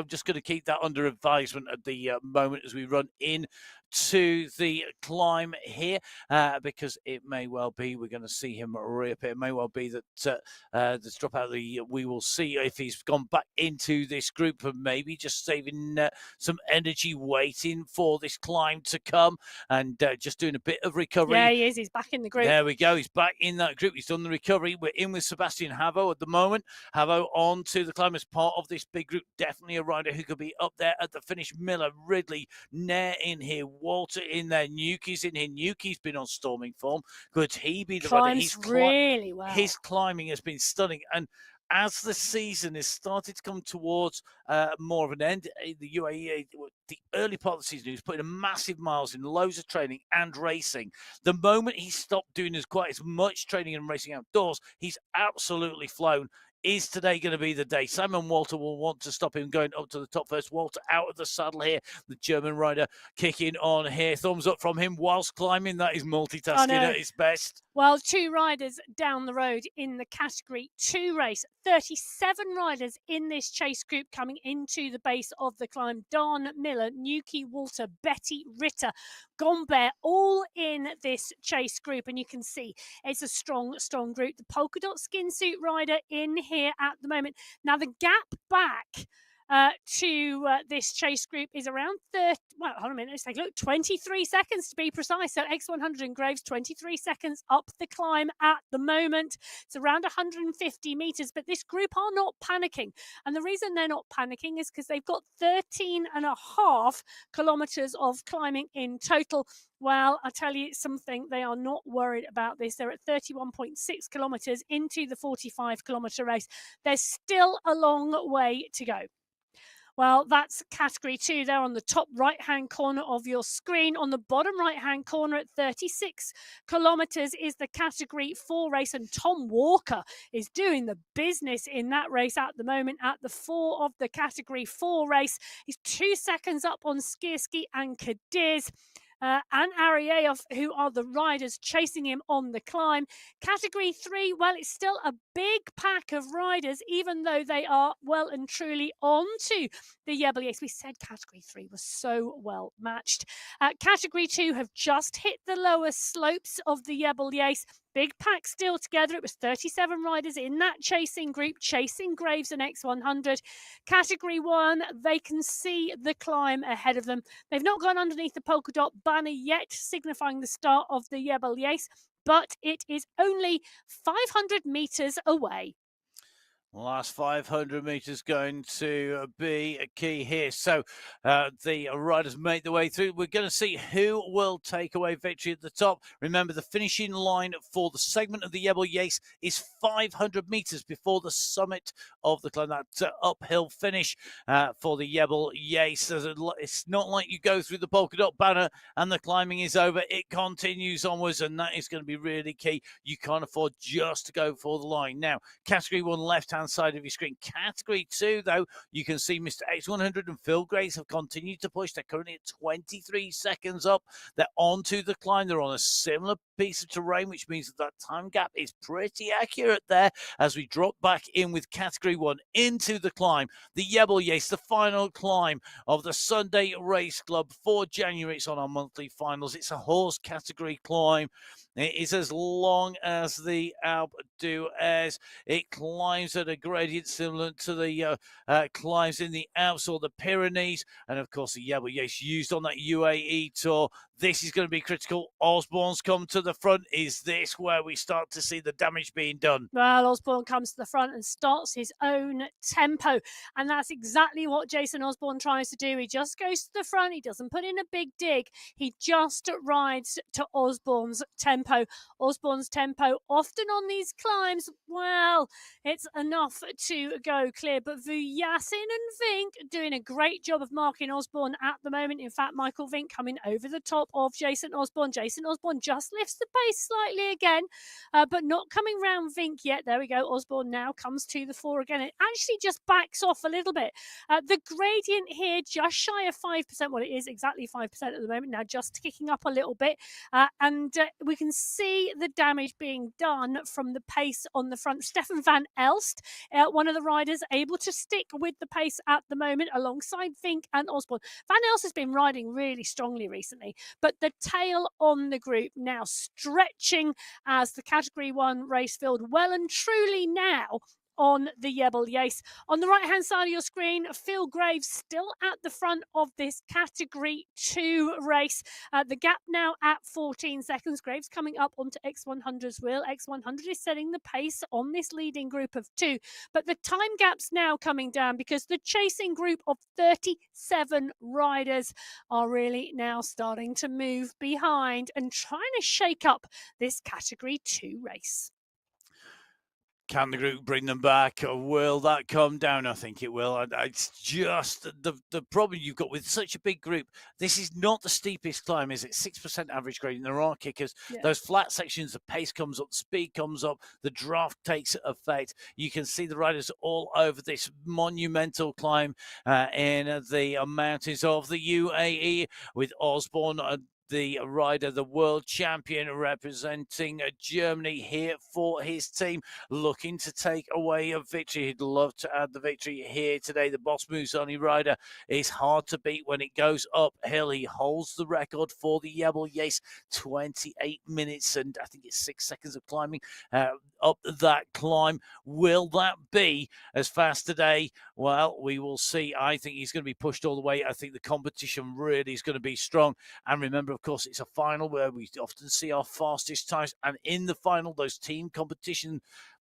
just going to keep that under advisement at the moment as we run in to the climb here, because it may well be we're going to see him reappear. It may well be that the drop out of the, we will see if he's gone back into this group and maybe just saving some energy waiting for this climb to come and just doing a bit of recovery. Yeah, he is. He's back in the group. There we go. He's back in that group. He's done the recovery. We're in with Sebastian Havo at the moment. Havo on to the climb as part of this big group. Definitely a rider who could be up there at the finish. Miller, Ridley, Nair in here. Walter in there. Nuki's in here. Nuki's been on storming form. Could he be the rider? He's really well. His climbing has been stunning. And as the season has started to come towards more of an end, the UAE, the early part of the season, he was putting massive miles in, loads of training and racing. The moment he stopped doing quite as much training and racing outdoors, he's absolutely flown. Is today going to be the day? Simon Walter will want to stop him going up to the top first. Walter out of the saddle here. The German rider kicking on here. Thumbs up from him whilst climbing. That is multitasking at its best. Well, 2 riders down the road in the Category 2 race. 37 riders in this chase group coming into the base of the climb. Don Miller, Nuki, Walter, Betty, Ritter, Gombert, all in this chase group. And you can see it's a strong, strong group. The polka dot skin suit rider in here at the moment. Now, the gap back to this chase group is around 30, well, hold on a minute, let's take a look, 23 seconds to be precise. So X100 and Graves, 23 seconds up the climb at the moment. It's around 150 meters, but this group are not panicking. And the reason they're not panicking is because they've got 13.5 kilometers of climbing in total. Well, I tell you something, they are not worried about this. They're at 31.6 kilometers into the 45-kilometer race. There's still a long way to go. Well, that's Category 2 there on the top right-hand corner of your screen. On the bottom right-hand corner at 36 kilometres is the Category 4 race, and Tom Walker is doing the business in that race at the moment at the 4 of the Category 4 race. He's 2 seconds up on Skierski and Cadiz. And Ariev, who are the riders chasing him on the climb. Category 3, well, it's still a big pack of riders, even though they are well and truly on to the Jebel Yates. We said Category 3 was so well matched. Category 2 have just hit the lower slopes of the Jebel Yates. Big pack still together. It was 37 riders in that chasing group, chasing Graves and X100. Category 1, they can see the climb ahead of them. They've not gone underneath the polka dot banner yet, signifying the start of the Jebel Yates, but it is only 500 meters away. Last 500 meters going to be a key here. So the riders make their way through. We're going to see who will take away victory at the top. Remember, the finishing line for the segment of the Jebel Yates is 500 meters before the summit of the climb. That uphill finish for the Jebel Yates. It's not like you go through the polka dot banner and the climbing is over. It continues onwards, and that is going to be really key. You can't afford just to go for the line. Now, Category 1 left-hand left-hand side of your screen. Category 2, though, you can see Mr. X100 and Phil Grace have continued to push. They're currently at 23 seconds up. They're onto the climb. They're on a similar piece of terrain, which means that time gap is pretty accurate there as we drop back in with Category 1 into the climb. The Yebelyace, the final climb of the Sunday Race Club for January. It's on our monthly finals. It's a horse category climb. It is as long as the Alpe d'Huez. It climbs at a gradient similar to the climbs in the Alps or the Pyrenees. And of course, the Yebelyace used on that UAE tour. This is going to be critical. Osborne's come to the front. Is this where we start to see the damage being done? Well, Osborne comes to the front and starts his own tempo. And that's exactly what Jason Osborne tries to do. He just goes to the front. He doesn't put in a big dig. He just rides to Osborne's tempo. Osborne's tempo, often on these climbs, well, it's enough to go clear. But Vujasin and Vink doing a great job of marking Osborne at the moment. In fact, Michael Vink coming over the top of Jason Osborne. Jason Osborne just lifts the pace slightly again, but not coming round Vink yet. There we go. Osborne now comes to the fore again. It actually just backs off a little bit. The gradient here just shy of 5%. Well, it is exactly 5% at the moment now, just kicking up a little bit. And we can see the damage being done from the pace on the front. Stefan van Elst, one of the riders, able to stick with the pace at the moment alongside Vink and Osborne. Van Elst has been riding really strongly recently, but the tail on the group now stretching as the Category 1 race field well and truly now on the Yebelyace. On the right-hand side of your screen, Phil Graves still at the front of this Category 2 race. The gap now at 14 seconds. Graves coming up onto X100's wheel. X100 is setting the pace on this leading group of 2. But the time gap's now coming down because the chasing group of 37 riders are really now starting to move behind and trying to shake up this Category 2 race. Can the group bring them back, or will that come down? I think it will. It's just the problem you've got with such a big group. This is not the steepest climb, is it? 6% average gradient. There are kickers. Yeah. Those flat sections, the pace comes up, speed comes up, the draft takes effect. You can see the riders all over this monumental climb in the mountains of the UAE with Osborne, the rider, the world champion representing Germany here for his team, looking to take away a victory. He'd love to add the victory here today. The Boss Musoni rider is hard to beat when it goes uphill. He holds the record for the Yebelyace, 28 minutes and I think it's 6 seconds of climbing up that climb. Will that be as fast today? Well, we will see. I think he's going to be pushed all the way. I think the competition really is going to be strong. And remember, of course, it's a final where we often see our fastest times. And in the final, those team competition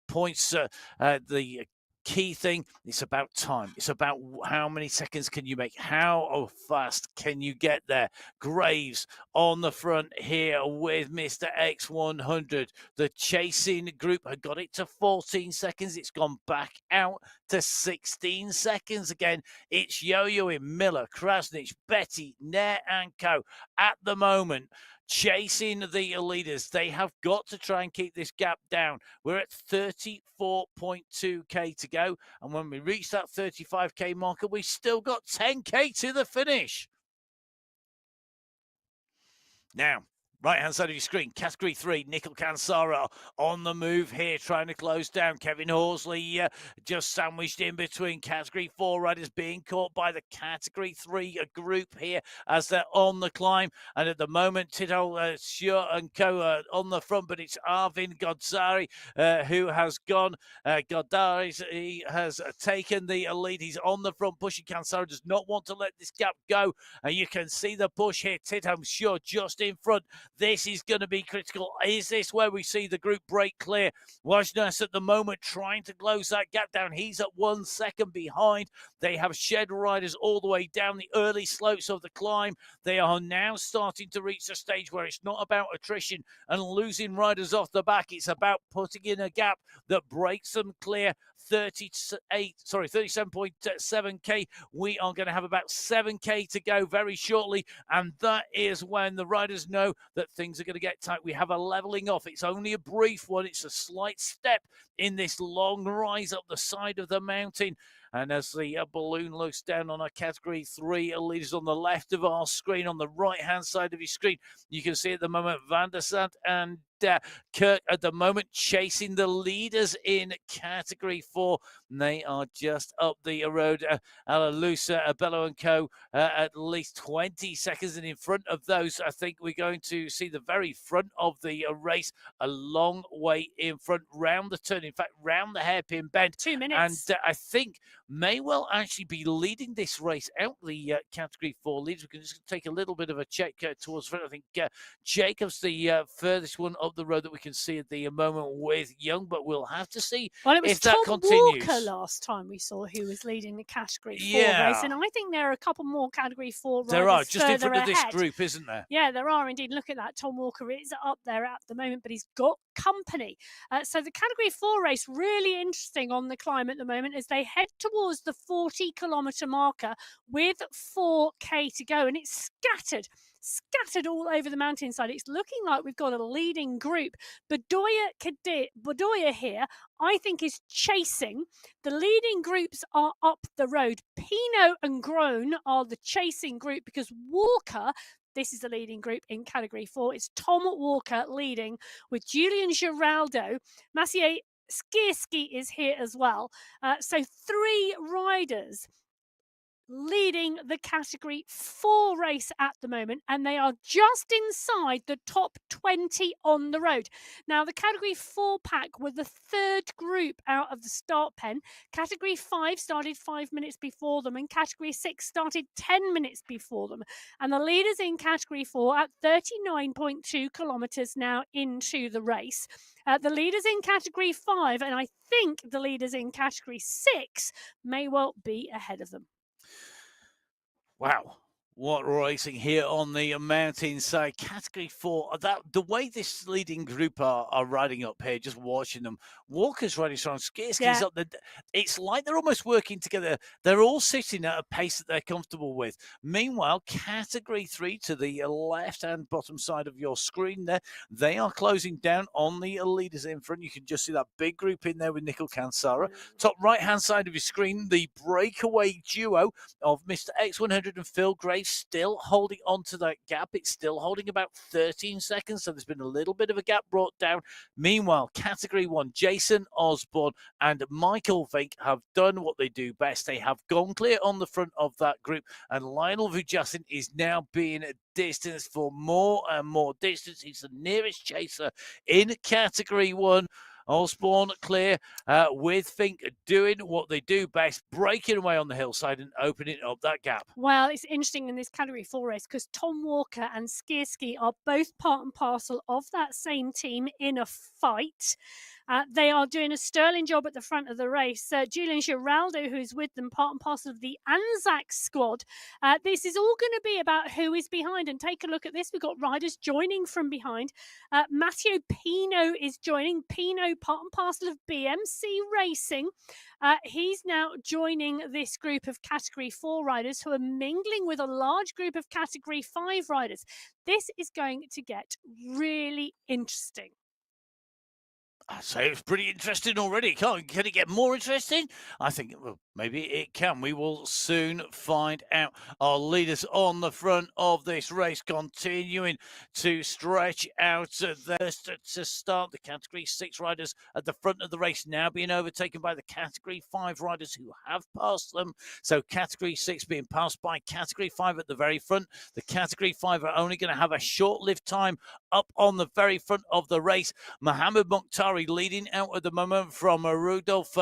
points, the key thing, it's about time. It's about how many seconds can you make? How fast can you get there? Graves on the front here with Mr. X100. The chasing group had got it to 14 seconds. It's gone back out to 16 seconds again. It's Yo-Yoing, Miller, Krasnich, Betty, Nair and Co. at the moment chasing the leaders. They have got to try and keep this gap down. We're at 34.2k to go, and when we reach that 35k marker, we've still got 10k to the finish. Now, right-hand side of your screen, Category 3, Nickel Kansara on the move here, trying to close down. Kevin Horsley just sandwiched in between Category 4 riders, being caught by the Category 3 group here as they're on the climb. And at the moment, Tito Sjur and Co on the front, but it's Arvin Godzari who has gone. Godzari has taken the lead. He's on the front, pushing. Kansara does not want to let this gap go. And you can see the push here. Tito Sjur just in front. This is going to be critical. Is this where we see the group break clear? Wojnas at the moment trying to close that gap down. He's at 1 second behind. They have shed riders all the way down the early slopes of the climb. They are now starting to reach the stage where it's not about attrition and losing riders off the back. It's about putting in a gap that breaks them clear 37.7k. We are going to have about 7k to go very shortly, and that is when the riders know that things are going to get tight. We have a leveling off. It's only a brief one. It's a slight step in this long rise up the side of the mountain. And as the balloon looks down on our category 3 leaders on the left of our screen, on the right-hand side of your screen, you can see at the moment Van der Sant and Kirk at the moment chasing the leaders in category 4. They are just up the road. Alalusa, Bello and Co. At least 20 seconds in front of those. I think we're going to see the very front of the race, a long way in front, round the turn, in fact, round the hairpin bend. 2 minutes. And I think may well actually be leading this race out, the category 4 leaders. We can just take a little bit of a check towards front. I think Jacob's the furthest one up the road that we can see at the moment with Young, but we'll have to see if that continues. Walker last time we saw who was leading the category 4 Yeah. race, and I think there are a couple more category 4 riders There are, just in front of this ahead. group, isn't there? Yeah, there are indeed. Look at that. Tom Walker is up there at the moment, but he's got company. So the category 4 race, really interesting on the climb at the moment as they head towards the 40-kilometre marker with 4k to go, and it's scattered all over the mountainside. It's looking like we've got a leading group. Bedoya here, I think, is chasing. The leading groups are up the road. Pinot and Groen are the chasing group because Walker, this is the leading group in category 4. It's Tom Walker leading with Julian Giraldo. Maciej Skierski is here as well. So 3 riders leading the category 4 race at the moment, and they are just inside the top 20 on the road. Now, the category 4 pack were the 3rd group out of the start pen. Category 5 started 5 minutes before them, and category 6 started 10 minutes before them. And the leaders in category 4 at 39.2 kilometres now into the race. The leaders in category 5, and I think the leaders in category 6 may well be ahead of them. Wow, what racing here on the mountainside. Category 4, the way this leading group are riding up here, just watching them. Walker's riding strong, Skierski's up there. It's like they're almost working together. They're all sitting at a pace that they're comfortable with. Meanwhile, category 3 to the left-hand bottom side of your screen there, they are closing down on the leaders in front. You can just see that big group in there with Nicol Cansara. Top right-hand side of your screen, the breakaway duo of Mr. X100 and Phil Graves still holding on to that gap. It's still holding about 13 seconds, so there's been a little bit of a gap brought down. Meanwhile, category 1, Jason Osborne and Michael Vink have done what they do best. They have gone clear on the front of that group, and Lionel Vujasin is now being distanced for more and more distance. He's the nearest chaser in category 1. Osborne clear with Fink doing what they do best, breaking away on the hillside and opening up that gap. Well, it's interesting in this category 4 race because Tom Walker and Skierski are both part and parcel of that same team in a fight. They are doing a sterling job at the front of the race. Julian Giraldo, who is with them, part and parcel of the Anzac squad. This is all going to be about who is behind. And take a look at this. We've got riders joining from behind. Matteo Pinot is joining. Pinot, part and parcel of BMC Racing. He's now joining this group of category 4 riders who are mingling with a large group of category 5 riders. This is going to get really interesting. I'd say it's pretty interesting already. Can it get more interesting? I think maybe it can. We will soon find out. Our leaders on the front of this race continuing to stretch out to start. The category 6 riders at the front of the race now being overtaken by the category 5 riders who have passed them. So category 6 being passed by category 5 at the very front. The category 5 are only going to have a short-lived time up on the very front of the race. Mohamed Mokhtari leading out at the moment from Rudolph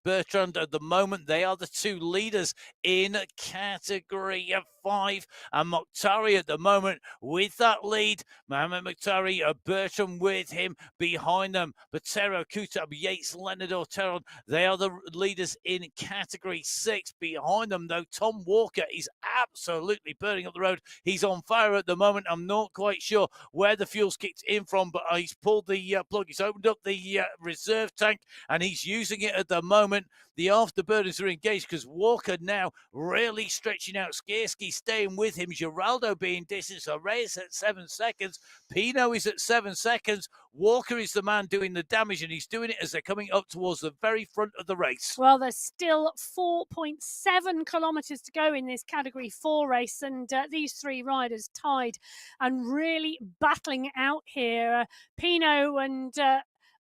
Bertrand at the moment. They are the 2 leaders in category 5. And Mokhtari at the moment with that lead. Mohamed Mokhtari, Bertram with him behind them. Botero, Kutab, Yates, Leonard Teron, they are the leaders in category 6. Behind them, though, Tom Walker is absolutely burning up the road. He's on fire at the moment. I'm not quite sure where the fuel's kicked in from, but he's pulled the plug. He's opened up the reserve tank, and he's using it at the moment. The afterburners are engaged because Walker now really stretching out. Skierski staying with him. Giraldo being distanced. Reyes at 7 seconds. Pino is at 7 seconds. Walker is the man doing the damage, and he's doing it as they're coming up towards the very front of the race. Well, there's still 4.7 kilometres to go in this Category 4 race, and these three riders tied and really battling out here. Pino and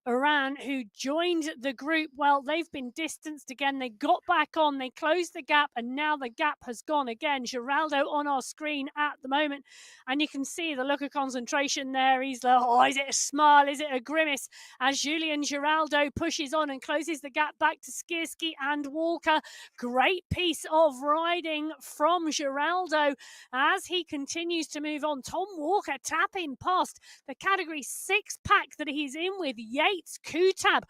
Iran, who joined the group, well, they've been distanced again. They got back on, they closed the gap, and now the gap has gone again. Giraldo on our screen at the moment, and you can see the look of concentration there. He's like, oh, is it a smile? Is it a grimace? As Julian Giraldo pushes on and closes the gap back to Skierski and Walker. Great piece of riding from Giraldo as he continues to move on. Tom Walker tapping past the Category 6 pack that he's in with Yates, Kutab,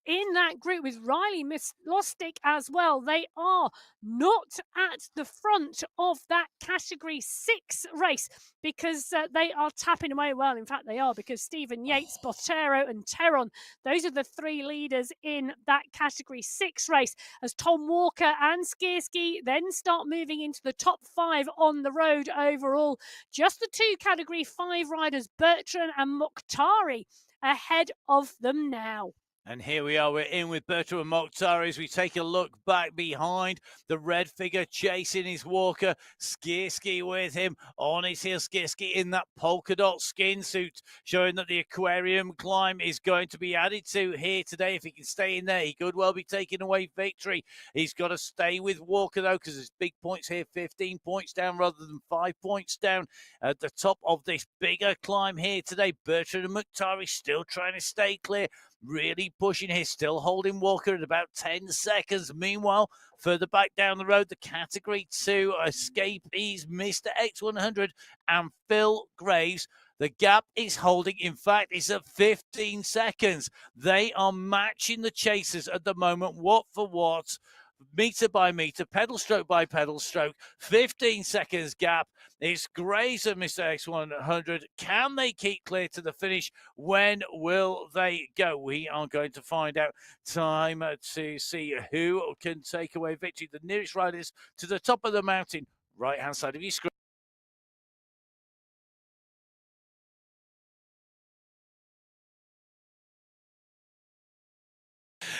in that group with Riley Lostic as well. They are not at the front of that Category 6 race because they are tapping away. Well, in fact, they are, because Stephen Yates, Botero and Teron, those are the three leaders in that Category 6 race, as Tom Walker and Skierski then start moving into the top 5 on the road overall. Just the two Category 5 riders, Bertrand and Mokhtari, ahead of them now. And here we are, we're in with Bertram and Mokhtari as we take a look back behind. The red figure chasing his Walker. Skierski with him. On his heel, Skierski in that polka dot skin suit, showing that the aquarium climb is going to be added to here today. If he can stay in there, he could well be taking away victory. He's got to stay with Walker, though, because there's big points here, 15 points down rather than 5 points down at the top of this bigger climb here today. Bertram and Mokhtari still trying to stay clear. Really pushing here, still holding Walker at about 10 seconds. Meanwhile, further back down the road, the Category 2 escapees, Mr. X100 and Phil Graves. The gap is holding. In fact, it's at 15 seconds. They are matching the chasers at the moment, what for what, meter by meter, pedal stroke by pedal stroke. 15 seconds gap. It's Graves and Mr. X100. Can they keep clear to the finish? When will they go? We are going to find out. Time to see who can take away victory. The nearest riders to the top of the mountain, right-hand side of your screen.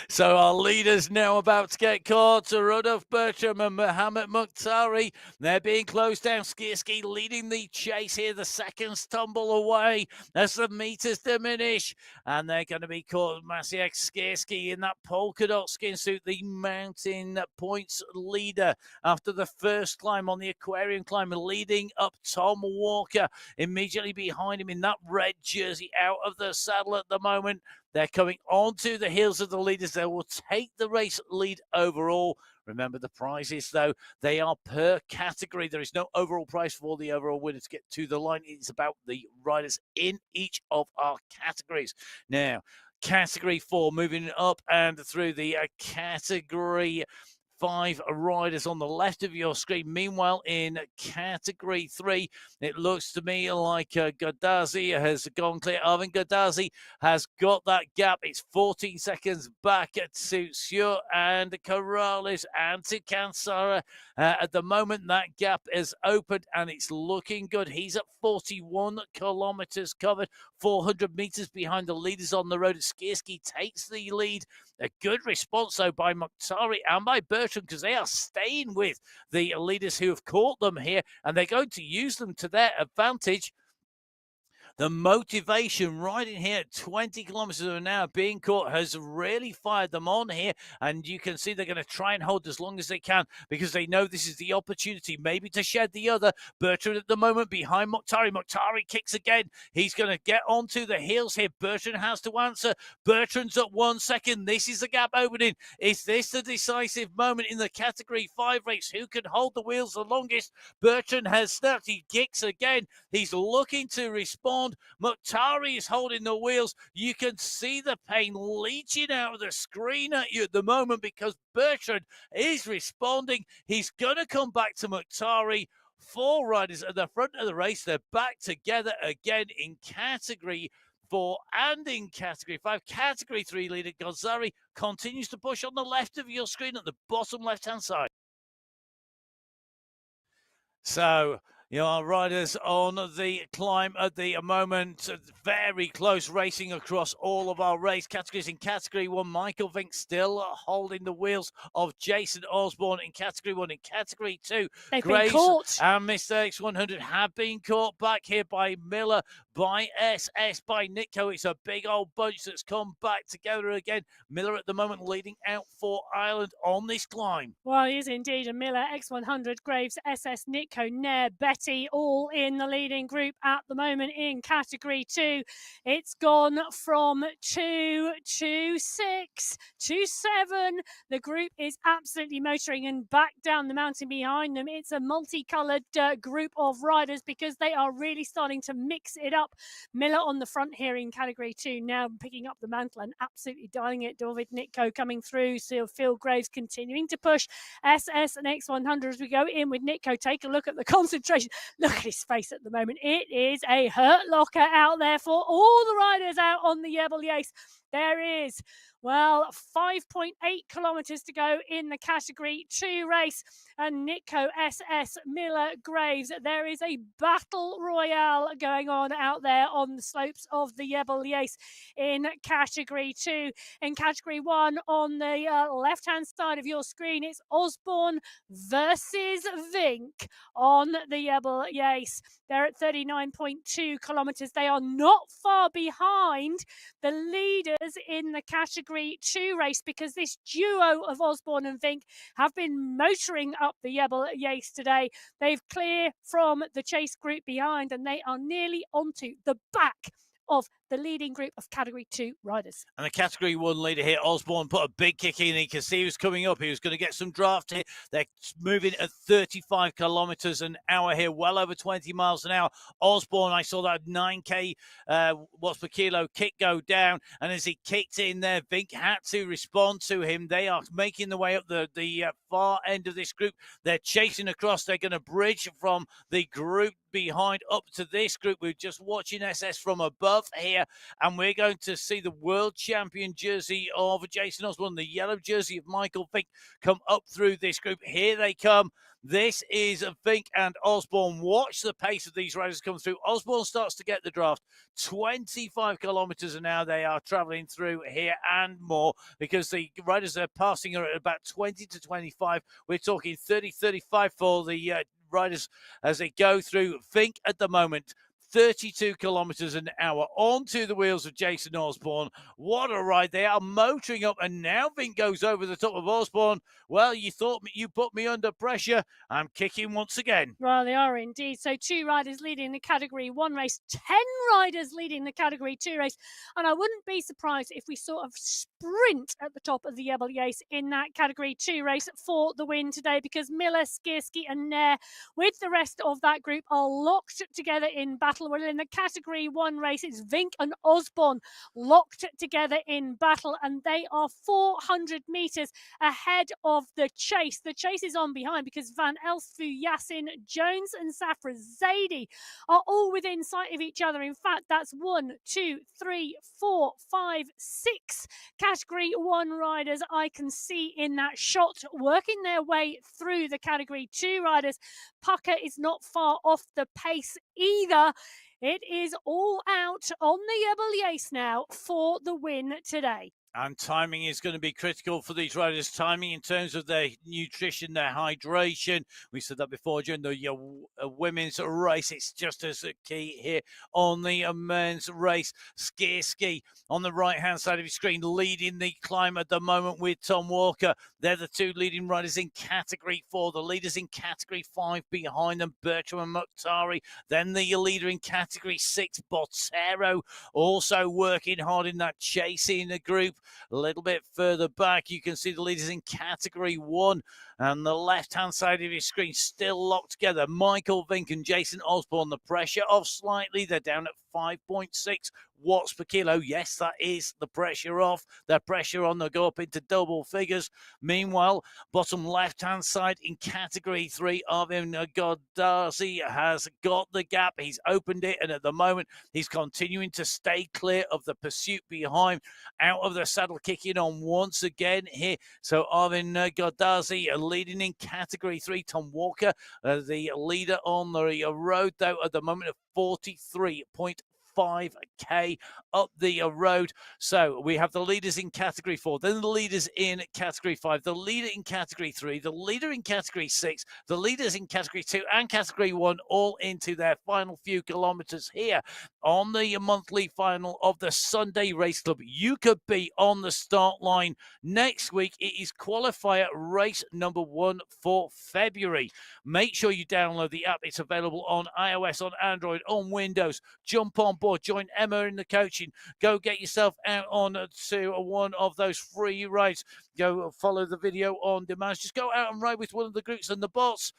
So our leaders now about to get caught. Rudolf Bertram and Mohamed Mokhtari. They're being closed down. Skierski leading the chase here. The seconds tumble away as the meters diminish. And they're going to be caught. Maciek Skierski in that polka dot skin suit, the mountain points leader after the first climb on the aquarium climb, leading up Tom Walker. Immediately behind him in that red jersey, out of the saddle at the moment. They're coming onto the heels of the leaders. They will take the race lead overall. Remember the prizes, though. They are per category. There is no overall prize for the overall winner to get to the line. It's about the riders in each of our categories. Now, Category 4, moving up and through the Category 5 riders on the left of your screen. Meanwhile, in Category 3, it looks to me like Gadazi has gone clear. Arvin Gadazi has got that gap. It's 14 seconds back to Sure and Corrales and to Kansara. At the moment, that gap is opened and it's looking good. He's at 41 kilometers covered, 400 meters behind the leaders on the road. Skierski takes the lead. A good response, though, by Mokhtari and by Bertram, because they are staying with the leaders who have caught them here, and they're going to use them to their advantage. The motivation riding here at 20 kilometers an hour being caught has really fired them on here. And you can see they're going to try and hold as long as they can because they know this is the opportunity maybe to shed the other. Bertrand at the moment behind Mokhtari. Mokhtari kicks again. He's going to get onto the heels here. Bertrand has to answer. Bertrand's at 1 second. This is the gap opening. Is this the decisive moment in the Category 5 race? Who can hold the wheels the longest? Bertrand has snapped. He kicks again. He's looking to respond. Mokhtari is holding the wheels. You can see the pain leaching out of the screen at you at the moment because Bertrand is responding. He's going to come back to Mokhtari. 4 riders at the front of the race. They're back together again in Category 4 and in Category 5. Category 3 leader Ghazari continues to push on the left of your screen at the bottom left-hand side. So, our riders on the climb at the moment, very close racing across all of our race categories. In Category 1, Michael Vink still holding the wheels of Jason Osborne in Category 1. In Category 2, They've Graves been caught. and Mr. X100 have been caught back here by Miller, by SS, by Nitko. It's a big old bunch that's come back together again. Miller at the moment leading out for Ireland on this climb. Well, he is indeed. A Miller, X100, Graves, SS, Nitko, Nair, Betty, all in the leading group at the moment in Category 2. It's gone from 2 to 6 to 7. The group is absolutely motoring, and back down the mountain behind them, it's a multicoloured group of riders because they are really starting to mix it up. Miller on the front here in Category 2, now picking up the mantle and absolutely dialing it. David Nitko coming through. So Phil Graves continuing to push SS and X100 as we go in with Nitko. Take a look at the concentration. Look at his face at the moment. It is a hurt locker out there for all the riders out on the Jebel Yace. There is, 5.8 kilometres to go in the Category 2 race. And Nitko, SS, Miller, Graves. There is a battle royale going on out there on the slopes of the Jebel Yace in Category 2. In Category 1, on the left-hand side of your screen, it's Osborne versus Vink on the Jebel Yace. They're at 39.2 kilometres. They are not far behind the leaders in the Category 2 race because this duo of Osborne and Vink have been motoring up the Jebel Yace today. They've clear from the chase group behind and they are nearly onto the back of the leading group of Category 2 riders. And the Category 1 leader here, Osborne, put a big kick in. He could see he was coming up. He was going to get some draft here. They're moving at 35 kilometers an hour here, well over 20 miles an hour. Osborne, I saw that 9K watts per kilo kick go down. And as he kicked in there, Vink had to respond to him. They are making the way up the far end of this group. They're chasing across. They're going to bridge from the group behind up to this group. We're just watching SS from above here, and we're going to see the world champion jersey of Jason Osborne, the yellow jersey of Michael Vink, come up through this group. Here they come. This is Vink and Osborne. Watch the pace of these riders come through. Osborne starts to get the draft. 25 kilometers an hour they are traveling through here and more because the riders are passing are at about 20 to 25. We're talking 30, 35 for the riders as they go through. Vink at the moment 32 kilometers an hour onto the wheels of Jason Osborne. What a ride. They are motoring up, and now Vink goes over the top of Osborne. Well, you thought you put me under pressure. I'm kicking once again. Well, they are indeed. So 2 riders leading the Category 1 race, 10 riders leading the Category 2 race. And I wouldn't be surprised if we saw a sprint at the top of the Jebel Yace in that Category 2 race for the win today, because Miller, Skierski and Nair, with the rest of that group, are locked together in battle. Well, in the Category 1 race, it's Vink and Osborne locked together in battle, and they are 400 metres ahead of the chase. The chase is on behind because Van Elsfu, Yassin, Jones and Safra Zaidi are all within sight of each other. In fact, that's 1, 2, 3, 4, 5, 6 Category 1 riders I can see in that shot working their way through the Category 2 riders. Pucker is not far off the pace either. It is all out on the Jebel Yace now for the win today. And timing is going to be critical for these riders. Timing in terms of their nutrition, their hydration. We said that before during the women's race. It's just as key here on the men's race. Ski on the right-hand side of your screen, leading the climb at the moment with Tom Walker. They're the two leading riders in Category 4. The leaders in Category 5 behind them, Bertram and Mukhtari. Then the leader in Category 6, Bottero, also working hard in that chasing the group. A little bit further back, you can see the leaders in Category 1. And the left-hand side of your screen still locked together. Michael Vink and Jason Osborne, the pressure off slightly. They're down at 5.6 watts per kilo. Yes, that is the pressure off. The pressure on the go up into double figures. Meanwhile, bottom left-hand side in Category 3, Arvin Goddarzi has got the gap. He's opened it, and at the moment, he's continuing to stay clear of the pursuit behind. Out of the saddle, kicking on once again here. So Arvin Goddarzi leading in Category 3. Tom Walker, the leader on the road, though, at the moment of 43.5k up the road. So we have the leaders in Category 4, then the leaders in Category 5, the leader in Category 3, the leader in Category 6, the leaders in Category 2 and Category 1, all into their final few kilometres here on the monthly final of the Sunday Race Club. You could be on the start line next week. It is qualifier race number 1 for February. Make sure you download the app. It's available on iOS, on Android, on Windows. Jump on board, join Emma in the coaching. Go get yourself out on to one of those free rides. Go follow the video on demand. Just go out and ride with one of the groups and the bots.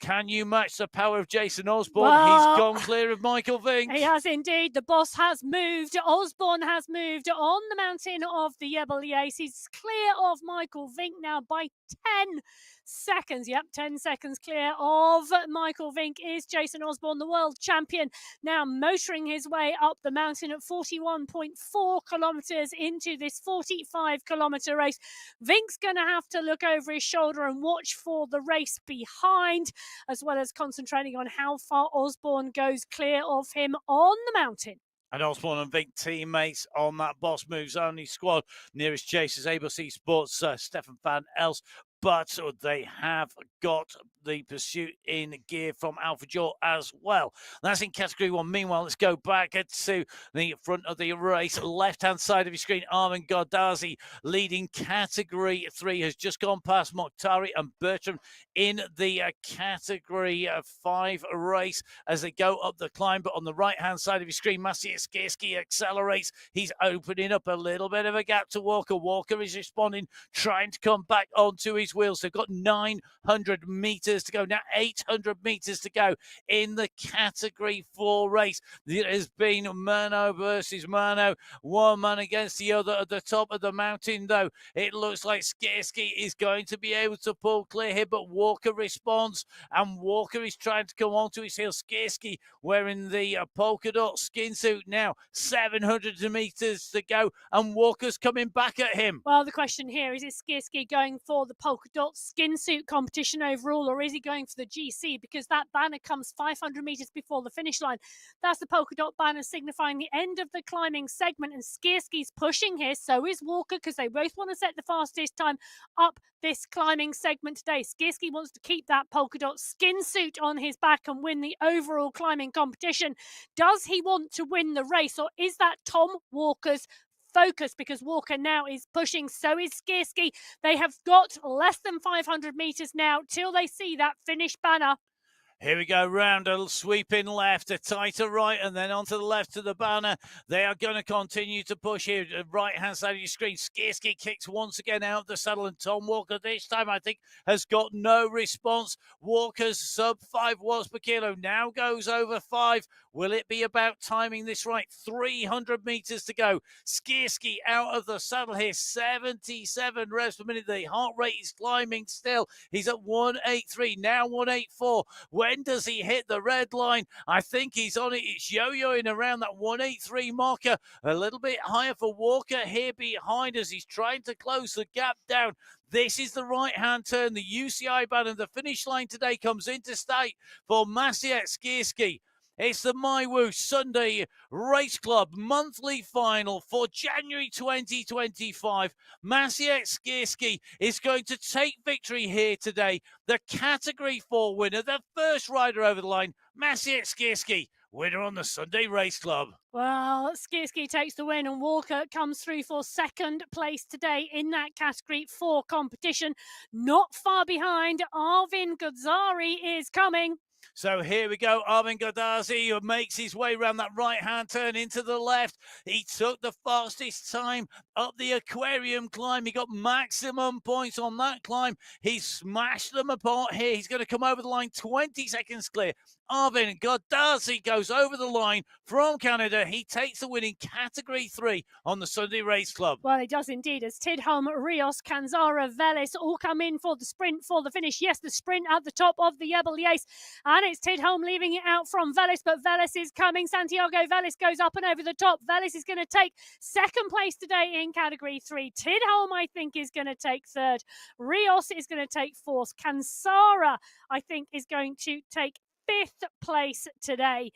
Can you match the power of Jason Osborne? Well, he's gone clear of Michael Vink. He has indeed. The boss has moved. Osborne has moved on the mountain of the Yebel Yace. He's clear of Michael Vink now by 10 seconds. Yep, 10 seconds clear of Michael Vink is Jason Osborne, the world champion, now motoring his way up the mountain at 41.4 kilometres into this 45-kilometre race. Vink's going to have to look over his shoulder and watch for the race behind, as well as concentrating on how far Osborne goes clear of him on the mountain. And Osborne and Vink teammates on that Boss Moves Only squad. Nearest chasers, ABC Sports, Stefan Van Els. But they have got the pursuit in gear from Alpha Jaw as well. That's in Category 1. Meanwhile, let's go back to the front of the race. Left-hand side of your screen, Arvin Goddarzi leading Category 3 has just gone past Mokhtari and Bertram in the Category 5 race as they go up the climb. But on the right-hand side of your screen, Maciej Skierski accelerates. He's opening up a little bit of a gap to Walker. Walker is responding, trying to come back onto his wheels. They've got 900 meters to go now, 800 meters to go in the Category 4 race. It has been mano versus mano, one man against the other at the top of the mountain, though. It looks like Skierski is going to be able to pull clear here, but Walker responds, and Walker is trying to come onto his heels. Skierski wearing the polka dot skin suit now, 700 meters to go, and Walker's coming back at him. Well, the question here is Skierski going for the polka dot skin suit competition overall, or is he going for the GC? Because that banner comes 500 meters before the finish line. That's the polka dot banner signifying the end of the climbing segment, and Skierski's pushing here. So is Walker, because they both want to set the fastest time up this climbing segment today. Skierski wants to keep that polka dot skin suit on his back and win the overall climbing competition. Does he want to win the race, or is that Tom Walker's focus? Because Walker now is pushing, so is Skierski. They have got less than 500 meters now till they see that finish banner. Here we go, round a sweeping left, a tighter right, and then onto the left to the banner. They are going to continue to push here. Right-hand side of your screen, Skierski kicks once again out of the saddle, and Tom Walker this time, I think, has got no response. Walker's sub 5 watts per kilo now goes over 5. Will it be about timing this right? 300 meters to go. Skierski out of the saddle here, 77 revs per minute. The heart rate is climbing still. He's at 183, now 184. When does he hit the red line? I think he's on it. It's yo-yoing around that 183 marker. A little bit higher for Walker here behind as he's trying to close the gap down. This is the right-hand turn. The UCI banner, the finish line today comes into state for Maciej Skierski. It's the MyWhoosh Sunday Race Club monthly final for January 2025. Maciej Skierski is going to take victory here today. The Category 4 winner, the first rider over the line, Maciej Skierski, winner on the Sunday Race Club. Well, Skierski takes the win and Walker comes through for second place today in that Category 4 competition. Not far behind, Arvin Godzari is coming. So here we go. Arvin Godazi who makes his way around that right-hand turn into the left. He took the fastest time up the aquarium climb. He got maximum points on that climb. He smashed them apart here. He's going to come over the line 20 seconds clear. Arvin Godazi goes over the line from Canada. He takes the win in Category 3 on the Sunday Race Club. Well, he does indeed, as Tidholm, Rios, Canzara, Velis all come in for the sprint for the finish. Yes, the sprint at the top of the Yebel-Yace, and it's Tidholm leaving it out from Velis, but Velis is coming. Santiago Velis goes up and over the top. Velis is going to take second place today in Category 3. Tidholm, I think, is going to take third. Rios is going to take fourth. Canzara, I think, is going to take fifth place today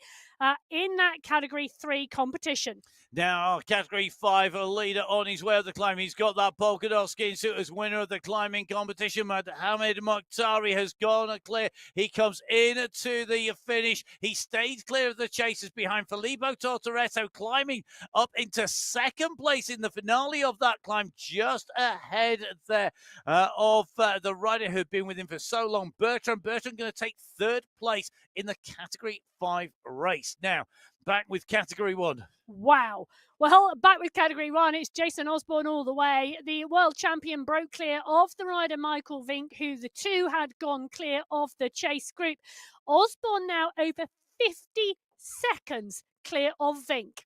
in that Category 3 competition. Now, Category 5, a leader on his way up the climb. He's got that polka dot skin suit as winner of the climbing competition. Mohamed Mokhtari has gone clear. He comes into the finish. He stayed clear of the chasers behind Filippo Tortoretto, climbing up into second place in the finale of that climb, just ahead there of the rider who had been with him for so long, Bertrand. Bertrand going to take third place in the Category 5 race. Now, back with Category 1. Wow. Well, back with Category 1, it's Jason Osborne all the way. The world champion broke clear of the rider Michael Vink, who the two had gone clear of the chase group. Osborne now over 50 seconds clear of Vink.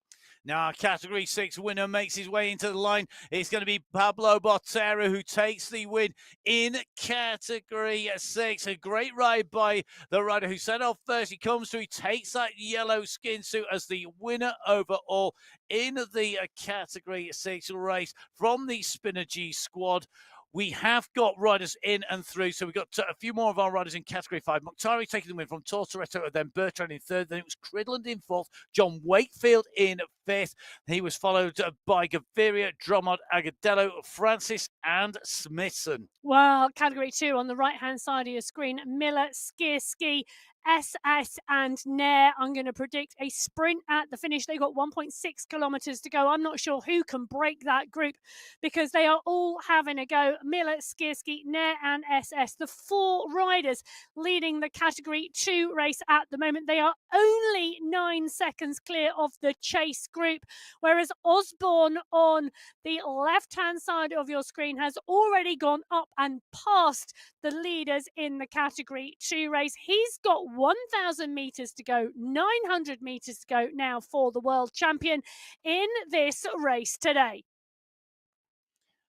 Now, Category 6 winner makes his way into the line. It's going to be Pablo Botero who takes the win in Category 6. A great ride by the rider who set off first. He comes through, he takes that yellow skin suit as the winner overall in the Category 6 race from the Spinergy squad. We have got riders in and through, so we've got a few more of our riders in Category 5. Mokhtari taking the win from Tortoretto, then Bertrand in third, then it was Cridland in fourth, John Wakefield in fifth. He was followed by Gaviria, Drummond, Agadello, Francis and Smithson. Well, Category 2 on the right-hand side of your screen, Miller, Skierski, SS and Nair. I'm going to predict a sprint at the finish. They got 1.6 kilometers to go. I'm not sure who can break that group because they are all having a go. Miller, Skierski, Nair and SS, the four riders leading the Category 2 race at the moment. They are only 9 seconds clear of the chase group, whereas Osborne on the left-hand side of your screen has already gone up and past the leaders in the Category 2 race. He's got 1,000 meters to go, 900 meters to go now for the world champion in this race today.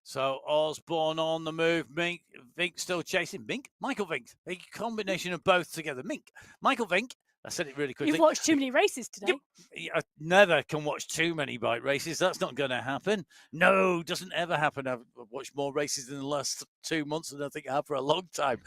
So Osborne on the move. Vink still chasing. Michael Vink. A combination of both together. Michael Vink. I said it really quickly. You've watched too many races today. I never can watch too many bike races. That's not going to happen. No, doesn't ever happen. I've watched more races in the last 2 months than I think I have for a long time.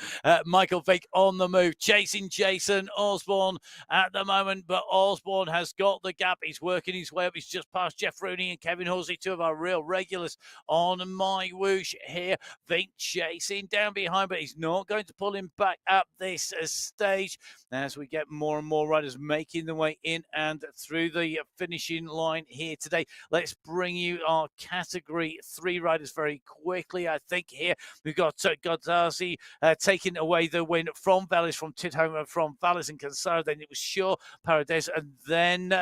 Michael Vink on the move, chasing Jason Osborne at the moment, but Osborne has got the gap. He's working his way up. He's just past Jeff Rooney and Kevin Horsey, two of our real regulars on MyWhoosh here. Vink chasing down behind, but he's not going to pull him back at this stage as we get more and more riders making their way in and through the finishing line here today. Let's bring you our Category 3 riders very quickly. I think here we've got Godazi taking away the win from Velis, from Tidholm, from Valles and Cansaro. Then it was Shaw, Paredes, and then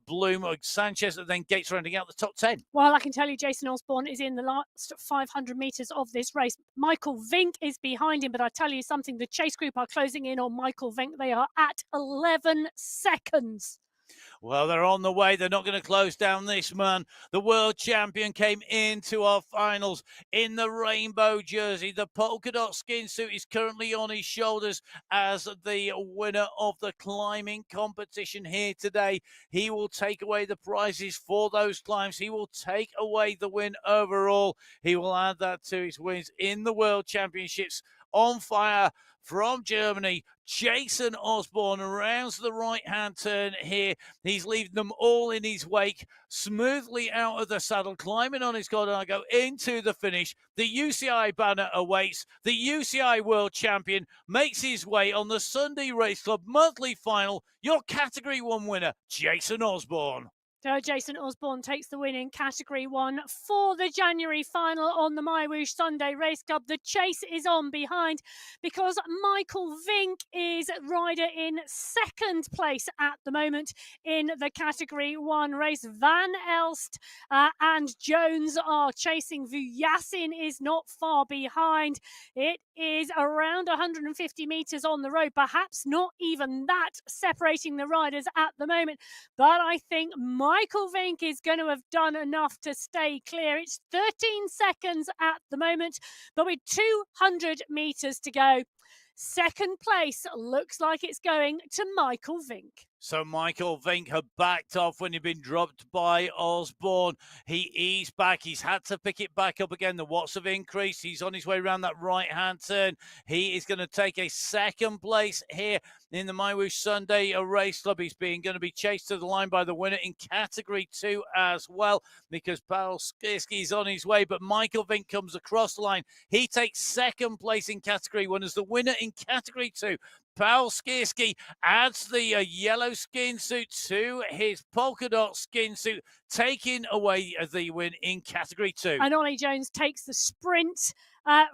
Bloom, Sanchez, and then Gates rounding out the top 10. Well, I can tell you Jason Osborne is in the last 500 meters of this race. Michael Vink is behind him, but I tell you something, the chase group are closing in on Michael Vink. They are at 11 seconds. Well, they're on the way. They're not going to close down this man. The world champion came into our finals in the rainbow jersey. The polka dot skin suit is currently on his shoulders as the winner of the climbing competition here today. He will take away the prizes for those climbs. He will take away the win overall. He will add that to his wins in the world championships on fire from Germany. Jason Osborne rounds the right-hand turn here. He's leaving them all in his wake, smoothly out of the saddle, climbing on his Colnago into the finish. The UCI banner awaits. The UCI World Champion makes his way on the Sunday Race Club monthly final. Your Category 1 winner, Jason Osborne. So Jason Osborne takes the win in Category 1 for the January final on the MyWhoosh Sunday Race Club. The chase is on behind because Michael Vink is rider in second place at the moment in the Category 1 race. Van Elst and Jones are chasing. Vujasin is not far behind. It is around 150 metres on the road, perhaps not even that separating the riders at the moment. But I think Michael Vink is going to have done enough to stay clear. It's 13 seconds at the moment, but with 200 metres to go, second place looks like it's going to Michael Vink. So Michael Vink had backed off when he'd been dropped by Osborne. He eased back. He's had to pick it back up again. The watts have increased. He's on his way around that right-hand turn. He is going to take a second place here in the MyWhoosh Sunday Race Club. He's going to be chased to the line by the winner in Category 2 as well, because Paul Skirski is on his way. But Michael Vink comes across the line. He takes second place in Category 1 as the winner in Category 2. Paul Skirski adds the yellow skin suit to his polka dot skin suit, taking away the win in Category 2. And Ollie Jones takes the sprint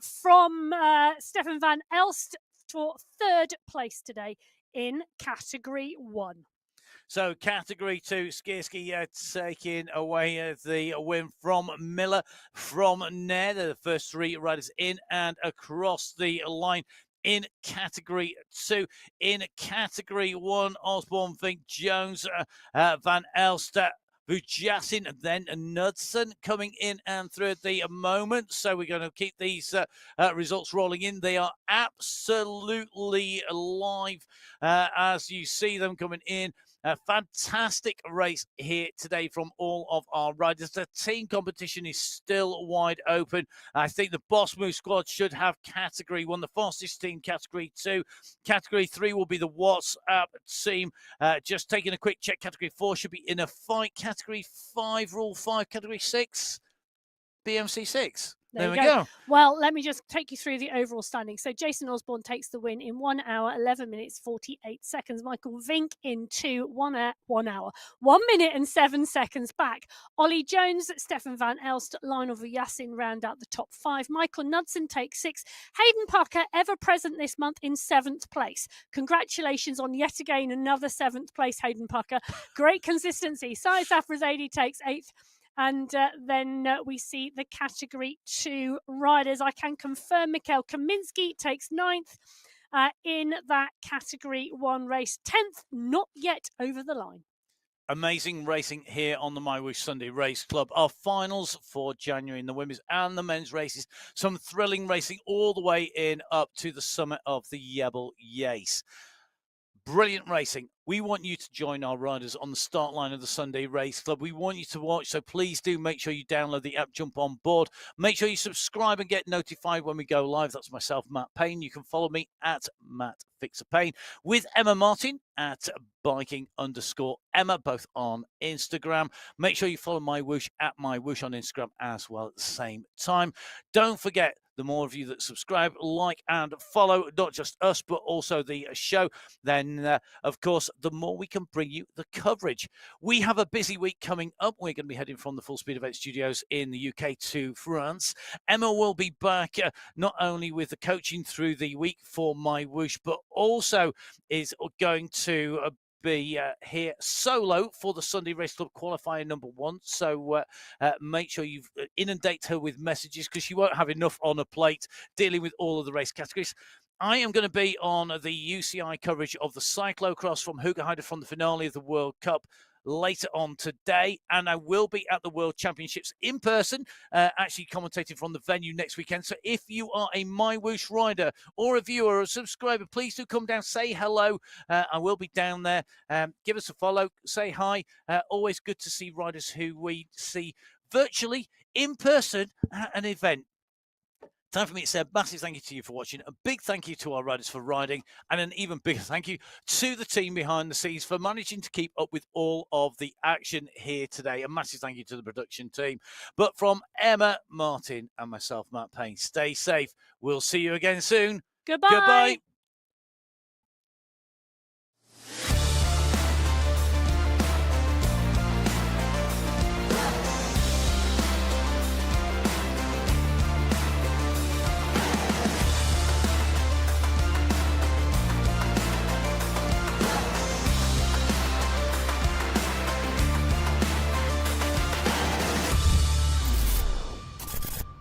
from Stefan Van Elst for third place today in Category 1. So Category 2, Skirski taking away the win from Miller, from Nair. They're the first three riders in and across the line in Category 2. In Category 1, Osborne, Vink, Jones, Van Elst, Vujasin, and then Knudsen coming in and through at the moment. So we're going to keep these results rolling in. They are absolutely live as you see them coming in. A fantastic race here today from all of our riders. The team competition is still wide open. I think the Boss Move squad should have Category 1, the fastest team, Category 2. Category 3 will be the WhatsApp team. Just taking a quick check, Category 4 should be in a fight. Category 5, Rule 5, Category 6, BMC 6. There we go. Well, let me just take you through the overall standing. So Jason Osborne takes the win in 1 hour, 11 minutes, 48 seconds. Michael Vink in 1 hour, 1 minute and 7 seconds back. Ollie Jones, Stefan Van Elst, Lionel Vujasin round out the top 5. Michael Knudsen takes 6. Hayden Pucker, ever present this month, in 7th place. Congratulations on yet again another 7th place, Hayden Pucker. Great consistency. Sai Safrazadi takes 8th. And then we see the Category 2 riders. I can confirm Mikhail Kaminsky takes 9th in that Category 1 race. 10th, not yet over the line. Amazing racing here on the MyWhoosh Sunday Race Club. Our finals for January in the women's and the men's races. Some thrilling racing all the way in up to the summit of the Jebel Yace. Brilliant racing. We want you to join our riders on the start line of the Sunday Race Club. We want you to watch, so please do make sure you download the app, jump on board. Make sure you subscribe and get notified when we go live. That's myself, Matt Payne. You can follow me at Matt Fixer Payne with Emma Martin at biking_Emma, both on Instagram. Make sure you follow MyWhoosh at MyWhoosh on Instagram as well at the same time. Don't forget, the more of you that subscribe, like, and follow, not just us, but also the show, then, of course, the more we can bring you the coverage. We have a busy week coming up. We're going to be heading from the Full Speed Event Studios in the UK to France. Emma will be back not only with the coaching through the week for MyWhoosh, but also is going to be here solo for the Sunday Race Club qualifier number 1. So make sure you inundate her with messages, because she won't have enough on her plate dealing with all of the race categories. I am going to be on the UCI coverage of the cyclocross from Hoogerheide from the finale of the World Cup later on today, and I will be at the World Championships in person, actually commentating from the venue next weekend. So if you are a MyWhoosh rider or a viewer or a subscriber, please do come down, say hello. I will be down there. Give us a follow, say hi. Always good to see riders who we see virtually in person at an event. Time for me to say a massive thank you to you for watching, a big thank you to our riders for riding, and an even bigger thank you to the team behind the scenes for managing to keep up with all of the action here today. A massive thank you to the production team. But from Emma, Martin, and myself, Matt Payne, stay safe. We'll see you again soon. Goodbye. Goodbye.